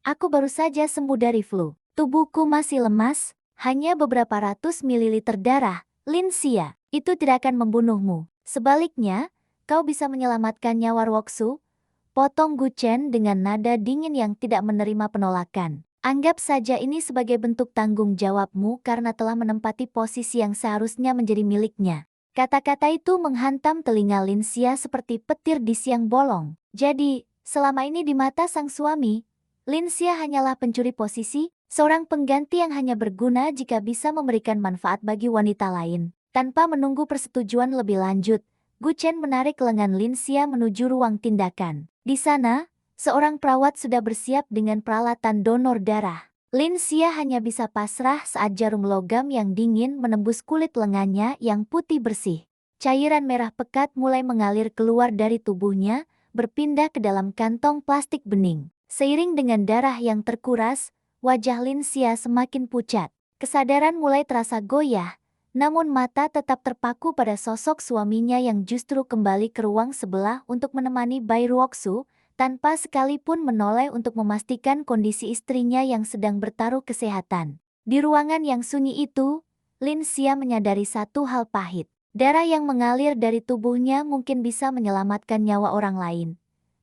aku baru saja sembuh dari flu. Tubuhku masih lemas, hanya beberapa ratus mililiter darah. Linsia, itu tidak akan membunuhmu. Sebaliknya, kau bisa menyelamatkan nyawa Ruoksu. Potong Gu Chen dengan nada dingin yang tidak menerima penolakan. Anggap saja ini sebagai bentuk tanggung jawabmu karena telah menempati posisi yang seharusnya menjadi miliknya. Kata-kata itu menghantam telinga Linsia seperti petir di siang bolong. Jadi, selama ini di mata sang suami, Linsia hanyalah pencuri posisi, seorang pengganti yang hanya berguna jika bisa memberikan manfaat bagi wanita lain. Tanpa menunggu persetujuan lebih lanjut, Gu Chen menarik lengan Linsia menuju ruang tindakan. Di sana, seorang perawat sudah bersiap dengan peralatan donor darah. Linsia hanya bisa pasrah saat jarum logam yang dingin menembus kulit lengannya yang putih bersih. Cairan merah pekat mulai mengalir keluar dari tubuhnya, berpindah ke dalam kantong plastik bening. Seiring dengan darah yang terkuras, wajah Linsia semakin pucat. Kesadaran mulai terasa goyah, namun mata tetap terpaku pada sosok suaminya yang justru kembali ke ruang sebelah untuk menemani Bai Ruoksu, tanpa sekalipun menoleh untuk memastikan kondisi istrinya yang sedang bertaruh kesehatan. Di ruangan yang sunyi itu, Lin Xia menyadari satu hal pahit. Darah yang mengalir dari tubuhnya mungkin bisa menyelamatkan nyawa orang lain.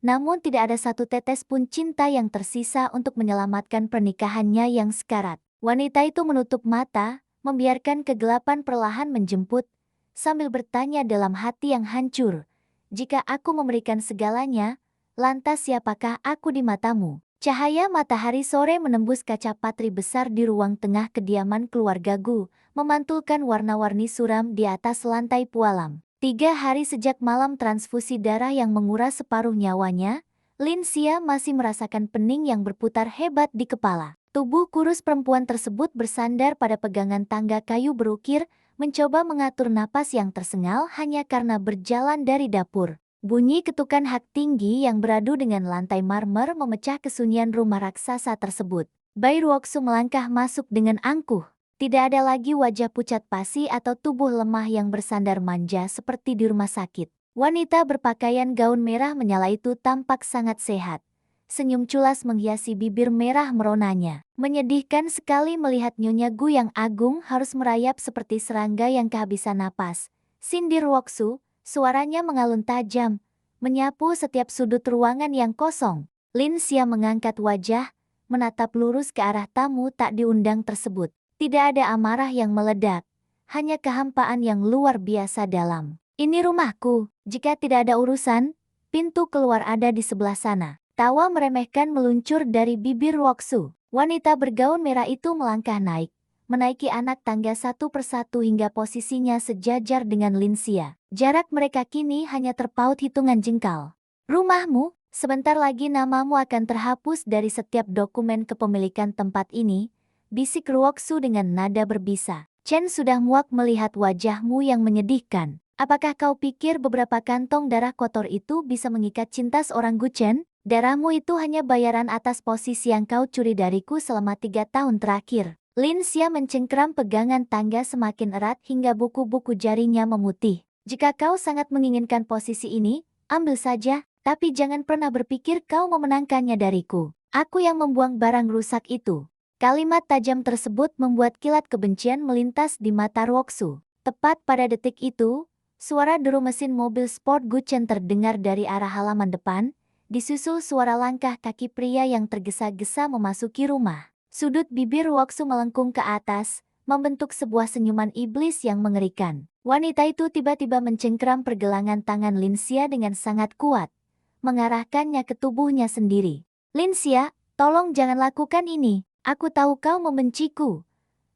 Namun tidak ada satu tetes pun cinta yang tersisa untuk menyelamatkan pernikahannya yang sekarat. Wanita itu menutup mata, membiarkan kegelapan perlahan menjemput, sambil bertanya dalam hati yang hancur, "Jika aku memberikan segalanya, lantas siapakah aku di matamu?" Cahaya matahari sore menembus kaca patri besar di ruang tengah kediaman keluarga Gu, memantulkan warna-warni suram di atas lantai pualam. 3 hari sejak malam transfusi darah yang menguras separuh nyawanya, Lin Xia masih merasakan pening yang berputar hebat di kepala. Tubuh kurus perempuan tersebut bersandar pada pegangan tangga kayu berukir, mencoba mengatur napas yang tersengal hanya karena berjalan dari dapur. Bunyi ketukan hak tinggi yang beradu dengan lantai marmer memecah kesunyian rumah raksasa tersebut. Bai Ruoxu melangkah masuk dengan angkuh. Tidak ada lagi wajah pucat pasi atau tubuh lemah yang bersandar manja seperti di rumah sakit. Wanita berpakaian gaun merah menyala itu tampak sangat sehat. Senyum culas menghiasi bibir merah meronanya. Menyedihkan sekali melihat Nyonya Gu yang agung harus merayap seperti serangga yang kehabisan napas. Sindir Ruoxu, suaranya mengalun tajam, menyapu setiap sudut ruangan yang kosong. Lin Xia mengangkat wajah, menatap lurus ke arah tamu tak diundang tersebut. Tidak ada amarah yang meledak, hanya kehampaan yang luar biasa dalam. "Ini rumahku, jika tidak ada urusan, pintu keluar ada di sebelah sana." Tawa meremehkan meluncur dari bibir Ruoxu. Wanita bergaun merah itu melangkah naik, menaiki anak tangga satu persatu hingga posisinya sejajar dengan Lin Xia. Jarak mereka kini hanya terpaut hitungan jengkal. "Rumahmu, sebentar lagi namamu akan terhapus dari setiap dokumen kepemilikan tempat ini," bisik Ruoxu dengan nada berbisa. "Chen sudah muak melihat wajahmu yang menyedihkan. Apakah kau pikir beberapa kantong darah kotor itu bisa mengikat cinta seorang Gu Chen? Darahmu itu hanya bayaran atas posisi yang kau curi dariku selama 3 tahun terakhir." Lin Xia mencengkeram pegangan tangga semakin erat hingga buku-buku jarinya memutih. "Jika kau sangat menginginkan posisi ini, ambil saja, tapi jangan pernah berpikir kau memenangkannya dariku. Aku yang membuang barang rusak itu." Kalimat tajam tersebut membuat kilat kebencian melintas di mata Ruoxu. Tepat pada detik itu, suara deru mesin mobil sport Gu Chen terdengar dari arah halaman depan, disusul suara langkah kaki pria yang tergesa-gesa memasuki rumah. Sudut bibir Ruoxu melengkung ke atas, membentuk sebuah senyuman iblis yang mengerikan. Wanita itu tiba-tiba mencengkeram pergelangan tangan Lin Xia dengan sangat kuat, mengarahkannya ke tubuhnya sendiri. "Lin Xia, tolong jangan lakukan ini. Aku tahu kau membenciku,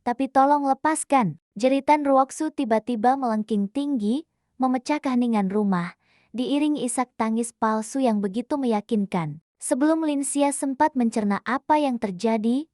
tapi tolong lepaskan." Jeritan Ruoxu tiba-tiba melengking tinggi, memecah keheningan rumah, diiringi isak tangis palsu yang begitu meyakinkan. Sebelum Lin Xia sempat mencerna apa yang terjadi,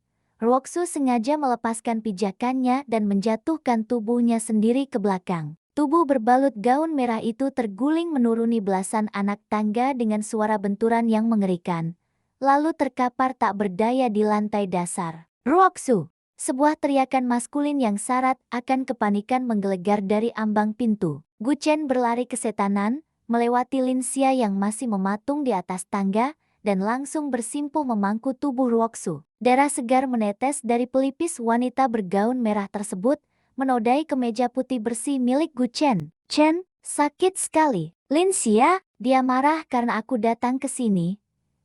Ruoxu sengaja melepaskan pijakannya dan menjatuhkan tubuhnya sendiri ke belakang. Tubuh berbalut gaun merah itu terguling menuruni belasan anak tangga dengan suara benturan yang mengerikan, lalu terkapar tak berdaya di lantai dasar. "Ruoxu!" Sebuah teriakan maskulin yang syarat akan kepanikan menggelegar dari ambang pintu. Gu Chen berlari kesetanan, melewati Lin Xia yang masih mematung di atas tangga, dan langsung bersimpuh memangku tubuh Ruoxu. Darah segar menetes dari pelipis wanita bergaun merah tersebut, menodai kemeja putih bersih milik Gu Chen. "Chen, sakit sekali." "Lin Xia, dia marah karena aku datang ke sini,"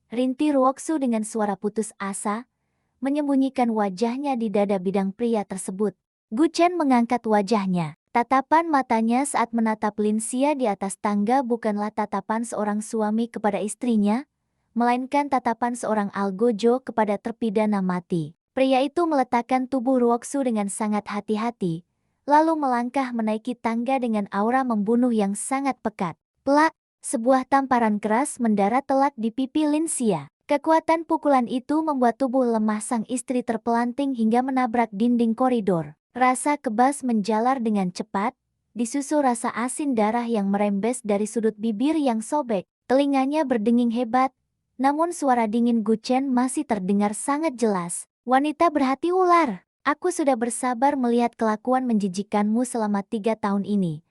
rintik Ruoxu dengan suara putus asa, menyembunyikan wajahnya di dada bidang pria tersebut. Gu Chen mengangkat wajahnya. Tatapan matanya saat menatap Lin Xia di atas tangga bukanlah tatapan seorang suami kepada istrinya, melainkan tatapan seorang algojo kepada terpidana mati. Pria itu meletakkan tubuh Ruoxu dengan sangat hati-hati, lalu melangkah menaiki tangga dengan aura membunuh yang sangat pekat. Plak! Sebuah tamparan keras mendarat telak di pipi Lin Xia. Kekuatan pukulan itu membuat tubuh lemah sang istri terpelanting hingga menabrak dinding koridor. Rasa kebas menjalar dengan cepat, disusul rasa asin darah yang merembes dari sudut bibir yang sobek. Telinganya berdenging hebat, namun suara dingin Gu Chen masih terdengar sangat jelas. "Wanita berhati ular, aku sudah bersabar melihat kelakuan menjijikkanmu selama 3 tahun ini.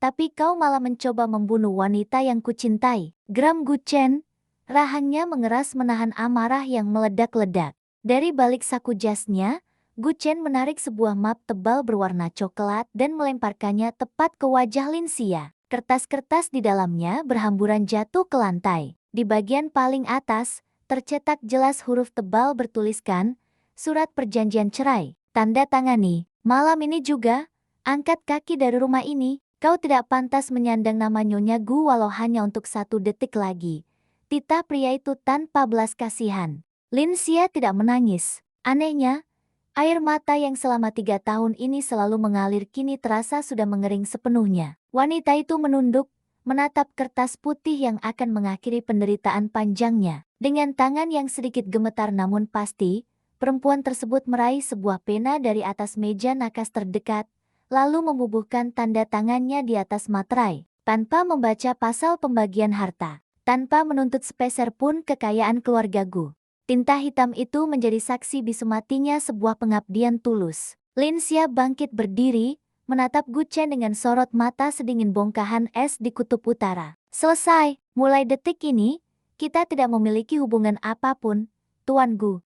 Tapi kau malah mencoba membunuh wanita yang kucintai." Geram Gu Chen, Rahangnya mengeras menahan amarah yang meledak-ledak. Dari balik saku jasnya, Gu Chen menarik sebuah map tebal berwarna coklat dan melemparkannya tepat ke wajah Lin Xia. Kertas-kertas di dalamnya berhamburan jatuh ke lantai. Di bagian paling atas, tercetak jelas huruf tebal bertuliskan, "Surat perjanjian cerai, tanda tangani. Malam ini juga, angkat kaki dari rumah ini. Kau tidak pantas menyandang nama Nyonya Gu walau hanya untuk 1 detik lagi." Titah pria itu tanpa belas kasihan. Lin Xia tidak menangis. Anehnya, air mata yang selama 3 tahun ini selalu mengalir kini terasa sudah mengering sepenuhnya. Wanita itu menunduk, menatap kertas putih yang akan mengakhiri penderitaan panjangnya. Dengan tangan yang sedikit gemetar namun pasti, perempuan tersebut meraih sebuah pena dari atas meja nakas terdekat, lalu membubuhkan tanda tangannya di atas materai, tanpa membaca pasal pembagian harta, tanpa menuntut sepeser pun kekayaan keluarga Gu. Tinta hitam itu menjadi saksi bisu matinya sebuah pengabdian tulus. Lin Xia bangkit berdiri, menatap Gu Chen dengan sorot mata sedingin bongkahan es di kutub utara. "Selesai, mulai detik ini, kita tidak memiliki hubungan apapun, Tuan Gu."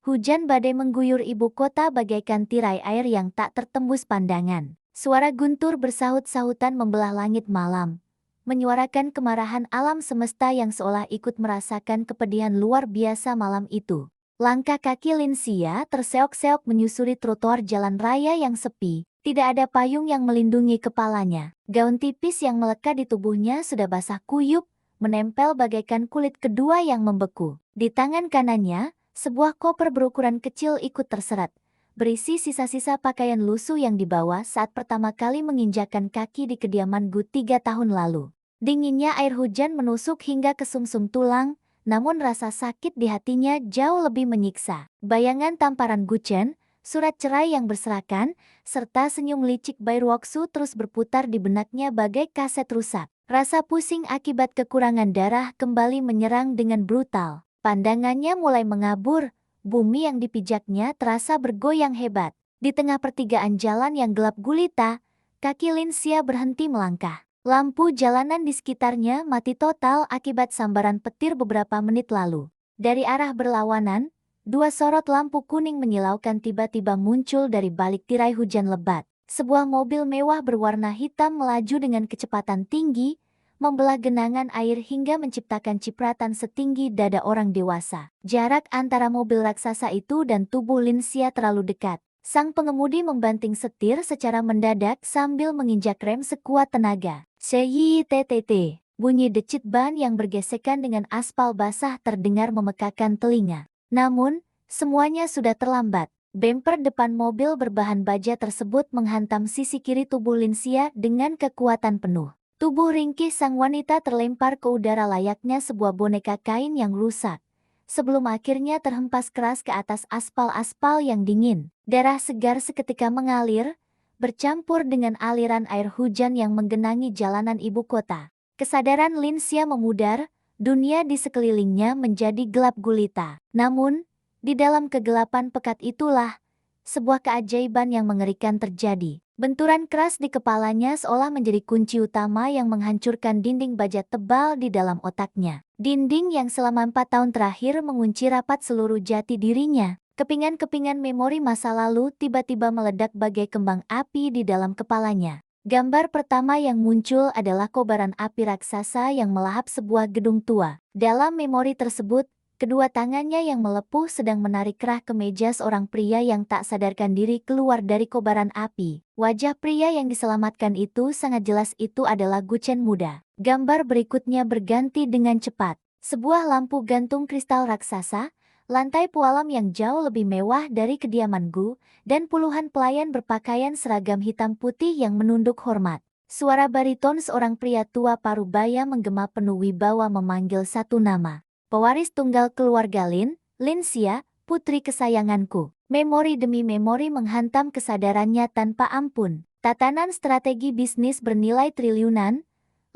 Hujan badai mengguyur ibu kota bagaikan tirai air yang tak tertembus pandangan. Suara guntur bersahut-sahutan membelah langit malam, menyuarakan kemarahan alam semesta yang seolah ikut merasakan kepedihan luar biasa malam itu. Langkah kaki Lin Xia terseok-seok menyusuri trotoar jalan raya yang sepi. Tidak ada payung yang melindungi kepalanya. Gaun tipis yang melekat di tubuhnya sudah basah kuyup, menempel bagaikan kulit kedua yang membeku. Di tangan kanannya, sebuah koper berukuran kecil ikut terserat, berisi sisa-sisa pakaian lusuh yang dibawa saat pertama kali menginjakkan kaki di kediaman Gu 3 tahun lalu. Dinginnya air hujan menusuk hingga ke sumsum tulang, namun rasa sakit di hatinya jauh lebih menyiksa. Bayangan tamparan Gu Chen, surat cerai yang berserakan, serta senyum licik Bai Ruoxu terus berputar di benaknya bagai kaset rusak. Rasa pusing akibat kekurangan darah kembali menyerang dengan brutal. Pandangannya mulai mengabur, bumi yang dipijaknya terasa bergoyang hebat. Di tengah pertigaan jalan yang gelap gulita, kaki Lin Xia berhenti melangkah. Lampu jalanan di sekitarnya mati total akibat sambaran petir beberapa menit lalu. Dari arah berlawanan, 2 sorot lampu kuning menyilaukan tiba-tiba muncul dari balik tirai hujan lebat. Sebuah mobil mewah berwarna hitam melaju dengan kecepatan tinggi, membelah genangan air hingga menciptakan cipratan setinggi dada orang dewasa. Jarak antara mobil raksasa itu dan tubuh Lin Xia terlalu dekat. Sang pengemudi membanting setir secara mendadak sambil menginjak rem sekuat tenaga. "Seyittt." Bunyi decit ban yang bergesekan dengan aspal basah terdengar memekakan telinga. Namun, semuanya sudah terlambat. Bemper depan mobil berbahan baja tersebut menghantam sisi kiri tubuh Lin Xia dengan kekuatan penuh. Tubuh ringkih sang wanita terlempar ke udara layaknya sebuah boneka kain yang rusak, sebelum akhirnya terhempas keras ke atas aspal-aspal yang dingin. Darah segar seketika mengalir, bercampur dengan aliran air hujan yang menggenangi jalanan ibu kota. Kesadaran Lin Xia memudar, dunia di sekelilingnya menjadi gelap gulita. Namun, di dalam kegelapan pekat itulah, sebuah keajaiban yang mengerikan terjadi. Benturan keras di kepalanya seolah menjadi kunci utama yang menghancurkan dinding baja tebal di dalam otaknya. Dinding yang selama 4 tahun terakhir mengunci rapat seluruh jati dirinya. Kepingan-kepingan memori masa lalu tiba-tiba meledak bagai kembang api di dalam kepalanya. Gambar pertama yang muncul adalah kobaran api raksasa yang melahap sebuah gedung tua. Dalam memori tersebut, kedua tangannya yang melepuh sedang menarik kerah kemeja seorang pria yang tak sadarkan diri keluar dari kobaran api. Wajah pria yang diselamatkan itu sangat jelas itu adalah Gu Chen muda. Gambar berikutnya berganti dengan cepat. Sebuah lampu gantung kristal raksasa, lantai pualam yang jauh lebih mewah dari kediaman Gu, dan puluhan pelayan berpakaian seragam hitam putih yang menunduk hormat. Suara bariton seorang pria tua parubaya menggema penuh wibawa memanggil satu nama. "Pewaris tunggal keluarga Lin, Lin Xia, putri kesayanganku." Memori demi memori menghantam kesadarannya tanpa ampun. Tatanan strategi bisnis bernilai triliunan,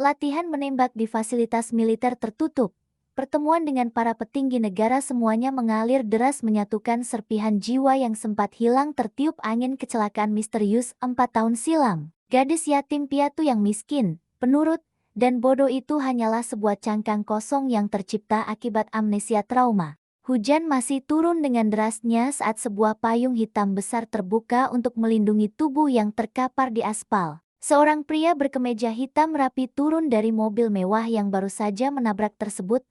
latihan menembak di fasilitas militer tertutup, pertemuan dengan para petinggi negara semuanya mengalir deras menyatukan serpihan jiwa yang sempat hilang tertiup angin kecelakaan misterius 4 tahun silam. Gadis yatim piatu yang miskin, penurut, dan bodoh itu hanyalah sebuah cangkang kosong yang tercipta akibat amnesia trauma. Hujan masih turun dengan derasnya saat sebuah payung hitam besar terbuka untuk melindungi tubuh yang terkapar di aspal. Seorang pria berkemeja hitam rapi turun dari mobil mewah yang baru saja menabrak tersebut.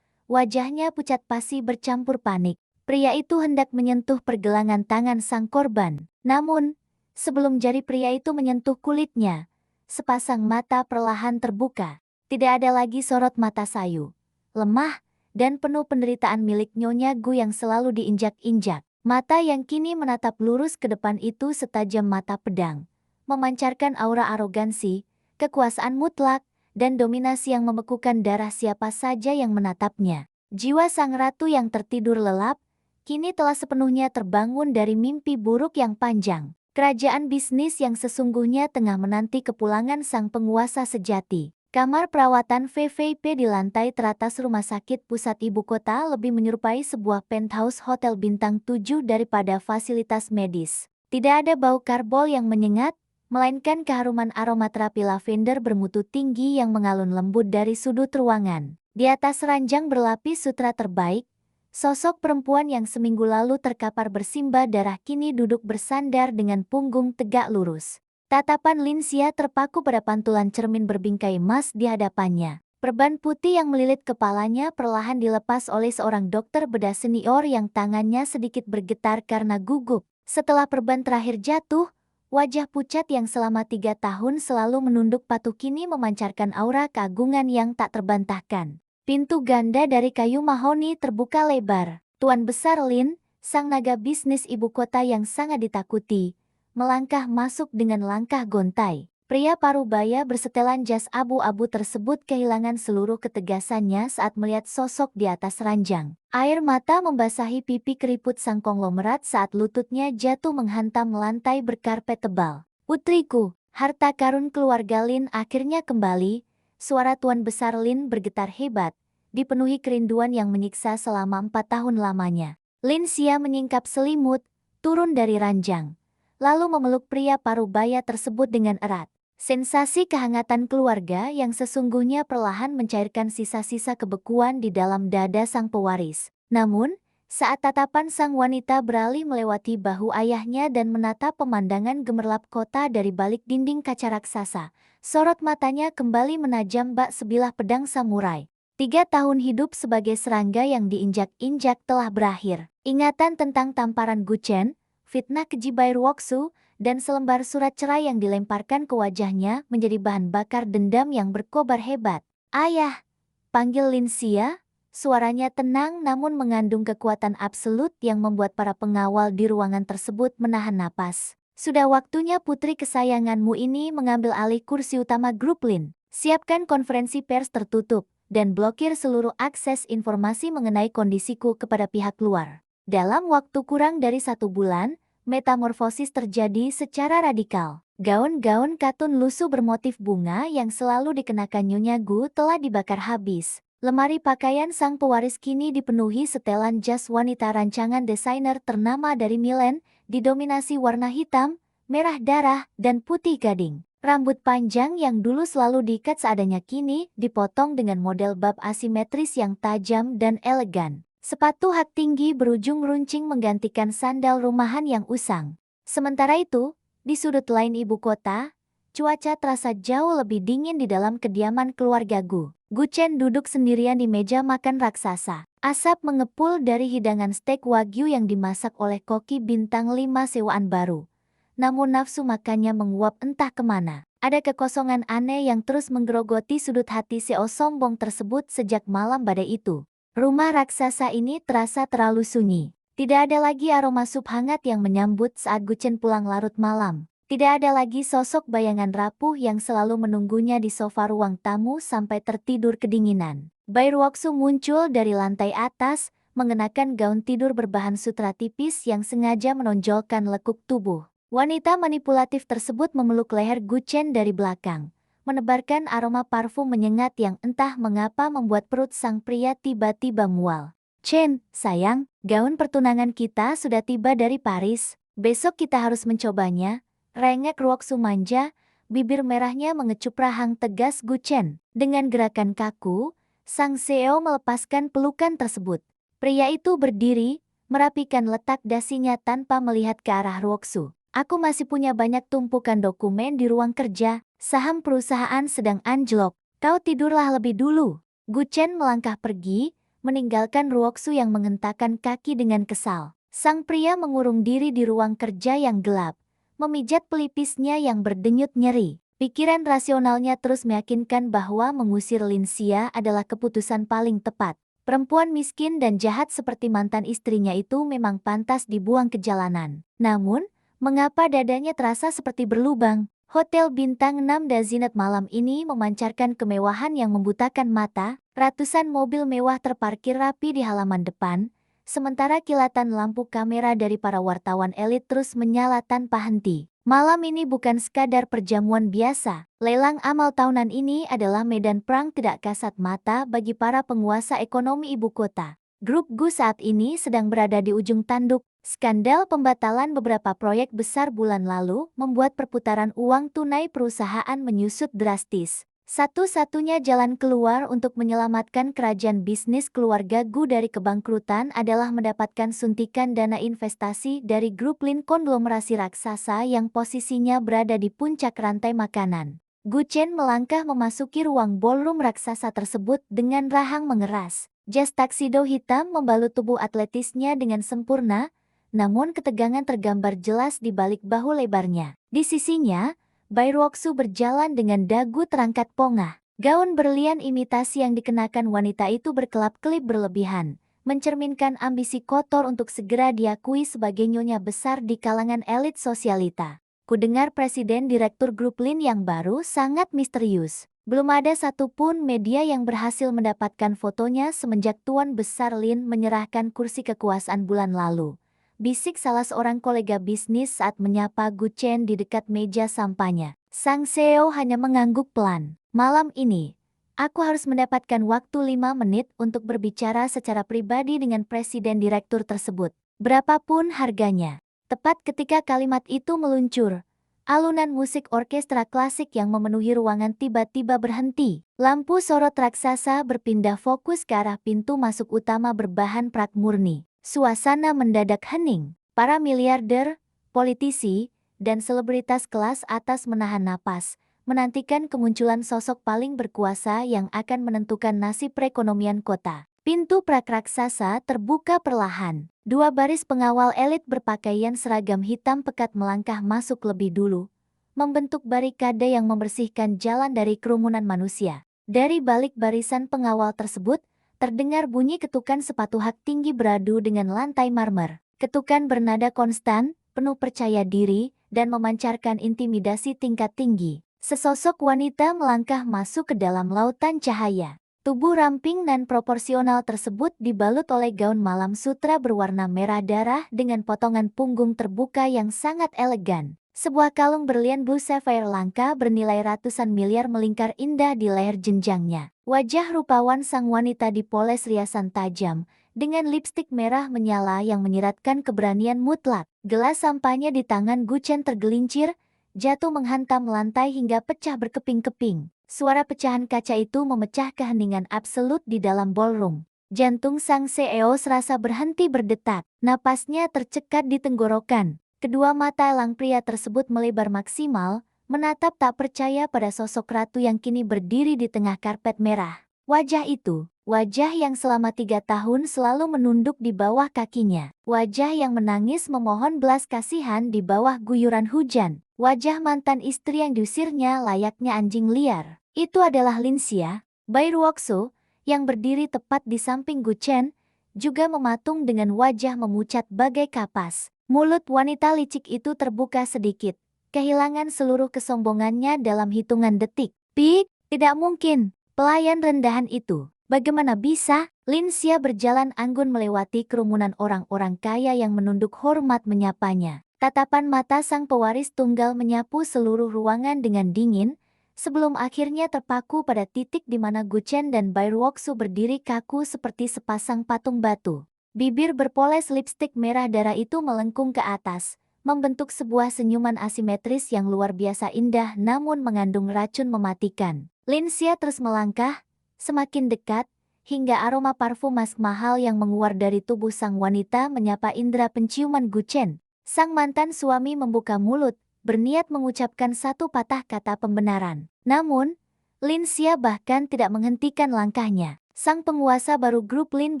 Wajahnya pucat pasi bercampur panik. Pria itu hendak menyentuh pergelangan tangan sang korban. Namun, sebelum jari pria itu menyentuh kulitnya, sepasang mata perlahan terbuka. Tidak ada lagi sorot mata sayu, lemah, dan penuh penderitaan milik Nyonya Gu yang selalu diinjak-injak. Mata yang kini menatap lurus ke depan itu setajam mata pedang, memancarkan aura arogansi, kekuasaan mutlak, dan dominasi yang membekukan darah siapa saja yang menatapnya. Jiwa sang ratu yang tertidur lelap, kini telah sepenuhnya terbangun dari mimpi buruk yang panjang. Kerajaan bisnis yang sesungguhnya tengah menanti kepulangan sang penguasa sejati. Kamar perawatan VVIP di lantai teratas rumah sakit pusat ibu kota lebih menyerupai sebuah penthouse hotel bintang 7 daripada fasilitas medis. Tidak ada bau karbol yang menyengat, melainkan keharuman aromaterapi lavender bermutu tinggi yang mengalun lembut dari sudut ruangan. Di atas ranjang berlapis sutra terbaik, sosok perempuan yang seminggu lalu terkapar bersimbah darah kini duduk bersandar dengan punggung tegak lurus. Tatapan Linsia terpaku pada pantulan cermin berbingkai emas di hadapannya. Perban putih yang melilit kepalanya perlahan dilepas oleh seorang dokter bedah senior yang tangannya sedikit bergetar karena gugup. Setelah perban terakhir jatuh, wajah pucat yang selama 3 tahun selalu menunduk patuh kini memancarkan aura keagungan yang tak terbantahkan. Pintu ganda dari kayu mahoni terbuka lebar. Tuan Besar Lin, sang naga bisnis ibu kota yang sangat ditakuti, melangkah masuk dengan langkah gontai. Pria parubaya bersetelan jas abu-abu tersebut kehilangan seluruh ketegasannya saat melihat sosok di atas ranjang. Air mata membasahi pipi keriput sang konglomerat saat lututnya jatuh menghantam lantai berkarpet tebal. Putriku, harta karun keluarga Lin akhirnya kembali. Suara Tuan Besar Lin bergetar hebat, dipenuhi kerinduan yang menyiksa selama 4 tahun lamanya. Lin Xia menyingkap selimut, turun dari ranjang, lalu memeluk pria parubaya tersebut dengan erat. Sensasi kehangatan keluarga yang sesungguhnya perlahan mencairkan sisa-sisa kebekuan di dalam dada sang pewaris. Namun, saat tatapan sang wanita beralih melewati bahu ayahnya dan menatap pemandangan gemerlap kota dari balik dinding kaca raksasa, sorot matanya kembali menajam bak sebilah pedang samurai. 3 tahun hidup sebagai serangga yang diinjak-injak telah berakhir. Ingatan tentang tamparan Guchen, fitnah keji Bai Ruoxu, dan selembar surat cerai yang dilemparkan ke wajahnya menjadi bahan bakar dendam yang berkobar hebat. Ayah, panggil Lin Xia. Suaranya tenang namun mengandung kekuatan absolut yang membuat para pengawal di ruangan tersebut menahan napas. Sudah waktunya putri kesayanganmu ini mengambil alih kursi utama grup Lin. Siapkan konferensi pers tertutup dan blokir seluruh akses informasi mengenai kondisiku kepada pihak luar. Dalam waktu kurang dari 1 bulan, metamorfosis terjadi secara radikal. Gaun-gaun katun lusuh bermotif bunga yang selalu dikenakan Nyonya Gu telah dibakar habis. Lemari pakaian sang pewaris kini dipenuhi setelan jas wanita rancangan desainer ternama dari Milan, didominasi warna hitam, merah darah, dan putih gading. Rambut panjang yang dulu selalu diikat seadanya kini dipotong dengan model bab asimetris yang tajam dan elegan. Sepatu hak tinggi berujung runcing menggantikan sandal rumahan yang usang. Sementara itu, di sudut lain ibu kota, cuaca terasa jauh lebih dingin di dalam kediaman keluarga Gu. Guchen duduk sendirian di meja makan raksasa. Asap mengepul dari hidangan steak wagyu yang dimasak oleh koki bintang 5 sewaan baru. Namun nafsu makannya menguap entah kemana. Ada kekosongan aneh yang terus menggerogoti sudut hati Seo sombong tersebut sejak malam badai itu. Rumah raksasa ini terasa terlalu sunyi. Tidak ada lagi aroma sup hangat yang menyambut saat Guchen pulang larut malam. Tidak ada lagi sosok bayangan rapuh yang selalu menunggunya di sofa ruang tamu sampai tertidur kedinginan. Bai Ruoxu muncul dari lantai atas, mengenakan gaun tidur berbahan sutra tipis yang sengaja menonjolkan lekuk tubuh. Wanita manipulatif tersebut memeluk leher Guchen dari belakang, menebarkan aroma parfum menyengat yang entah mengapa membuat perut sang pria tiba-tiba mual. Chen, sayang, gaun pertunangan kita sudah tiba dari Paris. Besok kita harus mencobanya. Rengek Ruoxu manja, Bibir merahnya mengecup rahang tegas Gu Chen. Dengan gerakan kaku, sang CEO melepaskan pelukan tersebut. Pria itu berdiri, merapikan letak dasinya tanpa melihat ke arah Ruoksu. Aku masih punya banyak tumpukan dokumen di ruang kerja, saham perusahaan sedang anjlok. Kau tidurlah lebih dulu. Gu Chen melangkah pergi, meninggalkan Ruoksu yang menghentakkan kaki dengan kesal. Sang pria mengurung diri di ruang kerja yang gelap, memijat pelipisnya yang berdenyut nyeri. Pikiran rasionalnya terus meyakinkan bahwa mengusir Linsia adalah keputusan paling tepat. Perempuan miskin dan jahat seperti mantan istrinya itu memang pantas dibuang ke jalanan. Namun, mengapa dadanya terasa seperti berlubang? Hotel bintang 6 Dazinat malam ini memancarkan kemewahan yang membutakan mata. Ratusan mobil mewah terparkir rapi di halaman depan, sementara kilatan lampu kamera dari para wartawan elit terus menyala tanpa henti. Malam ini bukan sekadar perjamuan biasa. Lelang amal tahunan ini adalah medan perang tidak kasat mata bagi para penguasa ekonomi ibu kota. Grup Gu saat ini sedang berada di ujung tanduk. Skandal pembatalan beberapa proyek besar bulan lalu membuat perputaran uang tunai perusahaan menyusut drastis. Satu-satunya jalan keluar untuk menyelamatkan kerajaan bisnis keluarga Gu dari kebangkrutan adalah mendapatkan suntikan dana investasi dari grup Lin konglomerasi raksasa yang posisinya berada di puncak rantai makanan. Gu Chen melangkah memasuki ruang ballroom raksasa tersebut dengan rahang mengeras. Jas taksido hitam membalut tubuh atletisnya dengan sempurna, namun ketegangan tergambar jelas di balik bahu lebarnya. Di sisinya, Bai Ruoksu berjalan dengan dagu terangkat pongah. Gaun berlian imitasi yang dikenakan wanita itu berkelap-kelip berlebihan, mencerminkan ambisi kotor untuk segera diakui sebagai nyonya besar di kalangan elit sosialita. Kudengar Presiden Direktur Grup Lin yang baru sangat misterius. Belum ada satupun media yang berhasil mendapatkan fotonya semenjak Tuan Besar Lin menyerahkan kursi kekuasaan bulan lalu. Bisik salah seorang kolega bisnis saat menyapa Gu Chen di dekat meja sampahnya. Sang CEO hanya mengangguk pelan. Malam ini, aku harus mendapatkan waktu 5 menit untuk berbicara secara pribadi dengan presiden direktur tersebut. Berapapun harganya. Tepat ketika kalimat itu meluncur, alunan musik orkestra klasik yang memenuhi ruangan tiba-tiba berhenti. Lampu sorot raksasa berpindah fokus ke arah pintu masuk utama berbahan prak murni. Suasana mendadak hening. Para miliarder, politisi, dan selebritas kelas atas menahan napas, menantikan kemunculan sosok paling berkuasa yang akan menentukan nasib perekonomian kota. Pintu prak raksasa terbuka perlahan. Dua baris pengawal elit berpakaian seragam hitam pekat melangkah masuk lebih dulu, membentuk barikade yang membersihkan jalan dari kerumunan manusia. Dari balik barisan pengawal tersebut, terdengar bunyi ketukan sepatu hak tinggi beradu dengan lantai marmer. Ketukan bernada konstan, penuh percaya diri, dan memancarkan intimidasi tingkat tinggi. Sesosok wanita melangkah masuk ke dalam lautan cahaya. Tubuh ramping dan proporsional tersebut dibalut oleh gaun malam sutra berwarna merah darah dengan potongan punggung terbuka yang sangat elegan. Sebuah kalung berlian blue sapphire langka bernilai ratusan miliar melingkar indah di leher jenjangnya. Wajah rupawan sang wanita dipoles riasan tajam, dengan lipstik merah menyala yang menyiratkan keberanian mutlak. Gelas sampahnya di tangan Gu Chen tergelincir, jatuh menghantam lantai hingga pecah berkeping-keping. Suara pecahan kaca itu memecah keheningan absolut di dalam ballroom. Jantung sang CEO serasa berhenti berdetak. Napasnya tercekat di tenggorokan. Kedua mata elang pria tersebut melebar maksimal, menatap tak percaya pada sosok ratu yang kini berdiri di tengah karpet merah. Wajah itu, wajah yang selama 3 tahun selalu menunduk di bawah kakinya. Wajah yang menangis memohon belas kasihan di bawah guyuran hujan. Wajah mantan istri yang diusirnya layaknya anjing liar. Itu adalah Linsia. Bai Ruoksu, yang berdiri tepat di samping Gu Chen, juga mematung dengan wajah memucat bagai kapas. Mulut wanita licik itu terbuka sedikit, kehilangan seluruh kesombongannya dalam hitungan detik. Pik, tidak mungkin. Pelayan rendahan itu, bagaimana bisa? Linsia berjalan anggun melewati kerumunan orang-orang kaya yang menunduk hormat menyapanya. Tatapan mata sang pewaris tunggal menyapu seluruh ruangan dengan dingin, sebelum akhirnya terpaku pada titik di mana Gu Chen dan Bai Ruoksu berdiri kaku seperti sepasang patung batu. Bibir berpoles lipstik merah darah itu melengkung ke atas, membentuk sebuah senyuman asimetris yang luar biasa indah namun mengandung racun mematikan. Linxia terus melangkah, semakin dekat, hingga aroma parfum mask mahal yang menguar dari tubuh sang wanita menyapa indera penciuman Gu Chen. Sang mantan suami membuka mulut, berniat mengucapkan satu patah kata pembenaran. Namun, Linxia bahkan tidak menghentikan langkahnya. Sang penguasa baru grup Lin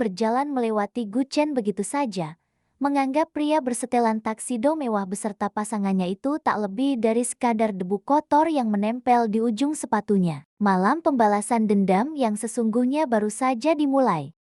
berjalan melewati Gu Chen begitu saja, menganggap pria bersetelan taksido mewah beserta pasangannya itu tak lebih dari sekadar debu kotor yang menempel di ujung sepatunya. Malam pembalasan dendam yang sesungguhnya baru saja dimulai.